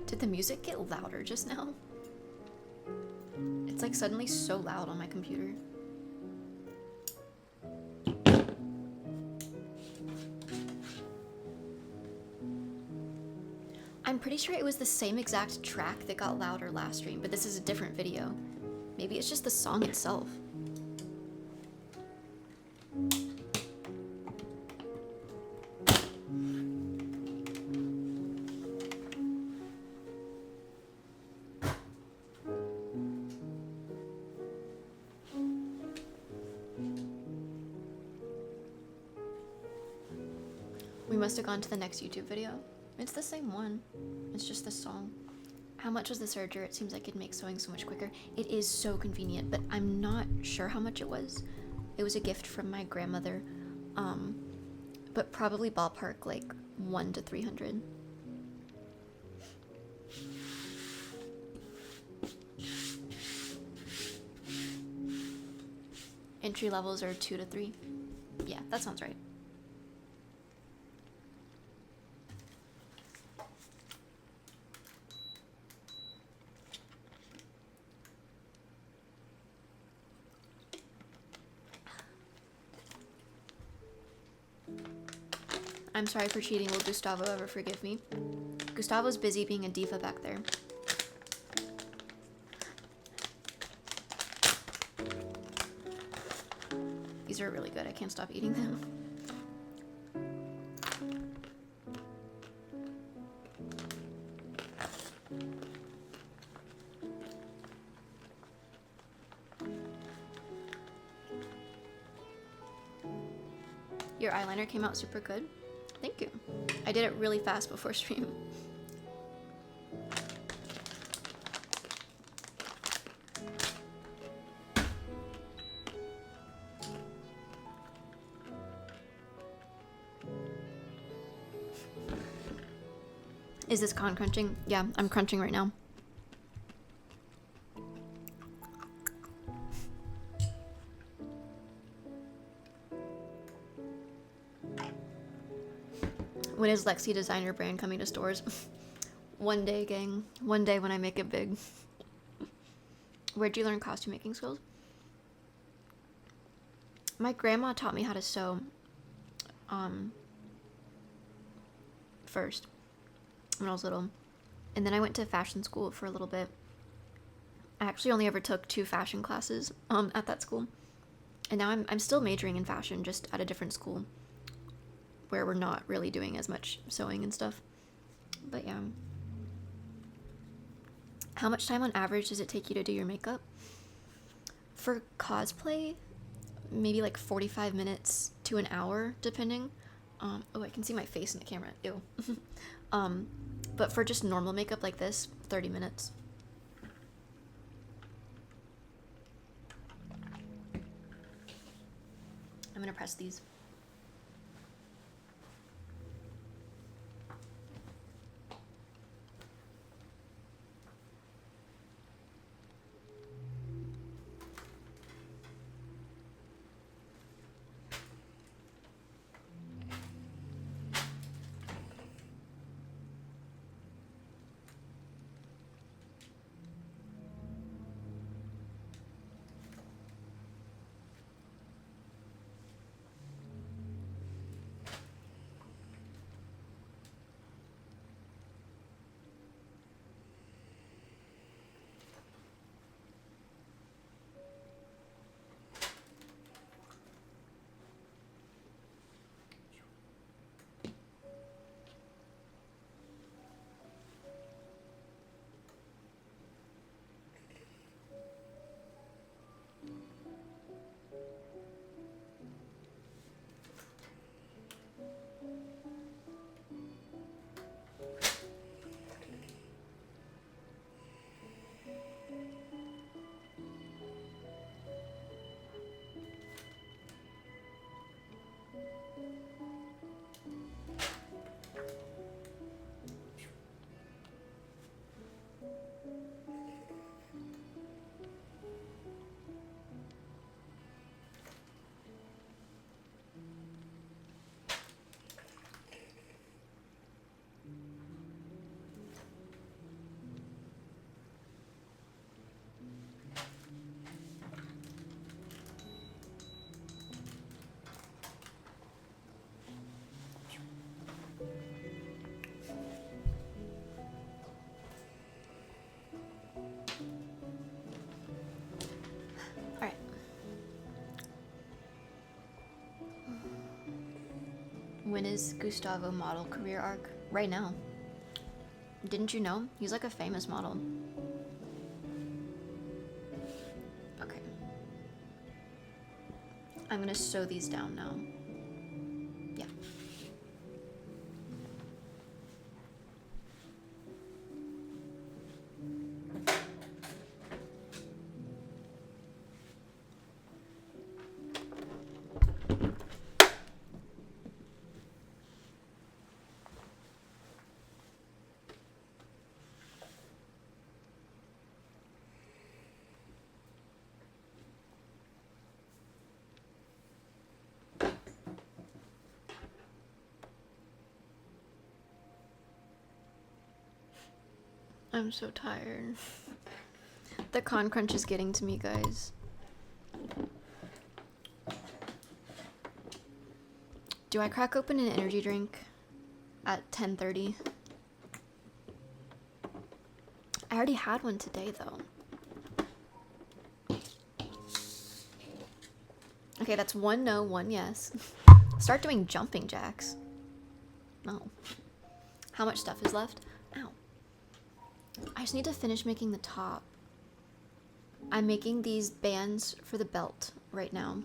Did the music get louder just now? It's like suddenly so loud on my computer. I'm pretty sure it was the same exact track that got louder last stream, but this is a different video. Maybe it's just the song itself. We must have gone to the next YouTube video. It's the same one. It's just the song. How much was the serger? It seems like it'd make sewing so much quicker. It is so convenient, but I'm not sure how much it was. It was a gift from my grandmother. But probably ballpark like 100 to 300. Entry levels are 2 to 3. Yeah, that sounds right. I'm sorry for cheating. Will Gustavo ever forgive me? Gustavo's busy being a diva back there. These are really good. I can't stop eating them. Your eyeliner came out super good. Thank you. I did it really fast before stream. Is this con crunching? Yeah, I'm crunching right now. When is Lexi designer brand coming to stores? One day, gang. One day when I make it big. Where'd you learn costume making skills? My grandma taught me how to sew first when I was little. And then I went to fashion school for a little bit. I actually only ever took 2 fashion classes at that school. And now I'm still majoring in fashion, just at a different school where we're not really doing as much sewing and stuff. But yeah. How much time on average does it take you to do your makeup? For cosplay, maybe like 45 minutes to an hour, depending. Oh, I can see my face in the camera. Ew. But for just normal makeup like this, 30 minutes. I'm gonna press these. Alright. When is Gustavo model career arc? Right now. Didn't you know? He's like a famous model. Okay. I'm gonna sew these down now. Yeah. I'm so tired. The con crunch is getting to me, guys. Do I crack open an energy drink at 10:30? I already had one today, though. Okay, that's 1 no, 1 yes. Start doing jumping jacks. No. How much stuff is left? Ow. I just need to finish making the top. I'm making these bands for the belt right now.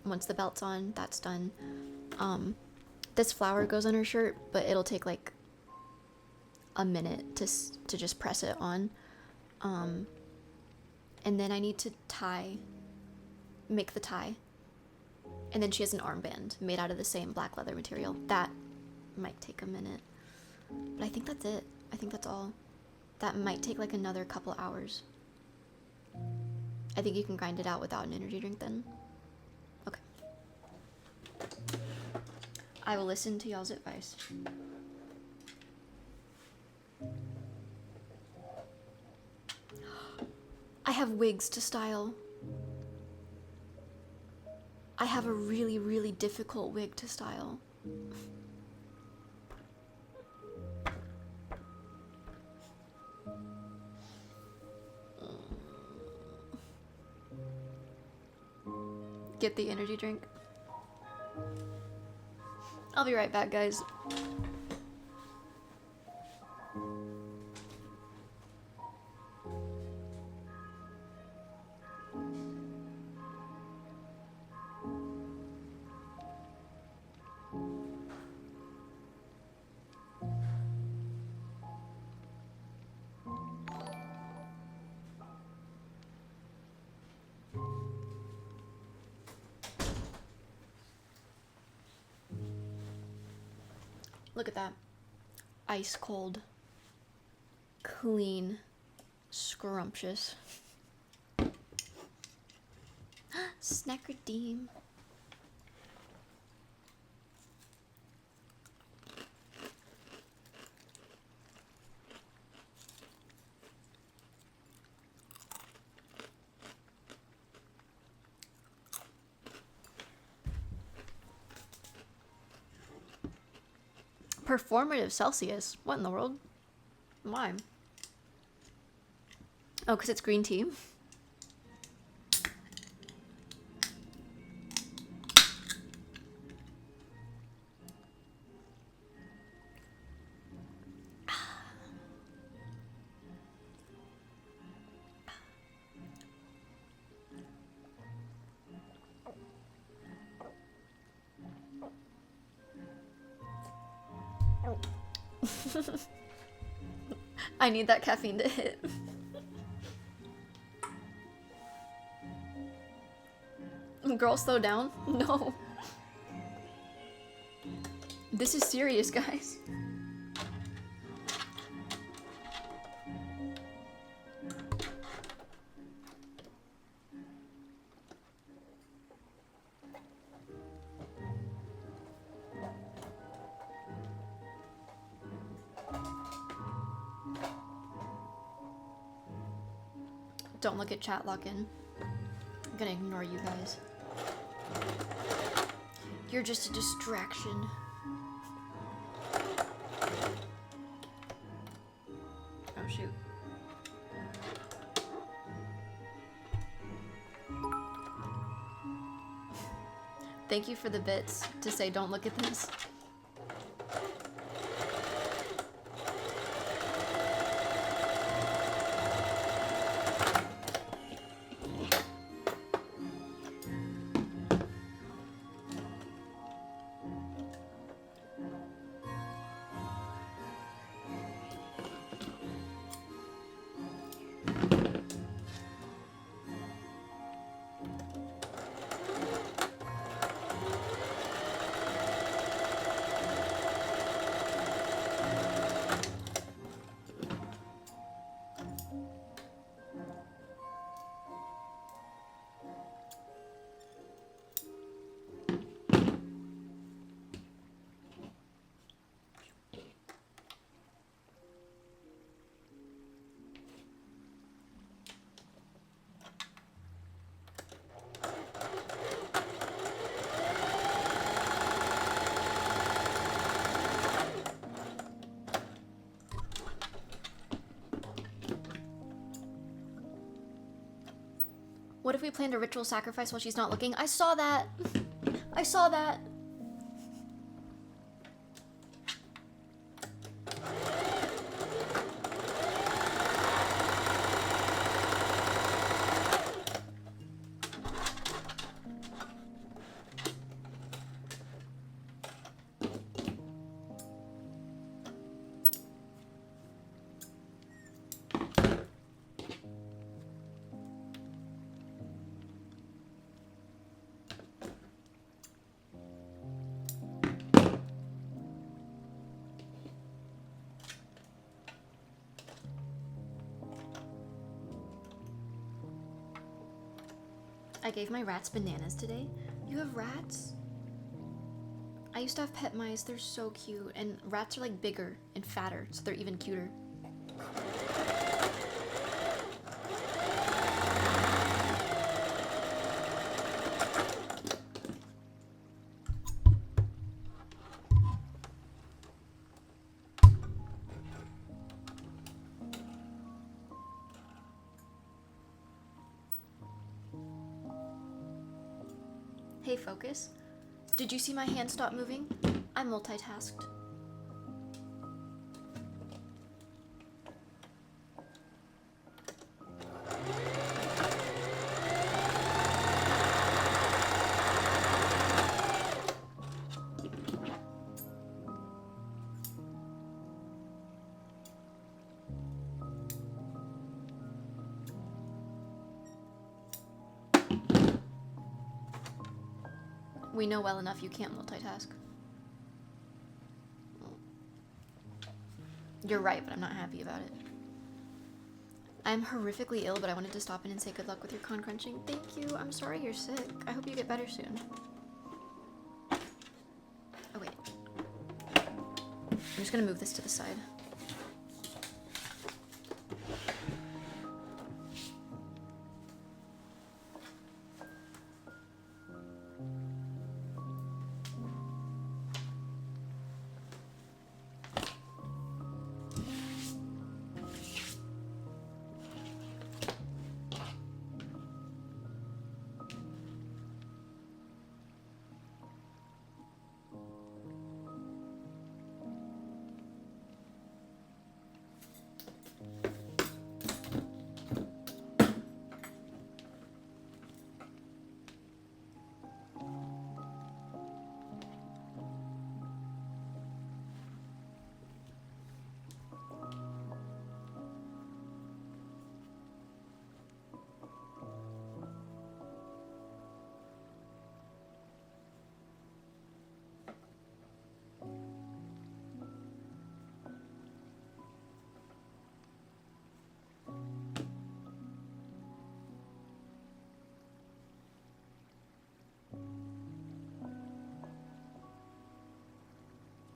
Once the belt's on, that's done. This flower goes on her shirt, but it'll take like a minute to just press it on. And then I need to make the tie. And then she has an armband made out of the same black leather material. That might take a minute. But I think that's it. I think that's all. That might take like another couple hours. I think you can grind it out without an energy drink then. Okay. I will listen to y'all's advice. I have wigs to style. I have a really, really difficult wig to style. Get the energy drink. I'll be right back, guys. Look at that. Ice cold. Clean. Scrumptious. Snack redeem. Performative Celsius. What in the world? Why? Oh, because it's green tea. I need that caffeine to hit. Girl, slow down. No. This is serious, guys. Don't look at chat, lock in. I'm gonna ignore you guys. You're just a distraction. Oh shoot. Thank you for the bits to say don't look at this. What if we planned a ritual sacrifice while she's not looking? I saw that! I saw that! I gave my rats bananas today. You have rats? I used to have pet mice. They're so cute. And rats are like bigger and fatter, so they're even cuter. Hey, focus. Did you see my hand stop moving? I multitasked. We know well enough you can't multitask. You're right, but I'm not happy about it. I'm horrifically ill, but I wanted to stop in and say good luck with your con crunching. Thank you. I'm sorry you're sick. I hope you get better soon. Oh, wait. I'm just gonna move this to the side.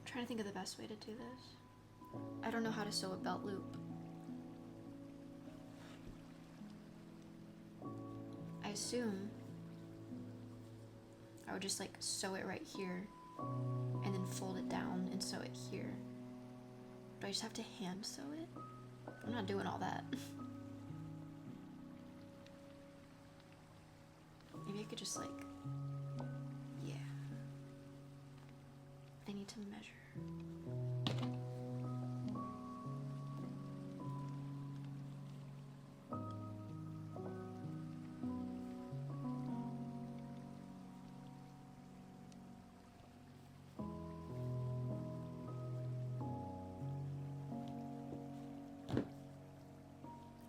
I'm trying to think of the best way to do this. I don't know how to sew a belt loop. I assume I would just like sew it right here and then fold it down and sew it here. Do I just have to hand sew it? I'm not doing all that. Maybe I could just like, yeah. I need to measure.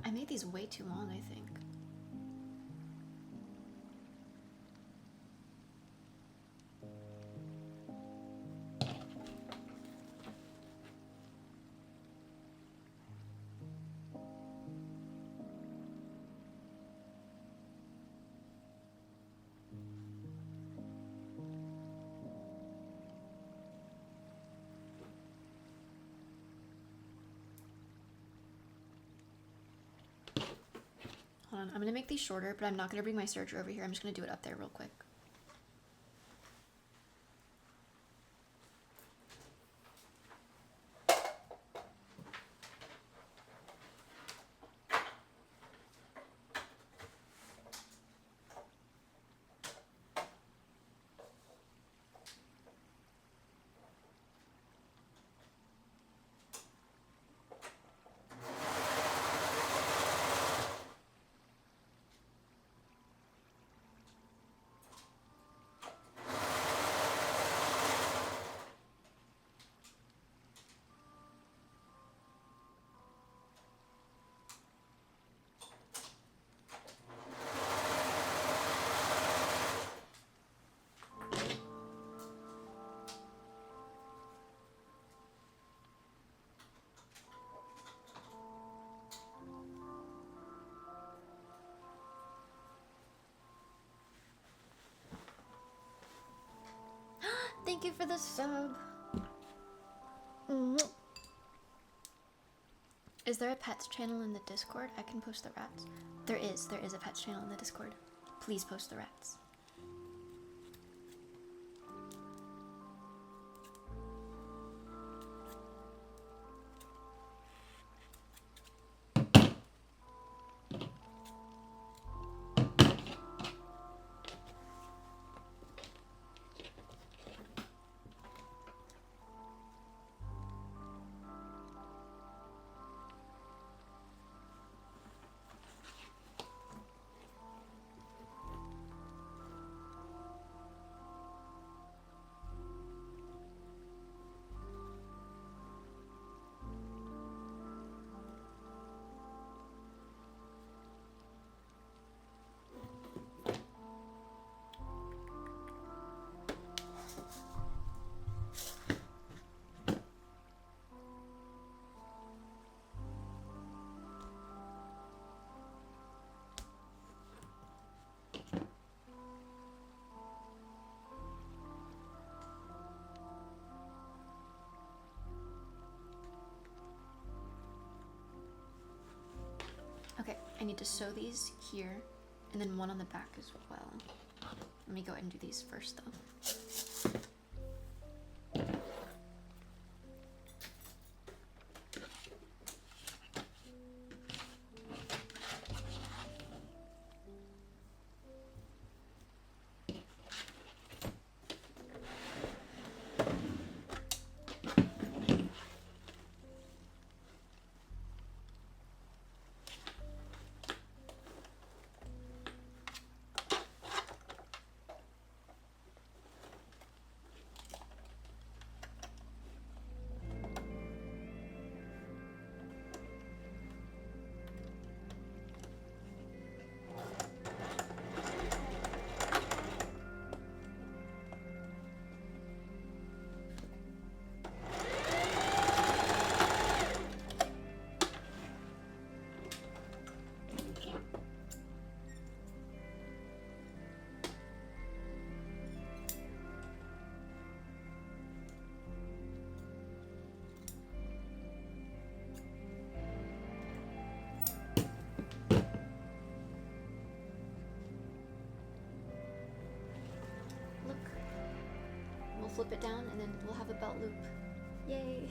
I made these way too long, I think. Hold on, I'm gonna make these shorter, but I'm not gonna bring my serger over here. I'm just gonna do it up there real quick. Thank you for the sub. Is there a pets channel in the Discord? I can post the rats. There is a pets channel in the Discord. Please post the rats. I need to sew these here, and then one on the back as well. Let me go ahead and do these first, though. Flip it down and then we'll have a belt loop. Yay!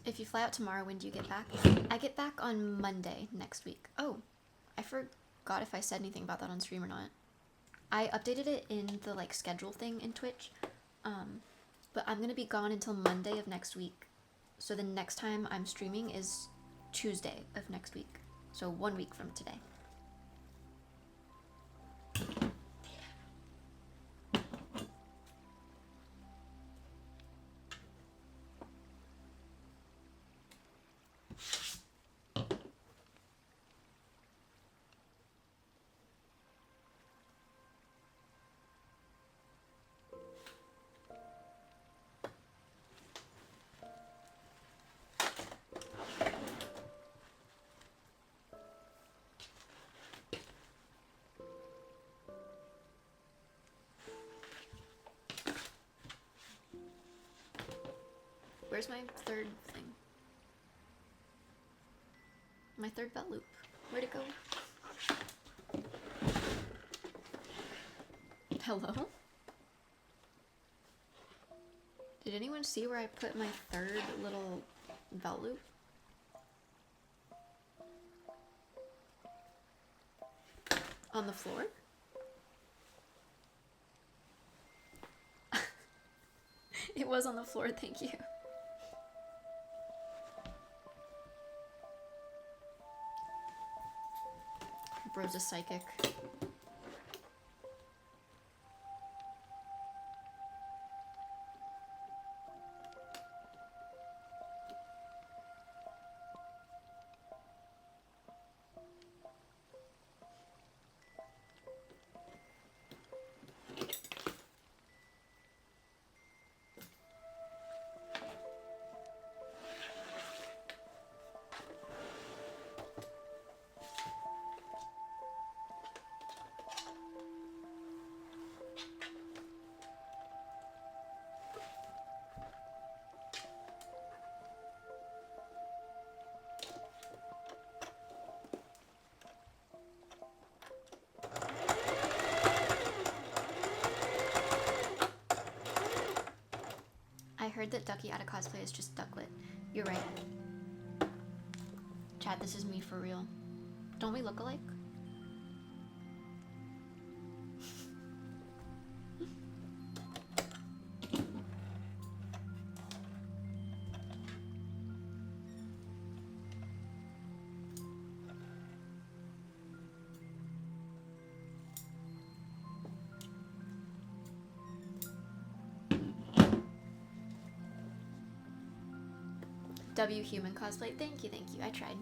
If you fly out tomorrow, when do you get back? I get back on Monday next week. Oh, I forgot if I said anything about that on stream or not. I updated it in the like schedule thing in Twitch, but I'm gonna be gone until Monday of next week. So the next time I'm streaming is Tuesday of next week. So 1 week from today. Where's my third thing? My third belt loop. Where'd it go? Hello? Did anyone see where I put my third little belt loop? On the floor? It was on the floor, thank you. Bro's a psychic. I heard that Ducky out of cosplay is just Ducklet. You're right. Chad, this is me for real. Don't we look alike? W human cosplay. Thank you, thank you. I tried.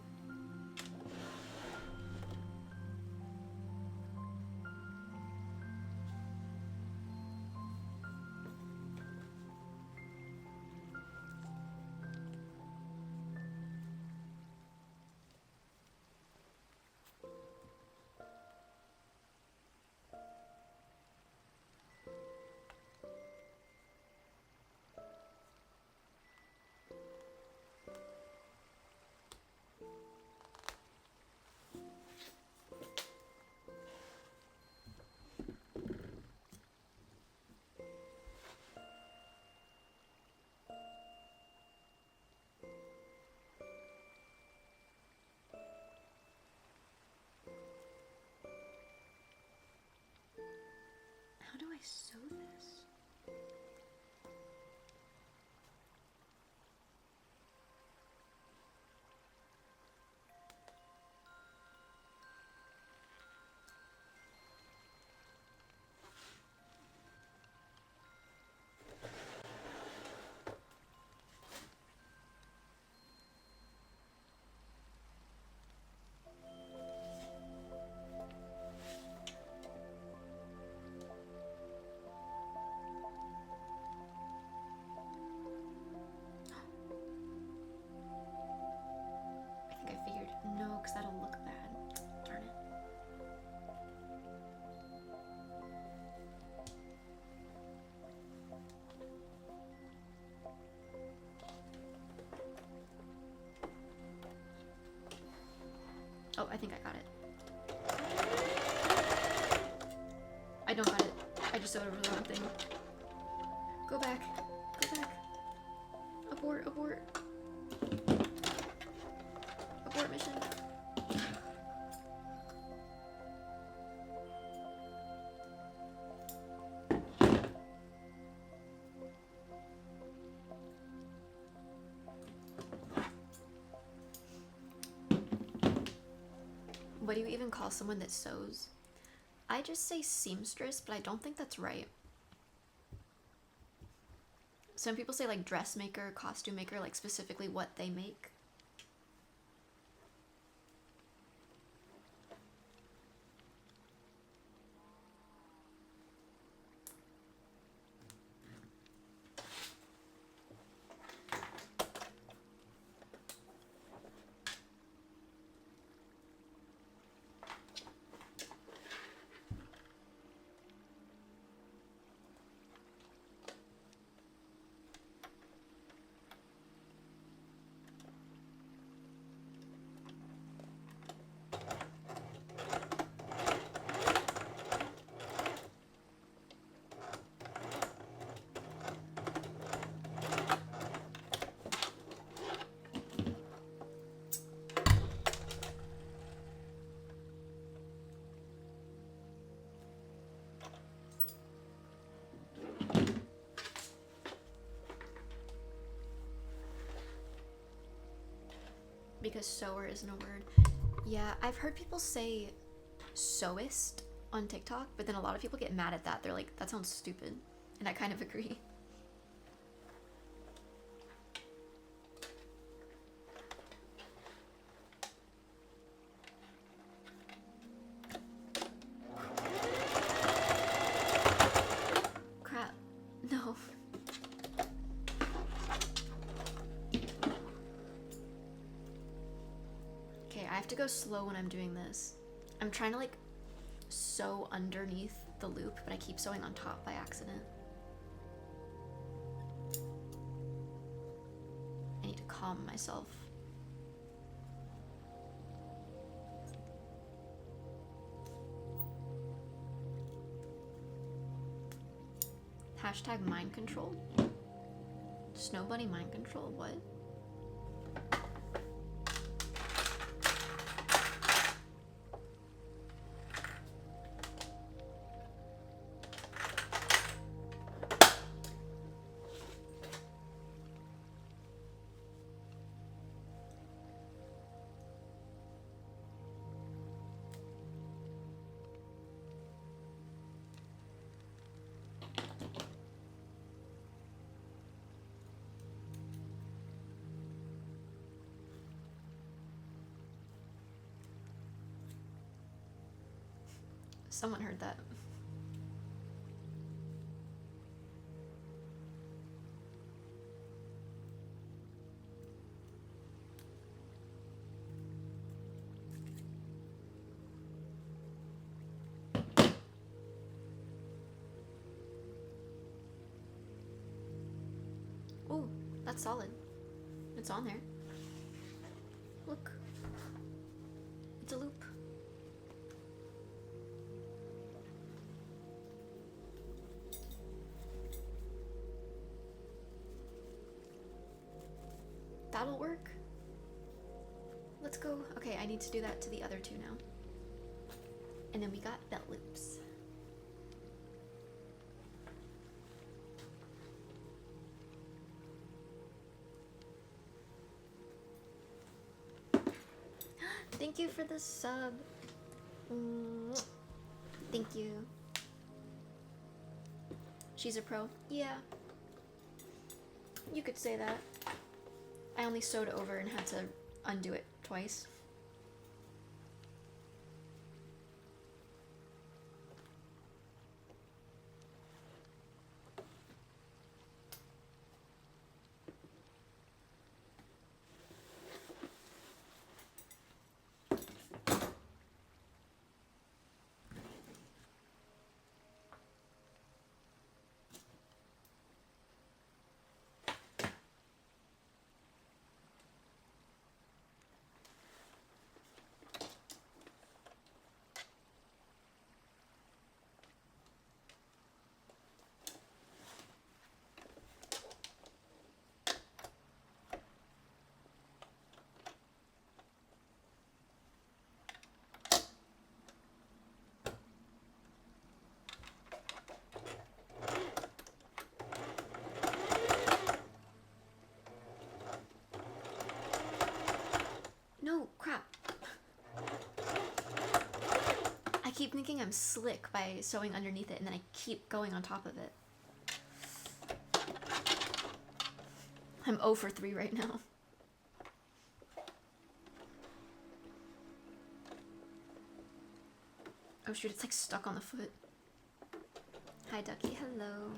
How do I sew this? I think I figured no, because that'll look bad. Darn it. Oh, I think I got it. I don't got it. I just sewed over the wrong thing. Go back. Go back. Abort, abort. Abort mission. What do you even call someone that sews? I just say seamstress, but I don't think that's right. Some people say like dressmaker, costume maker, like specifically what they make. Because sewer isn't a word. Yeah, I've heard people say sewist on TikTok, but then a lot of people get mad at that. They're like, that sounds stupid. And I kind of agree. Crap. No. Okay, I have to go slow when I'm doing this. I'm trying to like sew underneath the loop, but I keep sewing on top by accident. I need to calm myself. Hashtag mind control. Snow bunny mind control, what? Someone heard that. Ooh, that's solid. It's on there. Look. It's a loop. That'll work. Let's go. Okay, I need to do that to the other two now. And then we got belt loops. Thank you for the sub. Thank you. She's a pro. Yeah. You could say that. I only sewed over and had to undo it twice. No, crap. I keep thinking I'm slick by sewing underneath it, and then I keep going on top of it. I'm 0 for 3 right now. Oh shoot, it's like stuck on the foot. Hi Ducky, hello.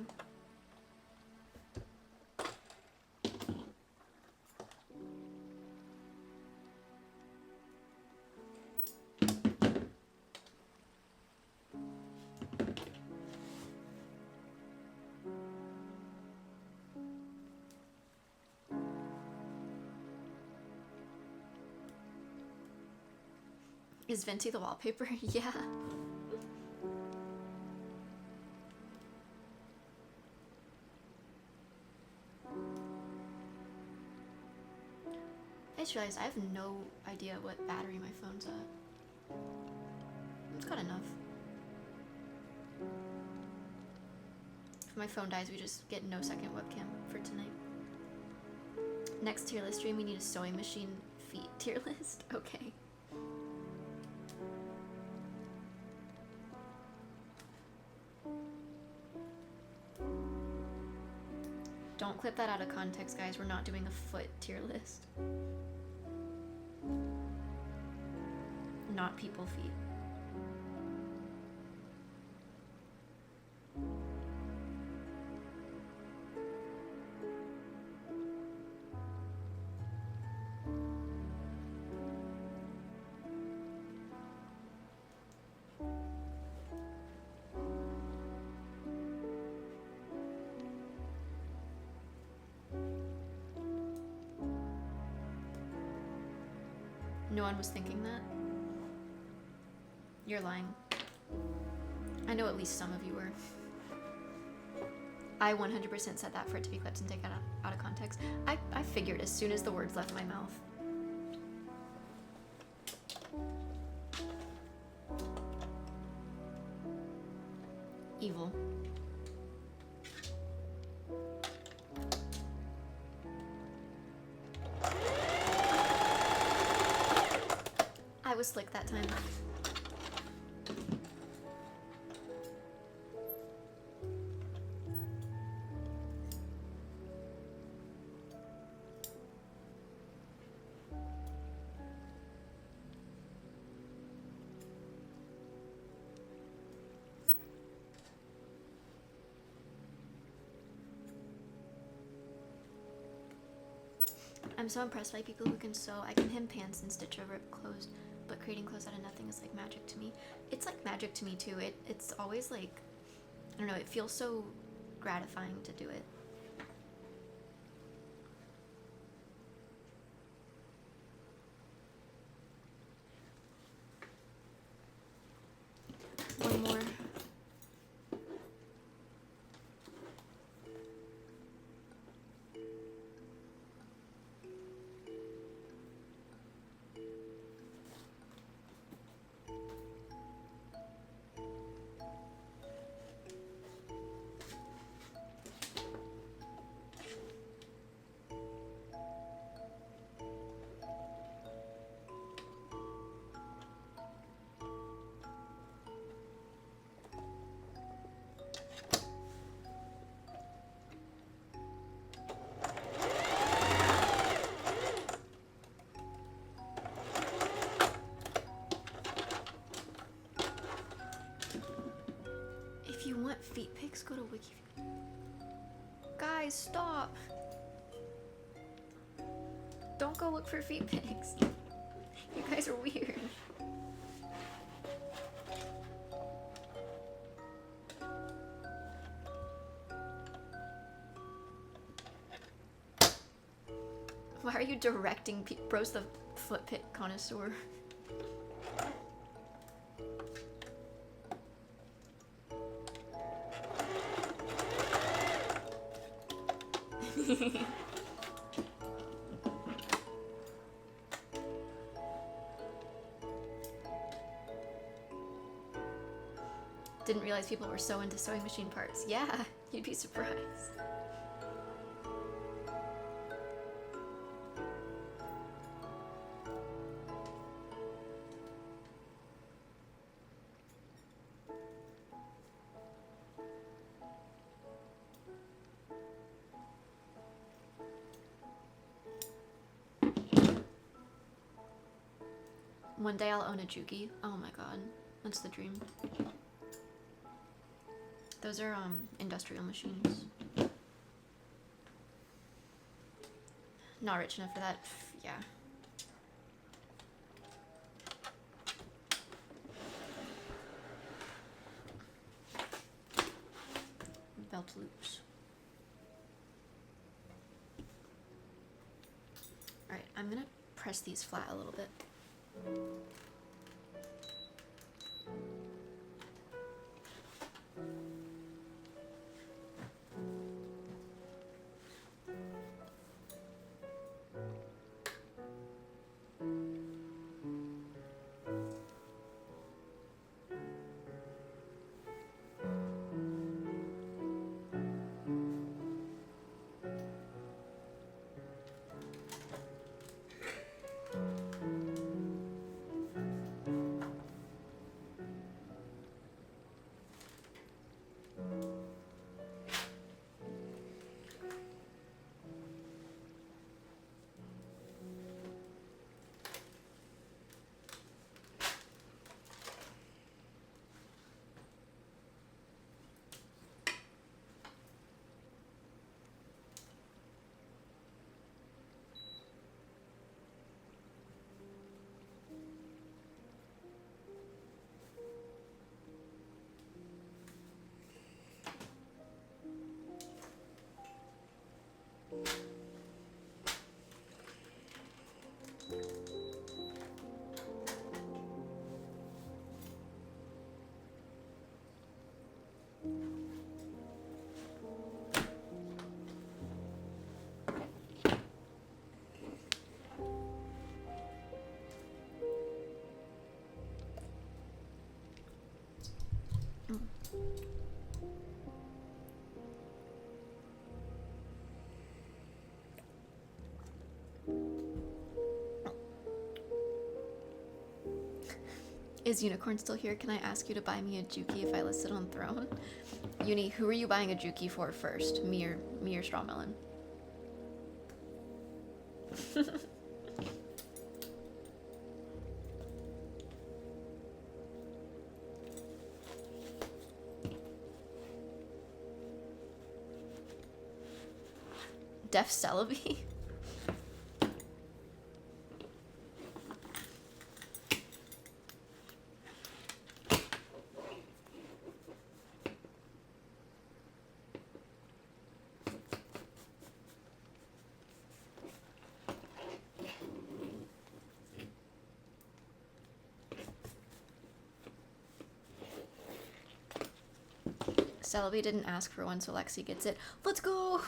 Is Venti the wallpaper? Yeah. I just realized I have no idea what battery my phone's at. It's got enough. If my phone dies, we just get no second webcam for tonight. Next tier list stream, we need a sewing machine feet tier list. Okay. Don't clip that out of context, guys. We're not doing a foot tier list. Not people feet. No one was thinking that? You're lying. I know at least some of you were. I 100% said that for it to be clipped and taken out of context. I figured as soon as the words left my mouth. Evil. I was slick that time. I'm so impressed by people who can sew. I can hem pants and stitch over clothes, but creating clothes out of nothing is like magic to me. It's like magic to me too. It's always like, I don't know, it feels so gratifying to do it. One more. If you want feet pics, go to Wiki. Guys, stop! Don't go look for feet pics. You guys are weird. Why are you directing Bro's the foot pic connoisseur? Didn't realize people were so into sewing machine parts. Yeah, you'd be surprised. One day I'll own a Juki. Oh my god, that's the dream. Those are industrial machines. Not rich enough for that. Yeah. Belt loops. Alright, I'm gonna press these flat a little bit. Is Unicorn still here? Can I ask you to buy me a Juki if I list it on Throne? Uni, who are you buying a Juki for first? Me or Strawmelon? Duckie&Celebi? Celebi didn't ask for one, so Lexi gets it. Let's go!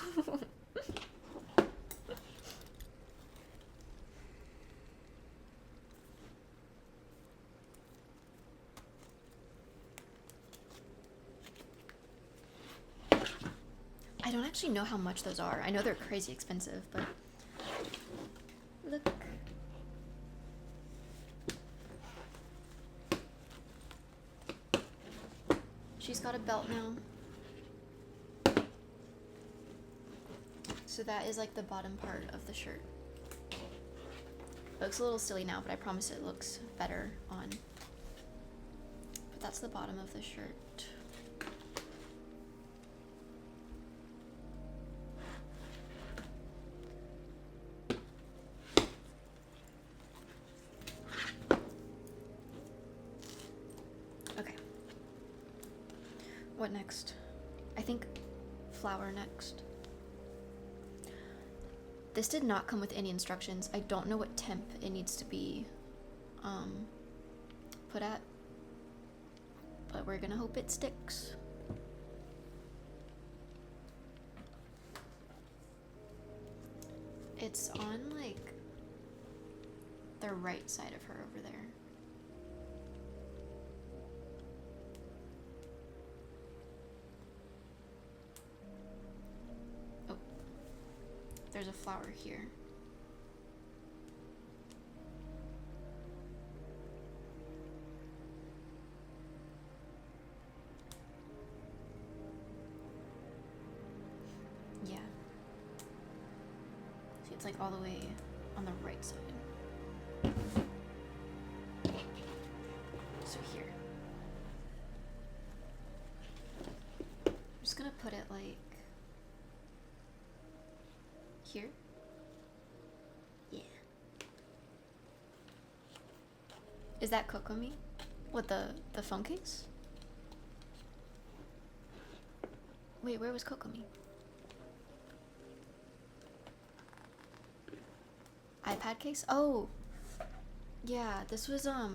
I don't actually know how much those are. I know they're crazy expensive, but... Look. She's got a belt now. So that is like the bottom part of the shirt. It looks a little silly now, but I promise it looks better on. But that's the bottom of the shirt. Okay. What next? I think flower next. This did not come with any instructions. I don't know what temp it needs to be put at, but we're gonna hope it sticks. It's on like the right side of her over there. Oh, there's a flower here. Yeah. See, it's like all the way on the right side. So here. I'm just gonna put it like here. Yeah. Is that Kokomi? What, the phone case? Wait, where was Kokomi? iPad case? Oh, yeah, this was a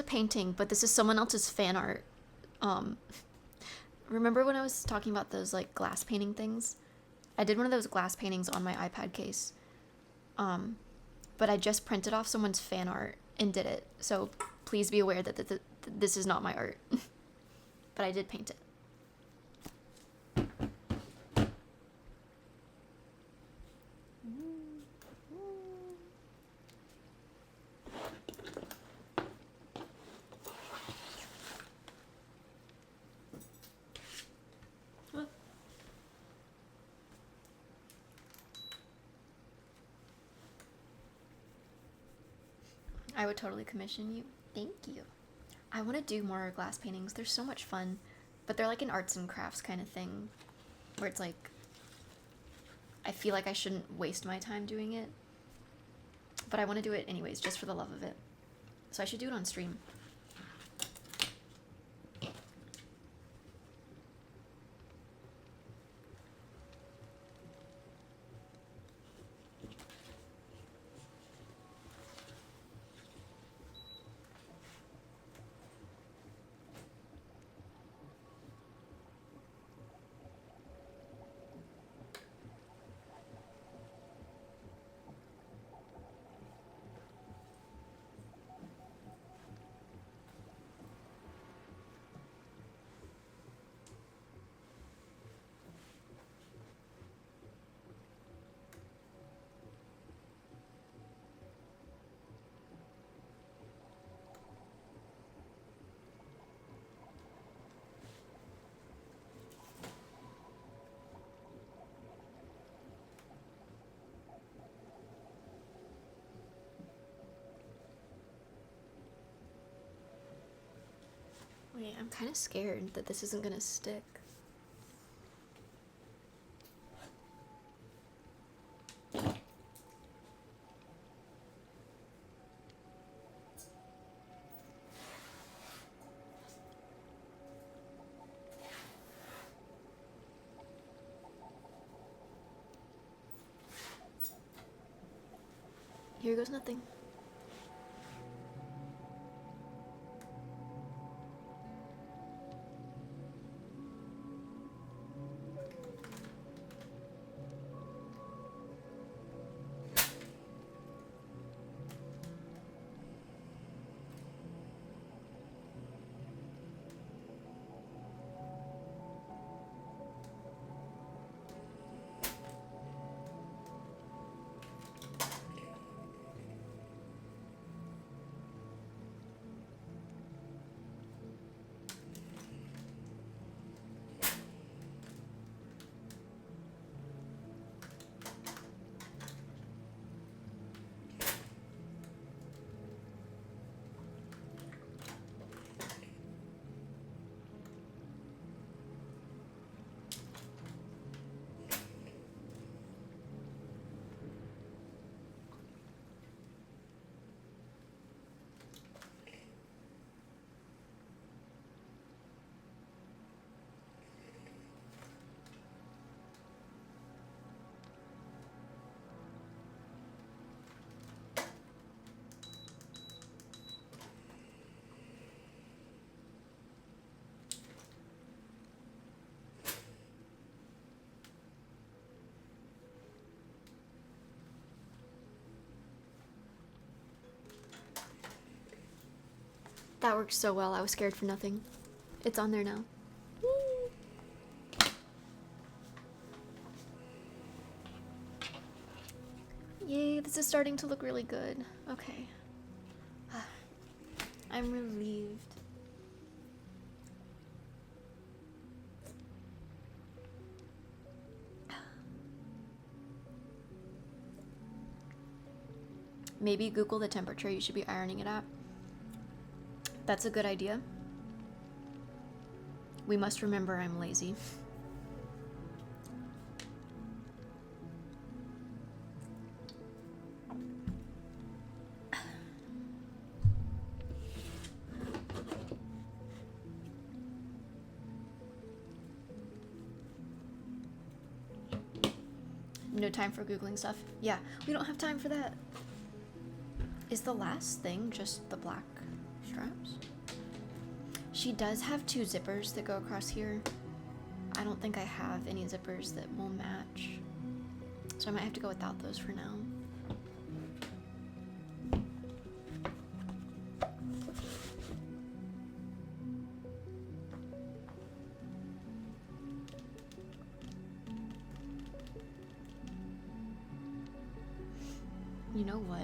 painting, but this is someone else's fan art. Remember when I was talking about those like glass painting things? I did one of those glass paintings on my iPad case. But I just printed off someone's fan art and did it. So please be aware that this is not my art. But I did paint it. I would totally commission you. Thank you. I want to do more glass paintings. They're so much fun. But they're like an arts and crafts kind of thing. Where it's like, I feel like I shouldn't waste my time doing it. But I want to do it anyways, just for the love of it. So I should do it on stream. Wait, I'm kind of scared that this isn't gonna stick. Here goes nothing. That works so well. I was scared for nothing. It's on there now. Yay, this is starting to look really good. Okay. I'm relieved. Maybe Google the temperature you should be ironing it at. That's a good idea. We must remember I'm lazy. No time for Googling stuff. Yeah, we don't have time for that. Is the last thing just the black straps? She does have 2 zippers that go across here. I don't think I have any zippers that will match. So I might have to go without those for now. You know what?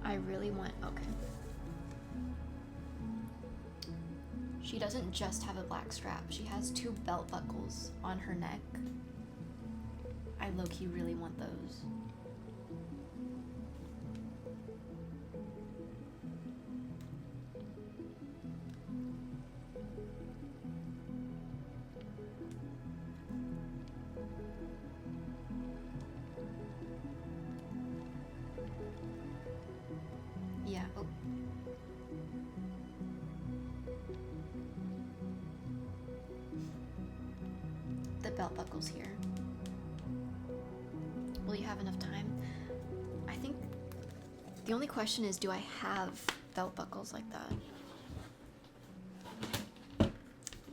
I really want, okay. She doesn't just have a black strap. She has 2 belt buckles on her neck. I low-key really want those. Yeah, oh. The belt buckle's here. Will you have enough time? I think the only question is, do I have belt buckles like that?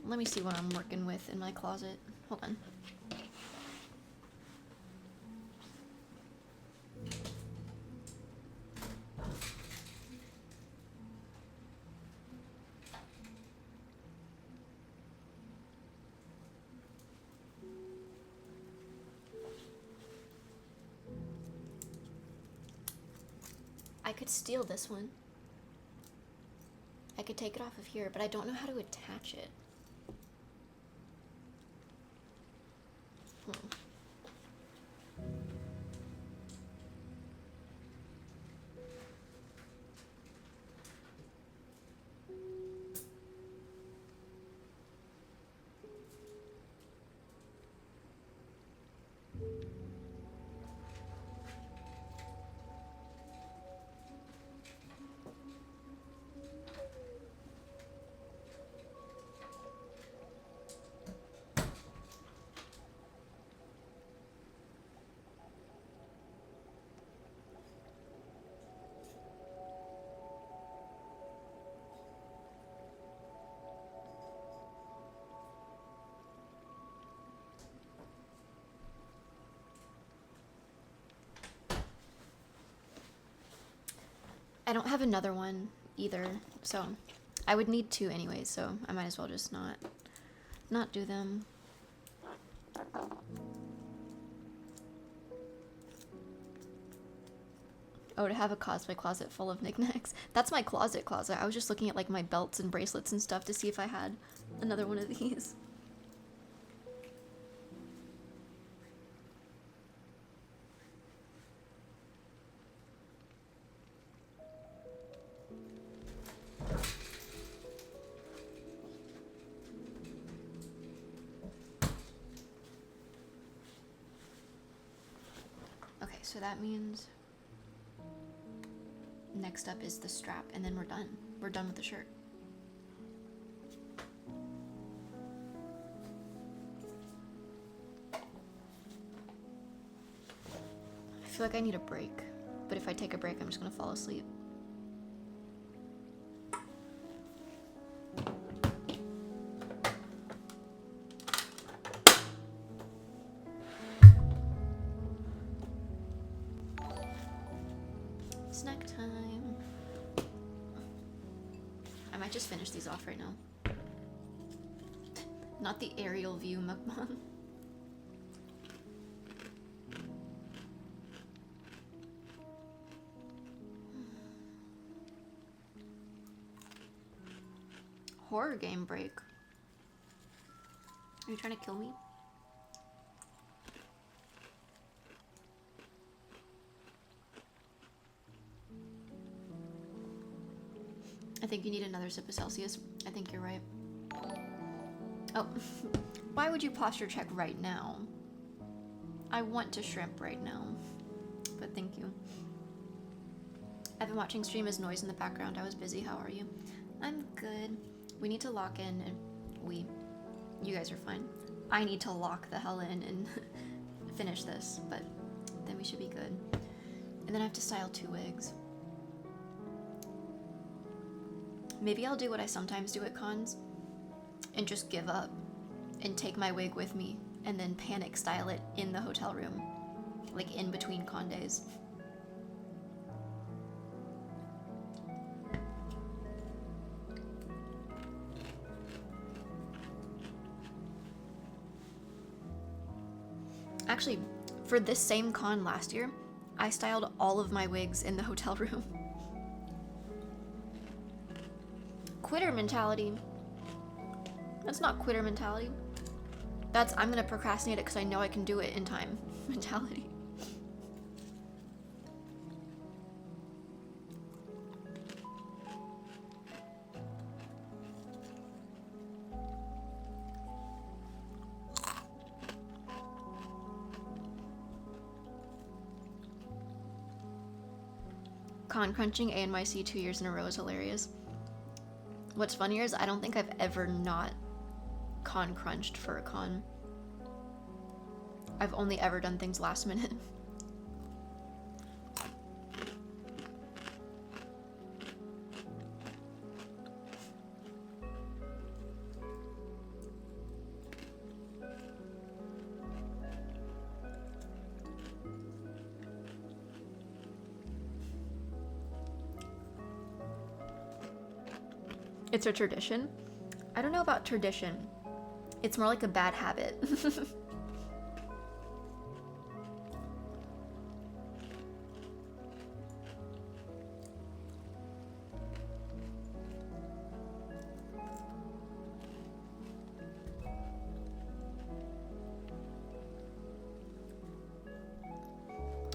Let me see what I'm working with in my closet. Hold on. I could steal this one. I could take it off of here, but I don't know how to attach it. I don't have another one either, so I would need 2 anyways, so I might as well just not do them. Oh, to have a cosplay closet full of knickknacks. That's my closet. I was just looking at like my belts and bracelets and stuff to see if I had another one of these. Okay, so that means next up is the strap, and then we're done. We're done with the shirt. I feel like I need a break, but if I take a break, I'm just gonna fall asleep. Snack time. I might just finish these off right now. Not the aerial view mukbang. Horror game break. Are you trying to kill me? I think you need another sip of Celsius. I think you're right. Oh, why would you posture check right now? I want to shrimp right now, but thank you. I've been watching stream as noise in the background. I was busy. How are you? I'm good. We need to lock in and you guys are fine. I need to lock the hell in and finish this, but then we should be good. And then I have to style 2 wigs. Maybe I'll do what I sometimes do at cons and just give up and take my wig with me and then panic style it in the hotel room, like in between con days. Actually, for this same con last year, I styled all of my wigs in the hotel room. Quitter mentality. That's not quitter mentality. That's I'm gonna procrastinate it because I know I can do it in time mentality. Con crunching ANYC 2 years in a row is hilarious. What's funnier is I don't think I've ever not con crunched for a con. I've only ever done things last minute. It's a tradition. I don't know about tradition. It's more like a bad habit.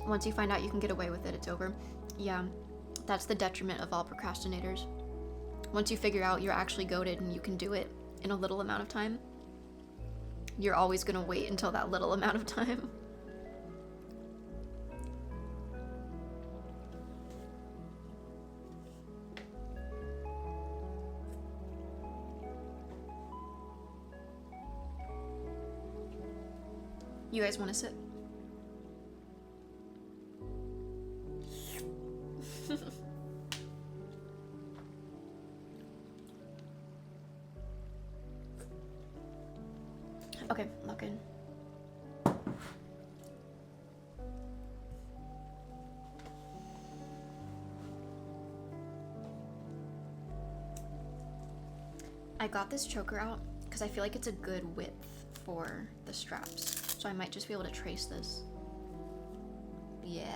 Once you find out you can get away with it, it's over. Yeah, that's the detriment of all procrastinators. Once you figure out you're actually goated and you can do it in a little amount of time, you're always gonna wait until that little amount of time. You guys wanna sit? Okay, lock in. I got this choker out because I feel like it's a good width for the straps. So I might just be able to trace this. Yeah.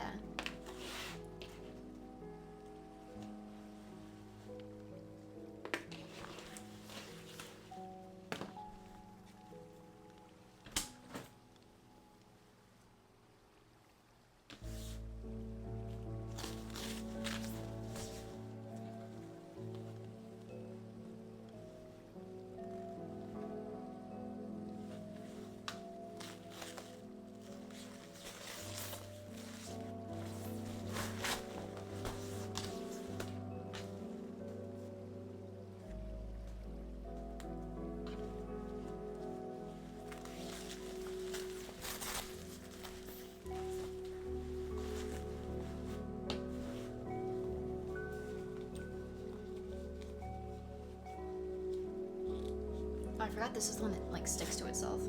I forgot this is the one that like sticks to itself.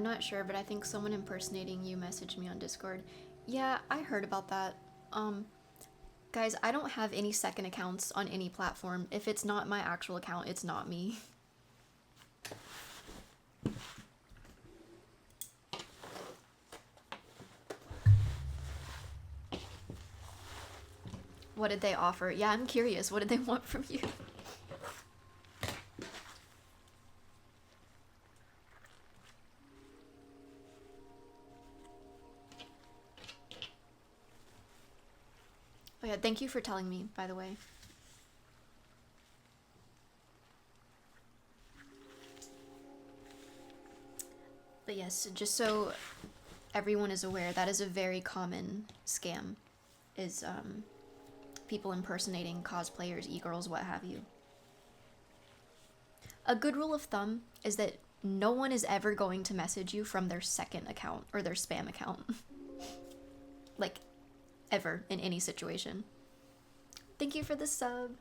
I'm not sure, but I think someone impersonating you messaged me on Discord. Yeah, I heard about that. Guys, I don't have any second accounts on any platform. If it's not my actual account, it's not me. What did they offer? Yeah, I'm curious. What did they want from you? Oh yeah, thank you for telling me, by the way. But yes, just so everyone is aware, that is a very common scam, is people impersonating cosplayers, e-girls, what have you. A good rule of thumb is that no one is ever going to message you from their second account or their spam account. Like, ever, in any situation. Thank you for the sub.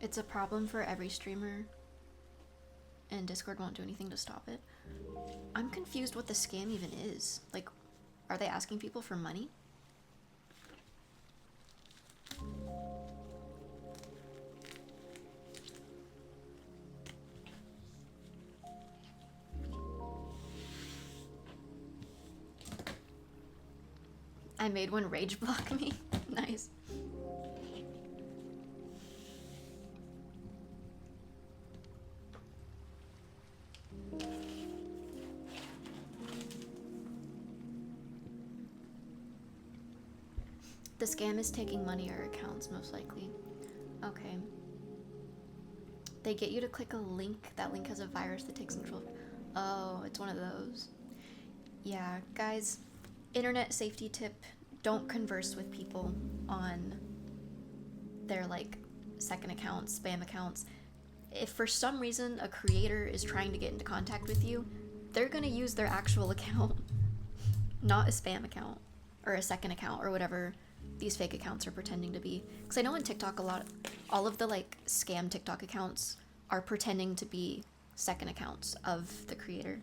It's a problem for every streamer, and Discord won't do anything to stop it. I'm confused what the scam even is. Like, are they asking people for money? I made one rage block me. Nice. The scam is taking money or accounts, most likely. Okay. They get you to click a link. That link has a virus that takes control. Oh, it's one of those. Yeah, guys, internet safety tip, don't converse with people on their, like, second accounts, spam accounts. If for some reason a creator is trying to get into contact with you, they're gonna use their actual account, not a spam account, or a second account, or whatever these fake accounts are pretending to be. Because I know on TikTok all of the, like, scam TikTok accounts are pretending to be second accounts of the creator.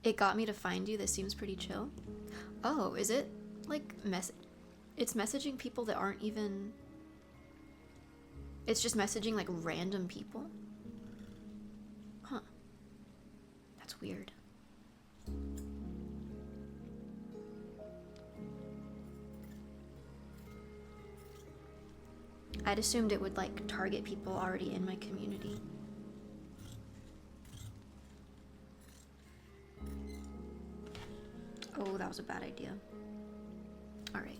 It got me to find you. This seems pretty chill. Oh, is it like it's messaging people that aren't even, it's just messaging like random people? Huh. That's weird. I'd assumed it would like target people already in my community. Oh, that was a bad idea. Alright.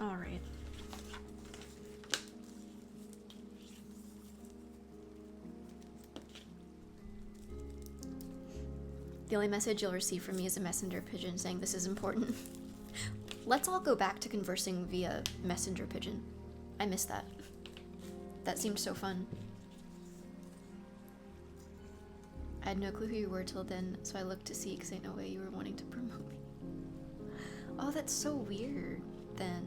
Alright. The only message you'll receive from me is a messenger pigeon saying this is important. Let's all go back to conversing via messenger pigeon. I miss that. That seemed so fun. I had no clue who you were till then, so I looked to see because ain't no way you were wanting to promote me. Oh, that's so weird, then.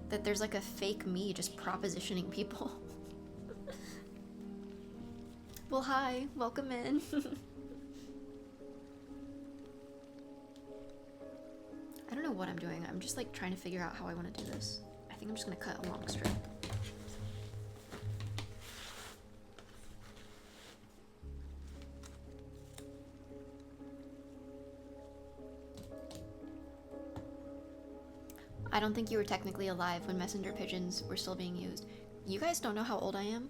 That there's like a fake me just propositioning people. Well, hi. Welcome in. I don't know what I'm doing. I'm just like trying to figure out how I want to do this. I think I'm just gonna cut a long strip. I don't think you were technically alive when messenger pigeons were still being used. You guys don't know how old I am?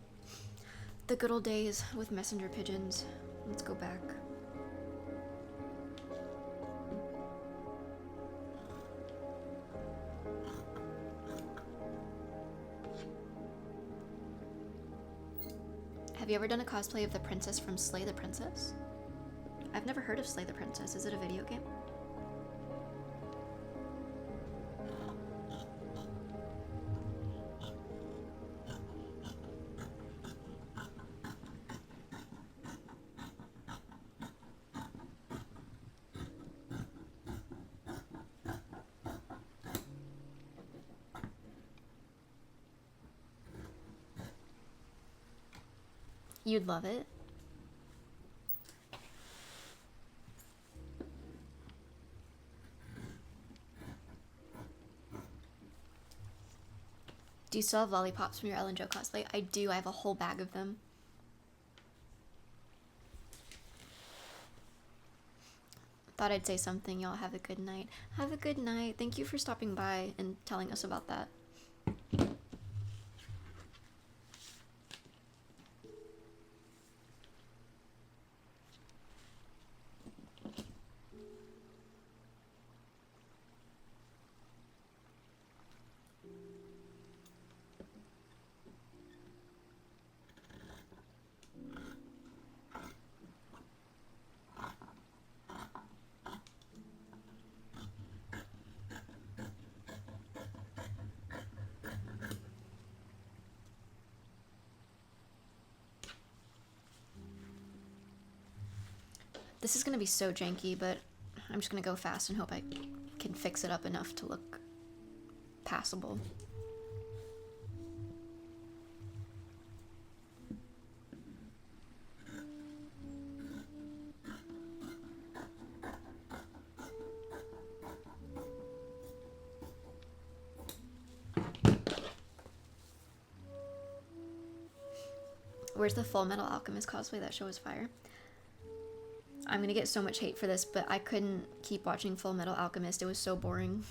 The good old days with messenger pigeons. Let's go back. Have you ever done a cosplay of the princess from Slay the Princess? I've never heard of Slay the Princess. Is it a video game? You'd love it. Do you still have lollipops from your Ellen Jo cosplay? I do. I have a whole bag of them. Thought I'd say something. Y'all have a good night. Have a good night. Thank you for stopping by and telling us about that. This is gonna be so janky, but I'm just gonna go fast and hope I can fix it up enough to look passable. Where's the Full Metal Alchemist cosplay? That show was fire. I'm gonna get so much hate for this, but I couldn't keep watching Full Metal Alchemist. It was so boring.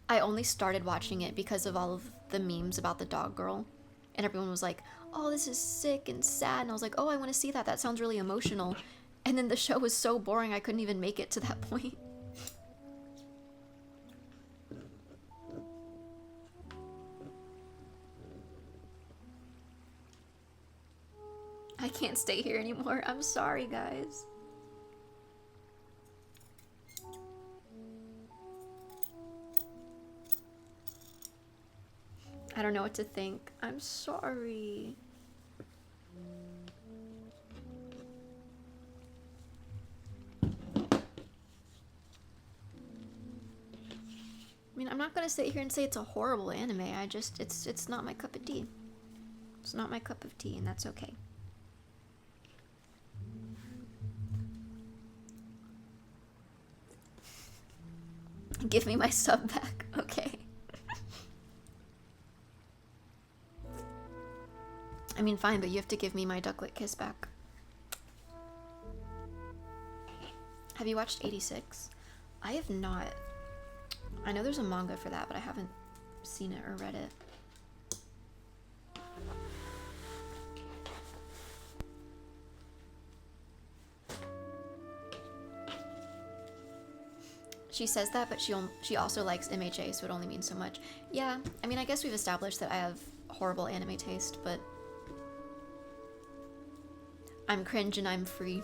I only started watching it because of all of the memes about the dog girl. And everyone was like, oh, this is sick and sad. And I was like, oh, I want to see that. That sounds really emotional. And then the show was so boring, I couldn't even make it to that point. I can't stay here anymore. I'm sorry, guys. I don't know what to think. I'm sorry. I mean, I'm not gonna sit here and say it's a horrible anime. It's not my cup of tea. It's not my cup of tea, and that's okay. Give me my sub back. Okay. I mean, fine, but you have to give me my ducklet kiss back. Have you watched 86? I have not. I know there's a manga for that, but I haven't seen it or read it. She says that, but she also likes MHA, so it only means so much. Yeah, I mean, I guess we've established that I have horrible anime taste, but I'm cringe and I'm free.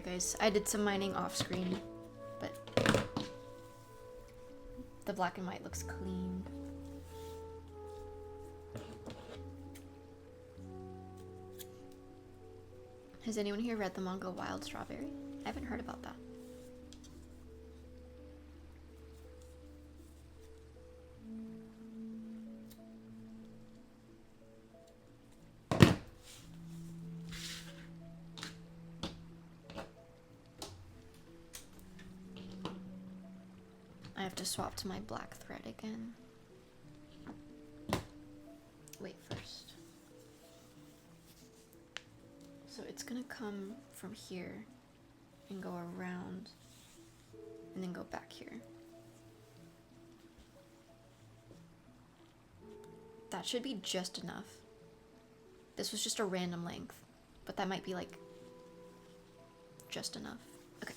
Sorry guys, I did some mining off screen, but the black and white looks clean. Has anyone here read the manga Wild Strawberry? I haven't heard about that. I have to swap to my black thread again. Wait, first. So it's gonna come from here and go around and then go back here. That should be just enough. This was just a random length, but that might be like just enough. Okay.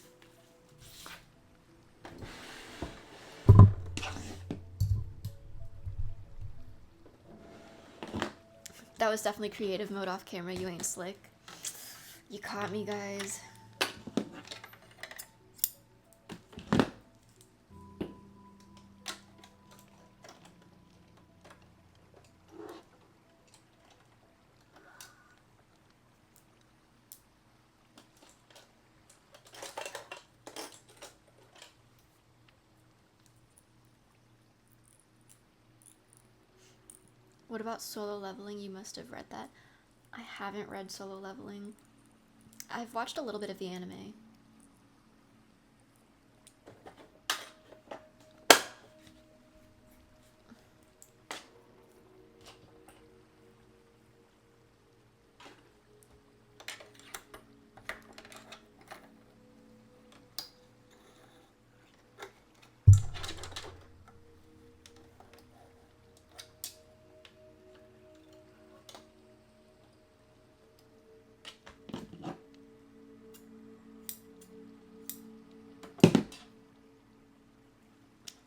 That was definitely creative mode off camera. You ain't slick. You caught me, guys. What about Solo Leveling? You must have read that. I haven't read Solo Leveling. I've watched a little bit of the anime.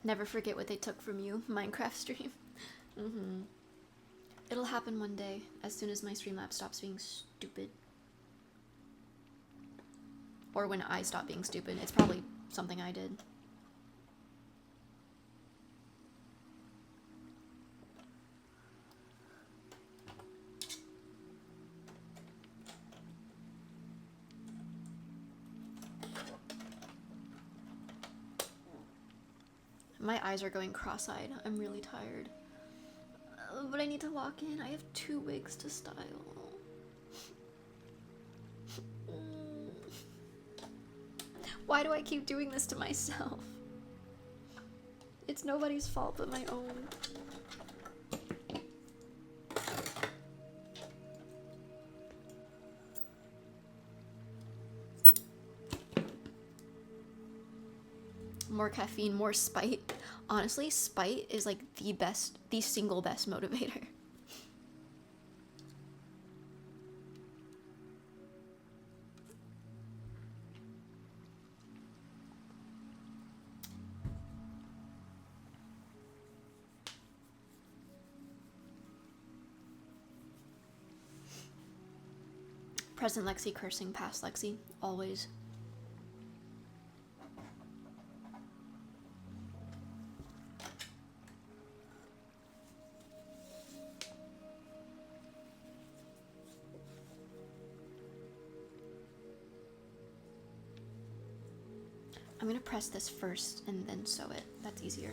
Never forget what they took from you, Minecraft stream. It'll happen one day, as soon as my Streamlabs stops being stupid. Or when I stop being stupid. It's probably something I did. My eyes are going cross-eyed. I'm really tired. But I need to lock in. I have 2 wigs to style. Why do I keep doing this to myself? It's nobody's fault but my own. More caffeine, more spite. Honestly, spite is like the single best motivator. Present Lexi cursing past Lexi, always. I'm gonna press this first and then sew it. That's easier.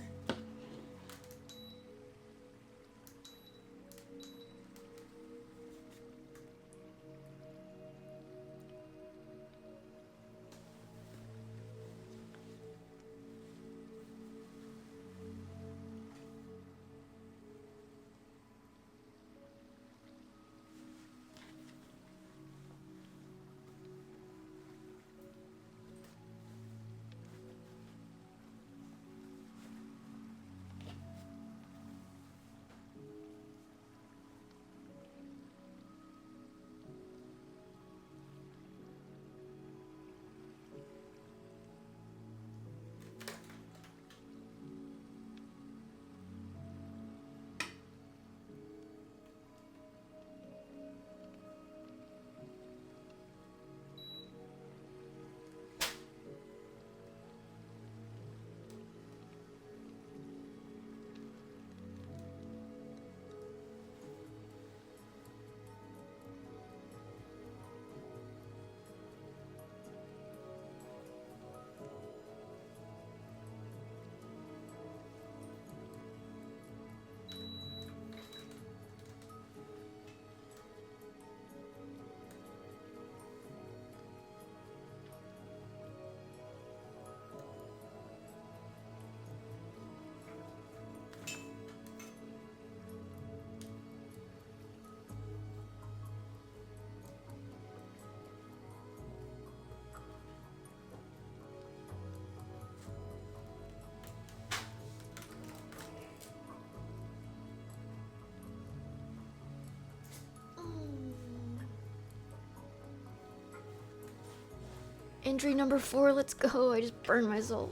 Injury number 4, let's go. I just burned myself.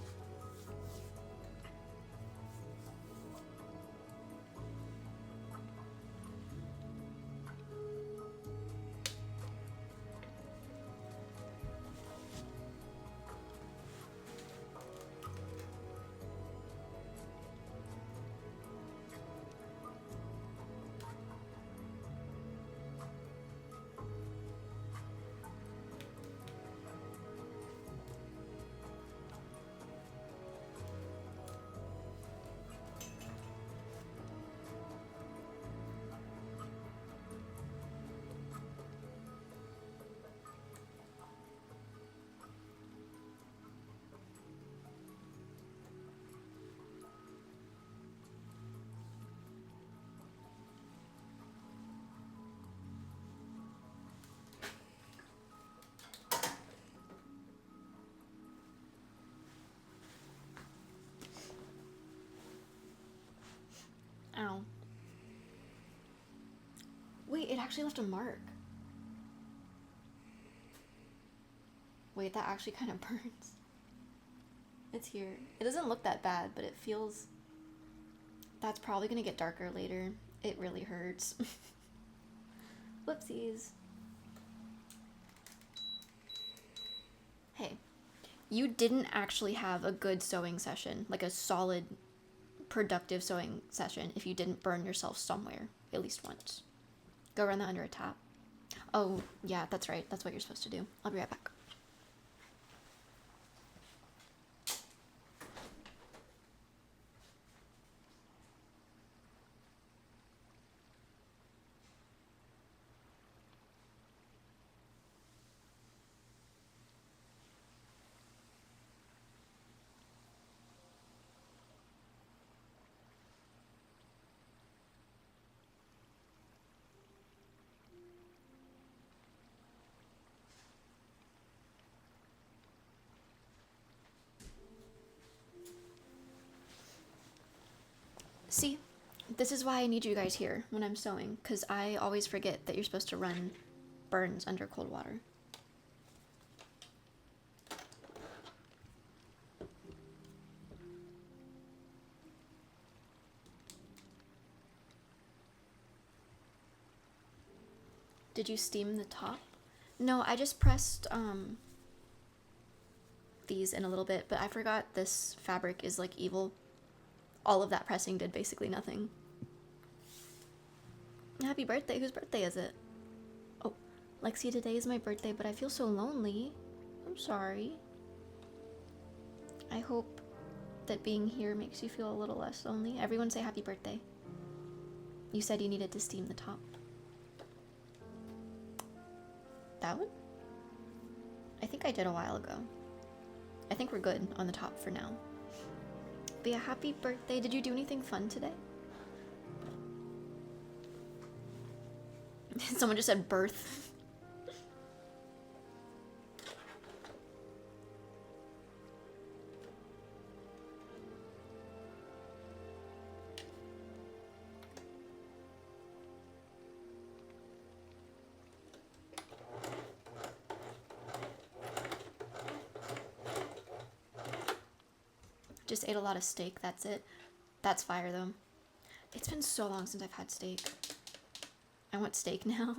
Ow. Wait, it actually left a mark. Wait, that actually kind of burns. It's here. It doesn't look that bad, but it feels... That's probably gonna get darker later. It really hurts. Whoopsies. Hey, you didn't actually have a good sewing session, like a solid, productive sewing session, if you didn't burn yourself somewhere, at least once. Go run that under a tap. Oh, yeah, that's right. That's what you're supposed to do. I'll be right back. See, this is why I need you guys here when I'm sewing, because I always forget that you're supposed to run burns under cold water. Did you steam the top? No, I just pressed these in a little bit, but I forgot this fabric is like evil. All of that pressing did basically nothing. Happy birthday. Whose birthday is it? Oh, Lexi, today is my birthday, but I feel so lonely. I'm sorry. I hope that being here makes you feel a little less lonely. Everyone say happy birthday. You said you needed to steam the top. That one? I think I did a while ago. I think we're good on the top for now. But yeah, happy birthday. Did you do anything fun today? Someone just said birth. Just ate a lot of steak, that's it. That's fire though. It's been so long since I've had steak. I want steak now.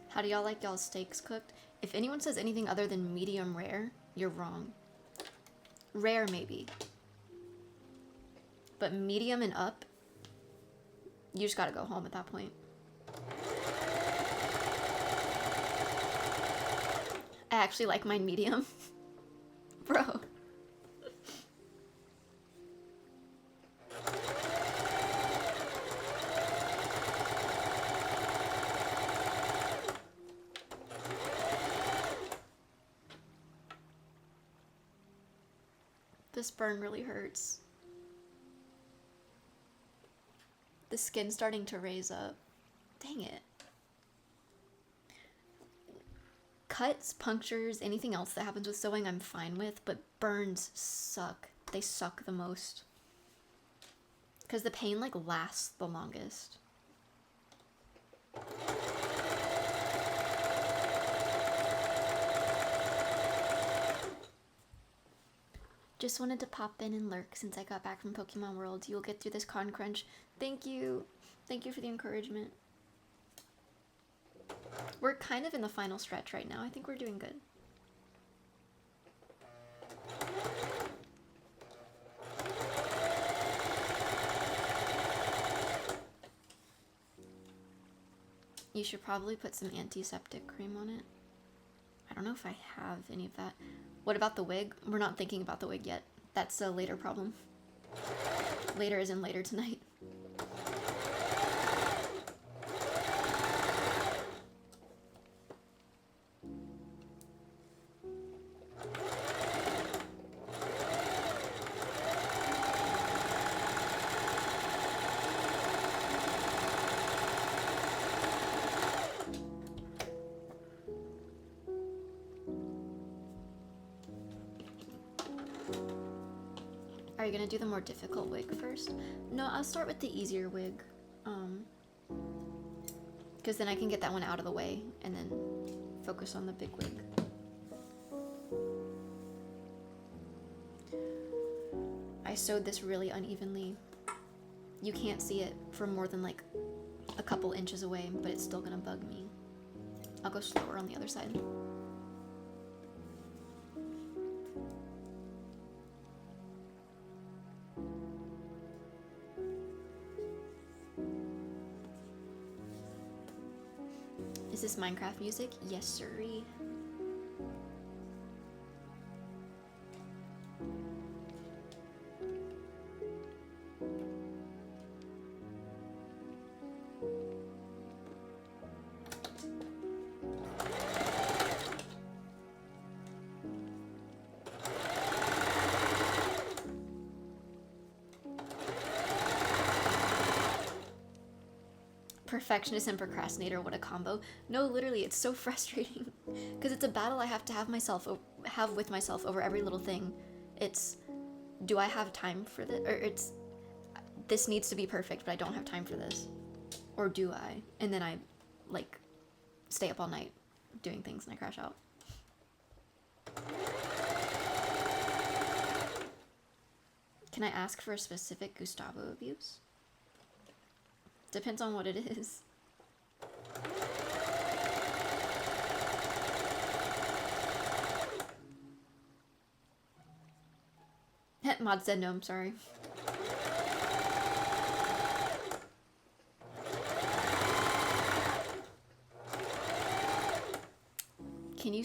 How do y'all like y'all's steaks cooked? If anyone says anything other than medium rare, you're wrong. Rare maybe. But medium and up, you just gotta go home at that point. I actually like mine medium. Bro. This burn really hurts. The skin's starting to raise up. Dang it. Cuts, punctures, anything else that happens with sewing I'm fine with, but burns suck. They suck the most. Because the pain, like, lasts the longest. Just wanted to pop in and lurk since I got back from Pokemon World. You'll get through this con crunch. Thank you. Thank you for the encouragement. We're kind of in the final stretch right now. I think we're doing good. You should probably put some antiseptic cream on it. I don't know if I have any of that. What about the wig? We're not thinking about the wig yet. That's a later problem. Later as in later tonight. Are you gonna do the more difficult wig first? No, I'll start with the easier wig. Because then I can get that one out of the way and then focus on the big wig. I sewed this really unevenly. You can't see it from more than like a couple inches away, but it's still gonna bug me. I'll go slower on the other side. Is this Minecraft music? Yes, sirree. Perfectionist and procrastinator, what a combo. No, literally, it's so frustrating because it's a battle I have to have with myself over every little thing. It's, do I have time for this? Or it's, this needs to be perfect, but I don't have time for this. Or do I? And then I, like, stay up all night doing things and I crash out. Can I ask for a specific Gustavo abuse? Depends on what it is. Mod said no, I'm sorry. Can you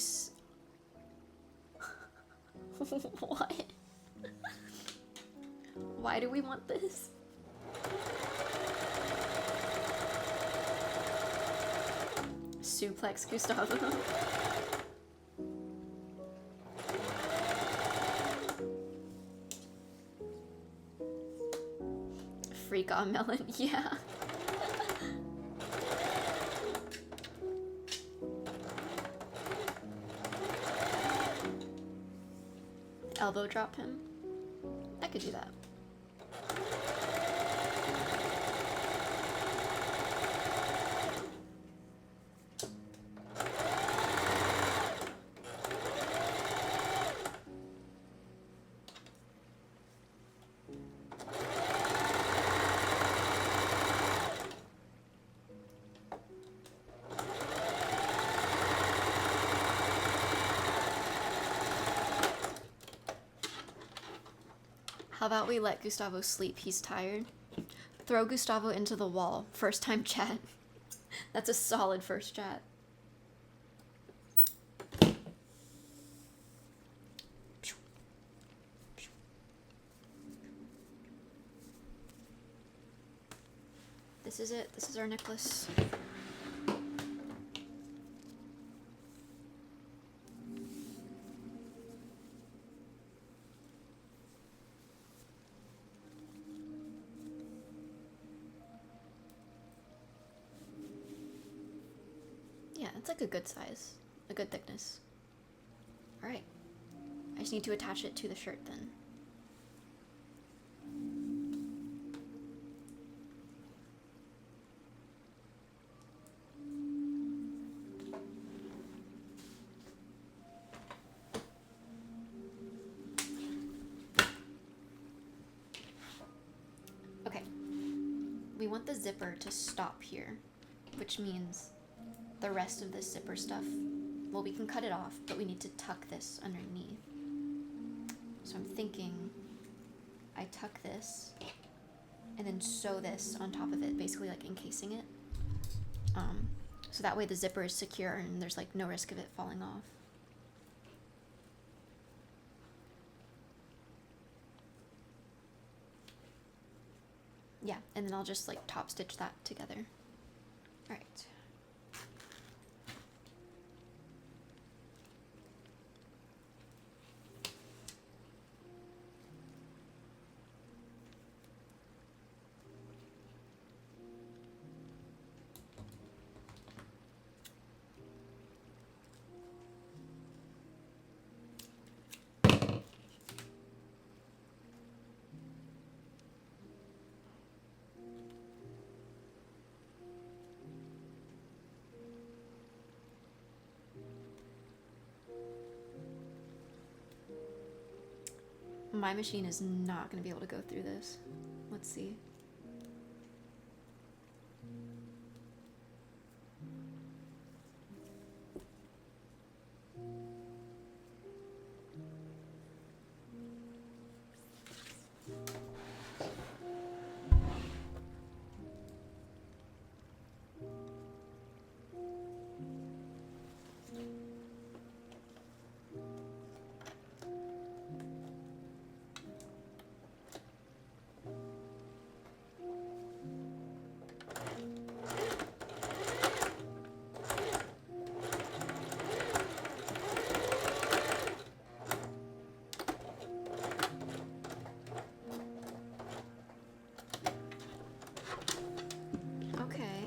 what? Why do we want this? Suplex Gustavo. Freak on melon, yeah. Elbow drop him. I could do that. How about we let Gustavo sleep? He's tired. Throw Gustavo into the wall. First time chat. That's a solid first chat. This is it. This is our necklace. That's like a good size, a good thickness. All right, I just need to attach it to the shirt then. Okay, we want the zipper to stop here, which means the rest of this zipper stuff, well, we can cut it off, but we need to tuck this underneath. So I'm thinking I tuck this and then sew this on top of it, basically like encasing it. So that way the zipper is secure and there's like no risk of it falling off. Yeah, and then I'll just like top stitch that together. All right. My machine is not going to be able to go through this. Let's see. Okay.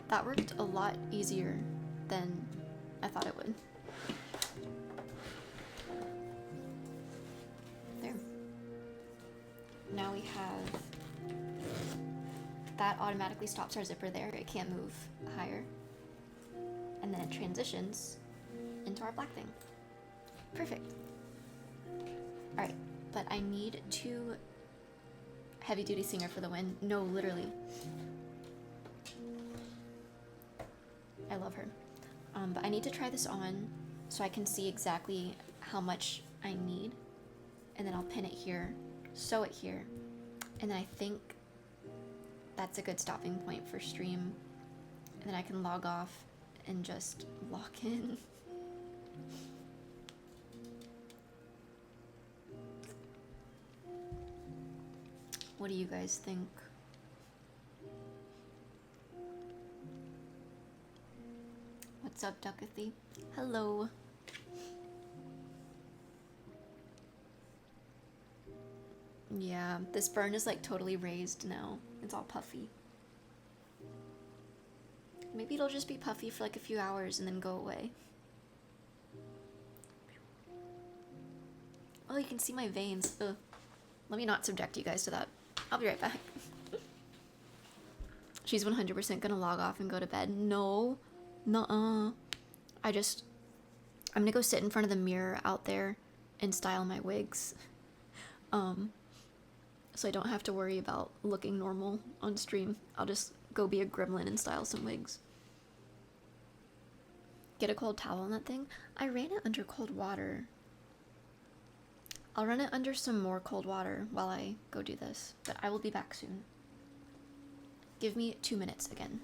That worked a lot easier than I thought it would. There. Now we have... That automatically stops our zipper there. It can't move higher. And then it transitions into our black thing. Perfect. Alright, but I need to... Heavy Duty Singer for the win. No, literally. I love her. But I need to try this on so I can see exactly how much I need. And then I'll pin it here, sew it here. And then I think that's a good stopping point for stream. And then I can log off and just lock in. What do you guys think? What's up, Duckie? Hello. Yeah, this burn is like totally raised now. It's all puffy. Maybe it'll just be puffy for like a few hours and then go away. Oh, you can see my veins. Ugh. Let me not subject you guys to that. I'll be right back. She's 100% gonna log off and go to bed. No. Nuh-uh. I'm gonna go sit in front of the mirror out there and style my wigs. So I don't have to worry about looking normal on stream. I'll just go be a gremlin and style some wigs. Get a cold towel on that thing. I ran it under cold water. I'll run it under some more cold water while I go do this, but I will be back soon. Give me 2 minutes again.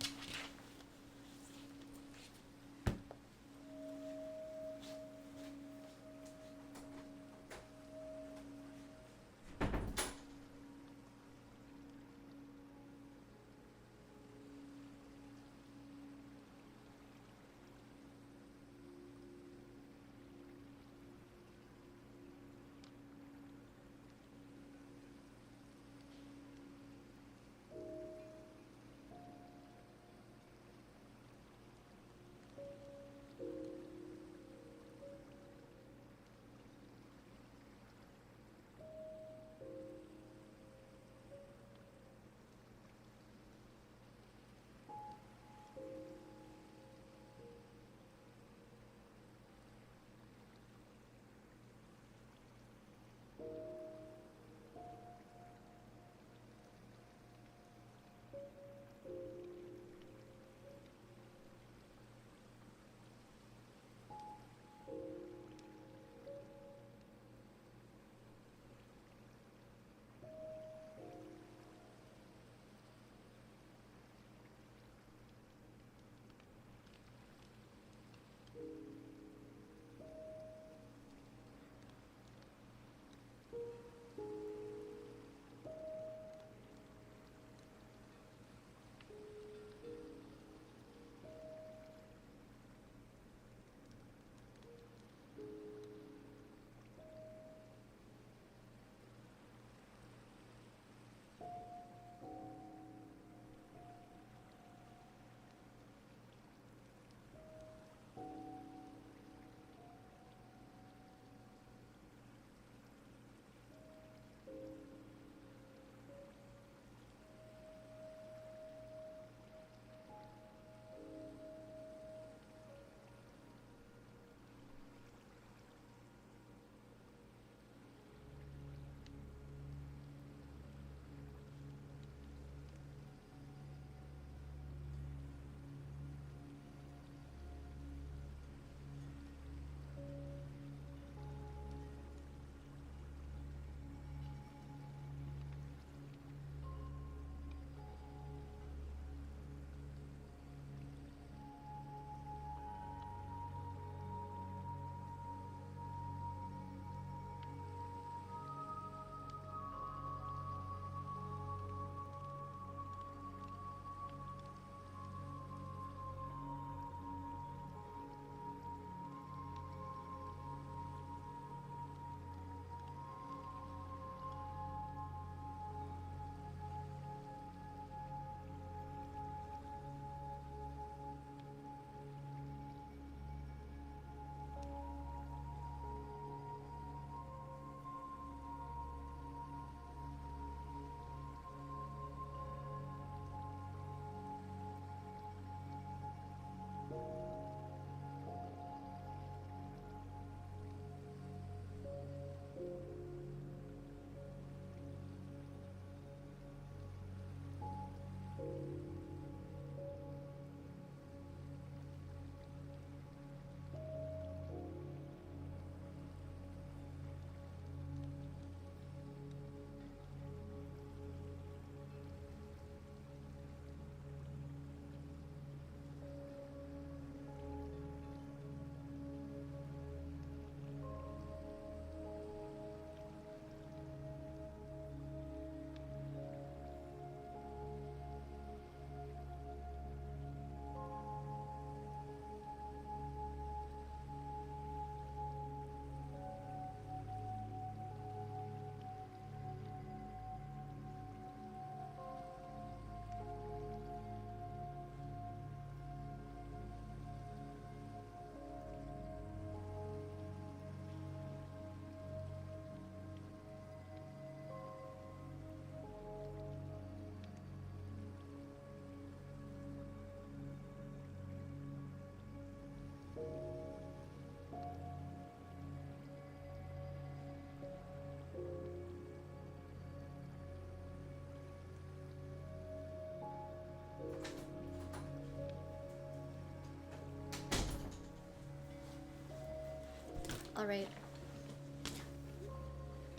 Alright.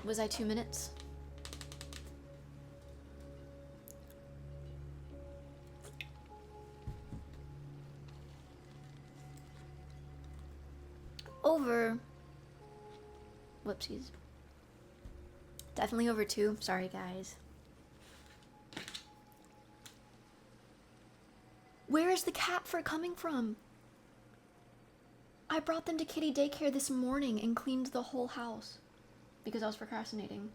Was I 2 minutes? Over. Whoopsies. Definitely over 2. Sorry, guys. Where is the cat fur coming from? I brought them to kitty daycare this morning and cleaned the whole house because I was procrastinating.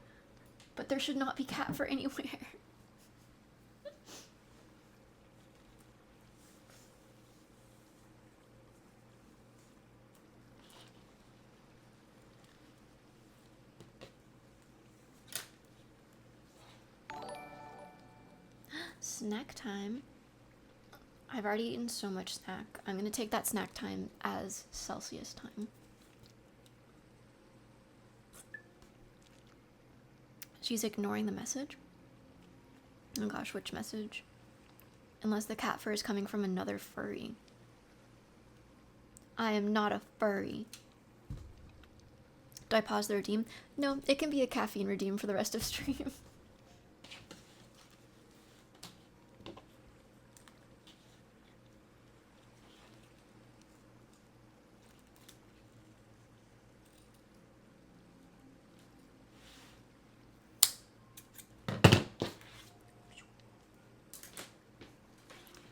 But there should not be cat fur anywhere. Snack time. I've already eaten so much snack. I'm gonna take that snack time as Celsius time. She's ignoring the message. Oh gosh, which message? Unless the cat fur is coming from another furry. I am not a furry. Do I pause the redeem? No, it can be a caffeine redeem for the rest of stream.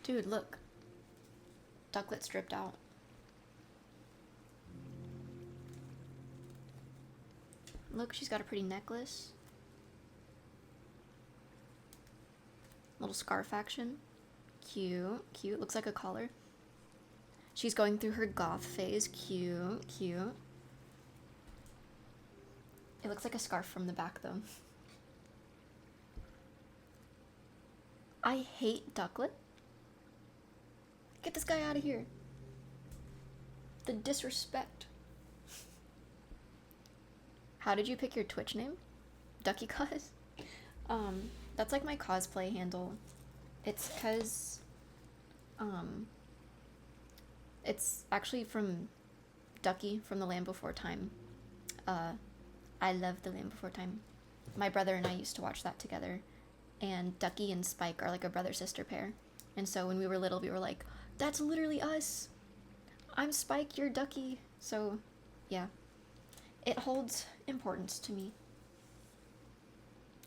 Dude, look. Ducklet stripped out. Look, she's got a pretty necklace. Little scarf action. Cute, cute. Looks like a collar. She's going through her goth phase. Cute, cute. It looks like a scarf from the back, though. I hate Ducklet. Get this guy out of here. The disrespect. How did you pick your Twitch name? Ducky Cuz? That's like my cosplay handle. It's cause, it's actually from Ducky from The Land Before Time. I love The Land Before Time. My brother and I used to watch that together. And Ducky and Spike are like a brother-sister pair. And so when we were little, we were like, that's literally us. I'm Spike, you're Ducky. So, yeah. It holds importance to me.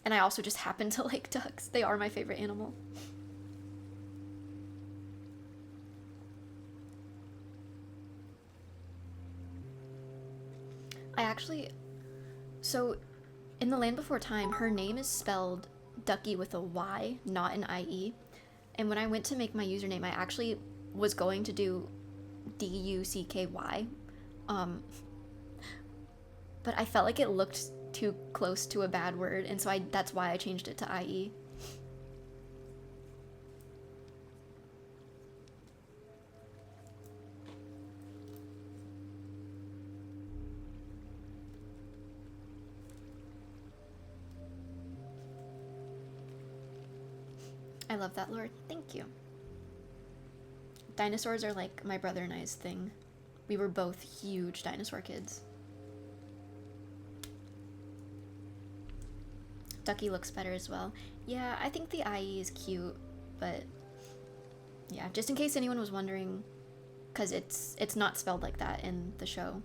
And I also just happen to like ducks. They are my favorite animal. I actually... So, in The Land Before Time, her name is spelled Ducky with a Y, not an I-E. And when I went to make my username, I actually was going to do D-U-C-K-Y. But I felt like it looked too close to a bad word, and so that's why I changed it to I-E. I love that, Lord. Thank you. Dinosaurs are like my brother and I's thing. We were both huge dinosaur kids. Ducky looks better as well. Yeah, I think the IE is cute, but yeah, just in case anyone was wondering, because it's not spelled like that in the show.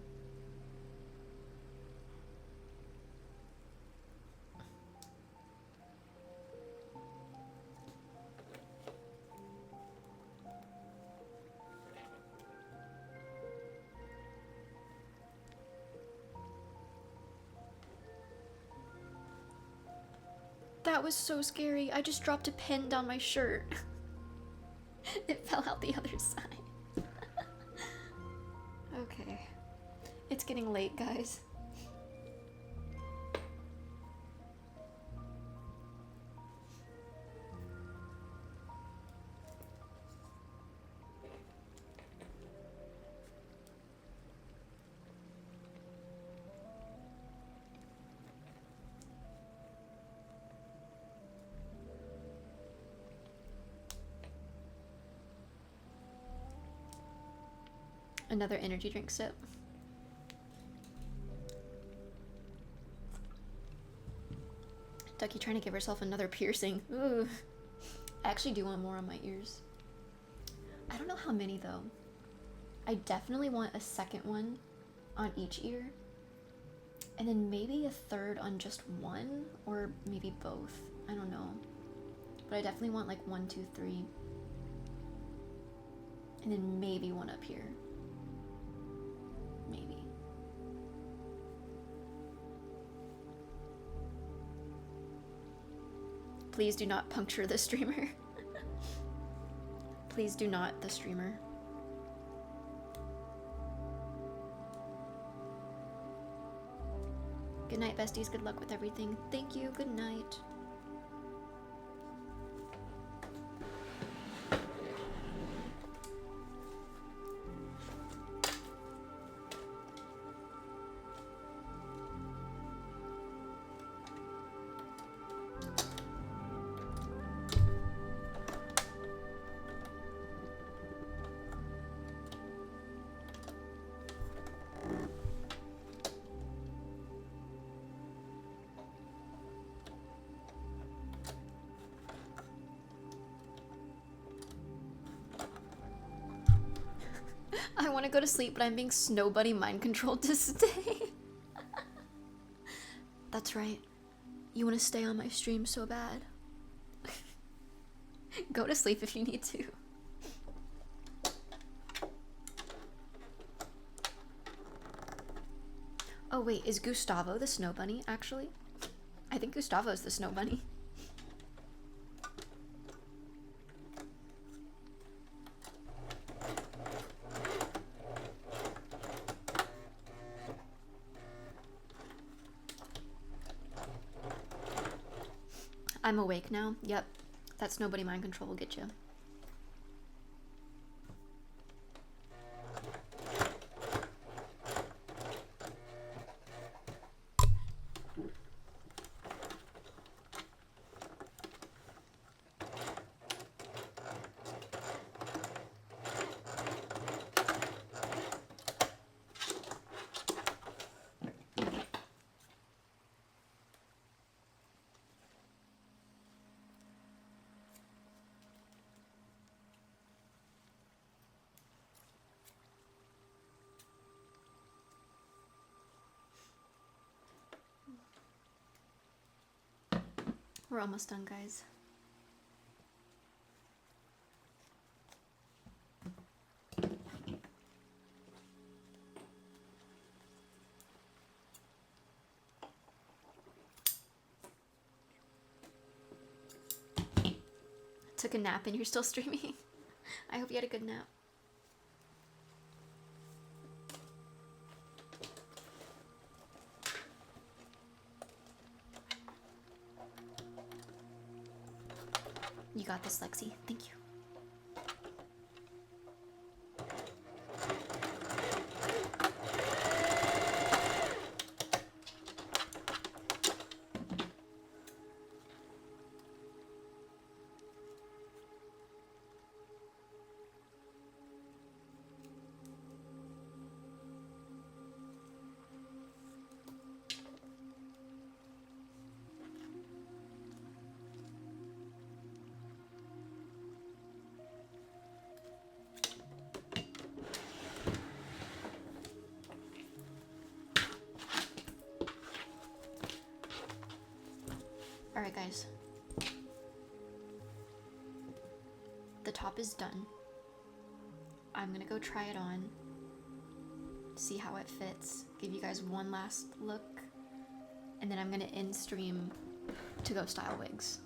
That was so scary. I just dropped a pin down my shirt. It fell out the other side. Okay. It's getting late, guys. Another energy drink sip. Ducky trying to give herself another piercing. Ooh. I actually do want more on my ears. I don't know how many though. I definitely want a second one on each ear. And then maybe a third on just one, or maybe both. I don't know. But I definitely want like 1, 2, 3. And then maybe one up here. Maybe. Please do not puncture the streamer. Please do not, the streamer. Good night, besties. Good luck with everything. Thank you. Good night. I want to go to sleep, but I'm being snow bunny mind controlled to stay. That's right. You want to stay on my stream so bad. Go to sleep if you need to. Oh wait, is Gustavo the snow bunny actually? I think Gustavo's the snow bunny. I'm awake now. Yep. That's nobody mind control will get you. We're almost done, guys. Took a nap and you're still streaming. I hope you had a good nap. You got this, Lexi. Thank you. Alright guys, the top is done. I'm gonna go try it on, see how it fits, give you guys one last look, and then I'm gonna end stream to go style wigs.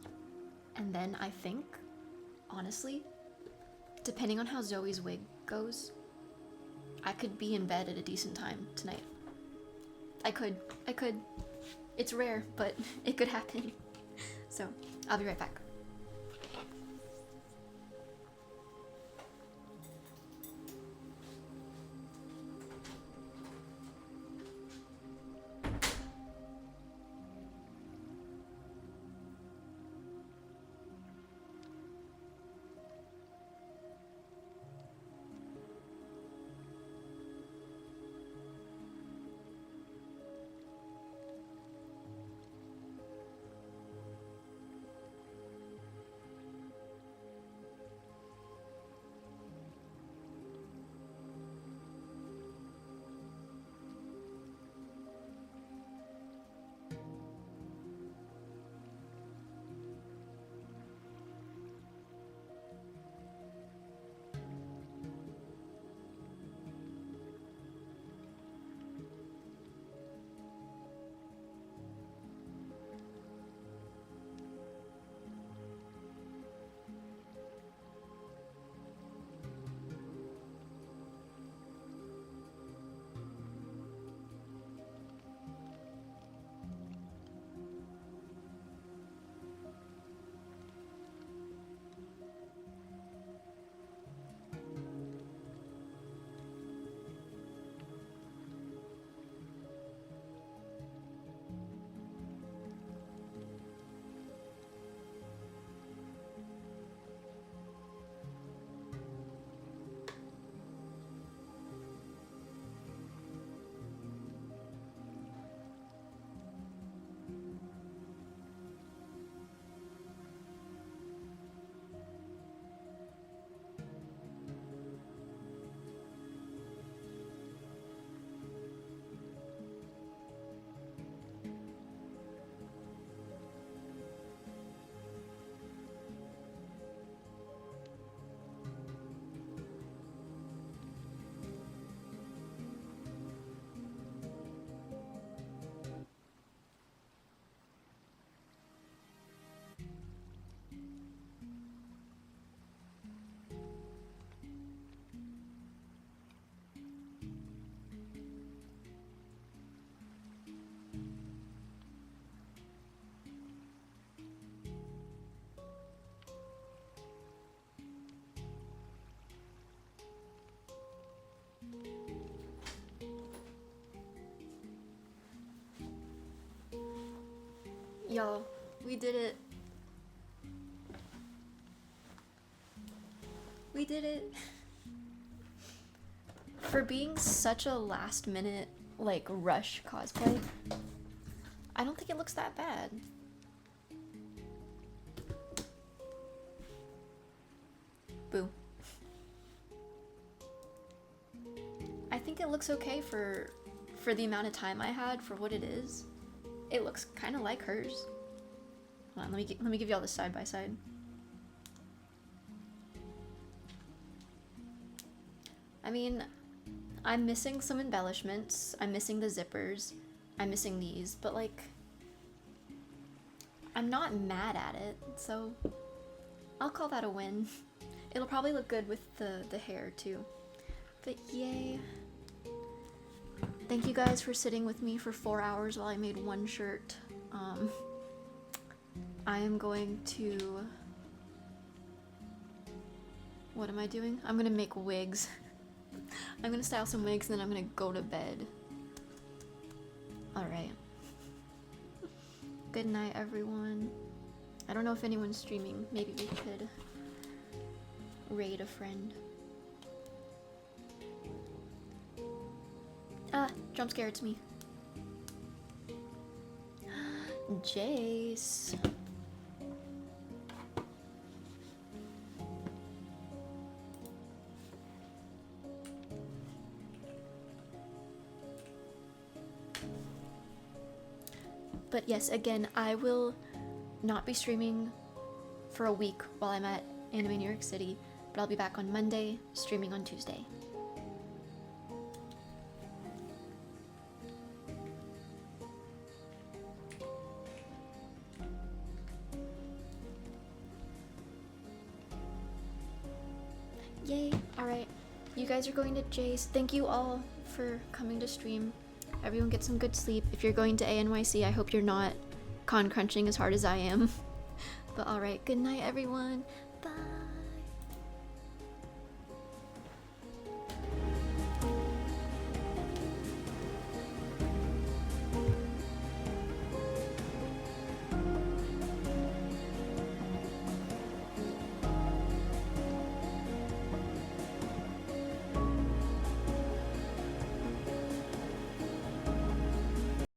And then I think, honestly, depending on how Zoe's wig goes, I could be in bed at a decent time tonight. I could. It's rare, but it could happen. So, I'll be right back. Y'all, we did it. We did it. For being such a last minute, like, rush cosplay, I don't think it looks that bad. Boo. I think it looks okay for the amount of time I had for what it is. It looks kind of like hers. Hold on, let me give y'all this side by side. I mean, I'm missing some embellishments. I'm missing the zippers. I'm missing these, but like, I'm not mad at it, so I'll call that a win. It'll probably look good with the hair too. But yay. Thank you guys for sitting with me for 4 hours while I made one shirt. I am going to... What am I doing? I'm gonna make wigs. I'm gonna style some wigs and then I'm gonna go to bed. Alright. Good night, everyone. I don't know if anyone's streaming. Maybe we could raid a friend. Ah, jump scare, it's me. Jace. But yes, again, I will not be streaming for a week while I'm at Anime New York City, but I'll be back on Monday, streaming on Tuesday. Yay, alright. You guys are going to Jace. Thank you all for coming to stream. Everyone get some good sleep. If you're going to ANYC, I hope you're not con crunching as hard as I am. But alright, good night everyone. Bye.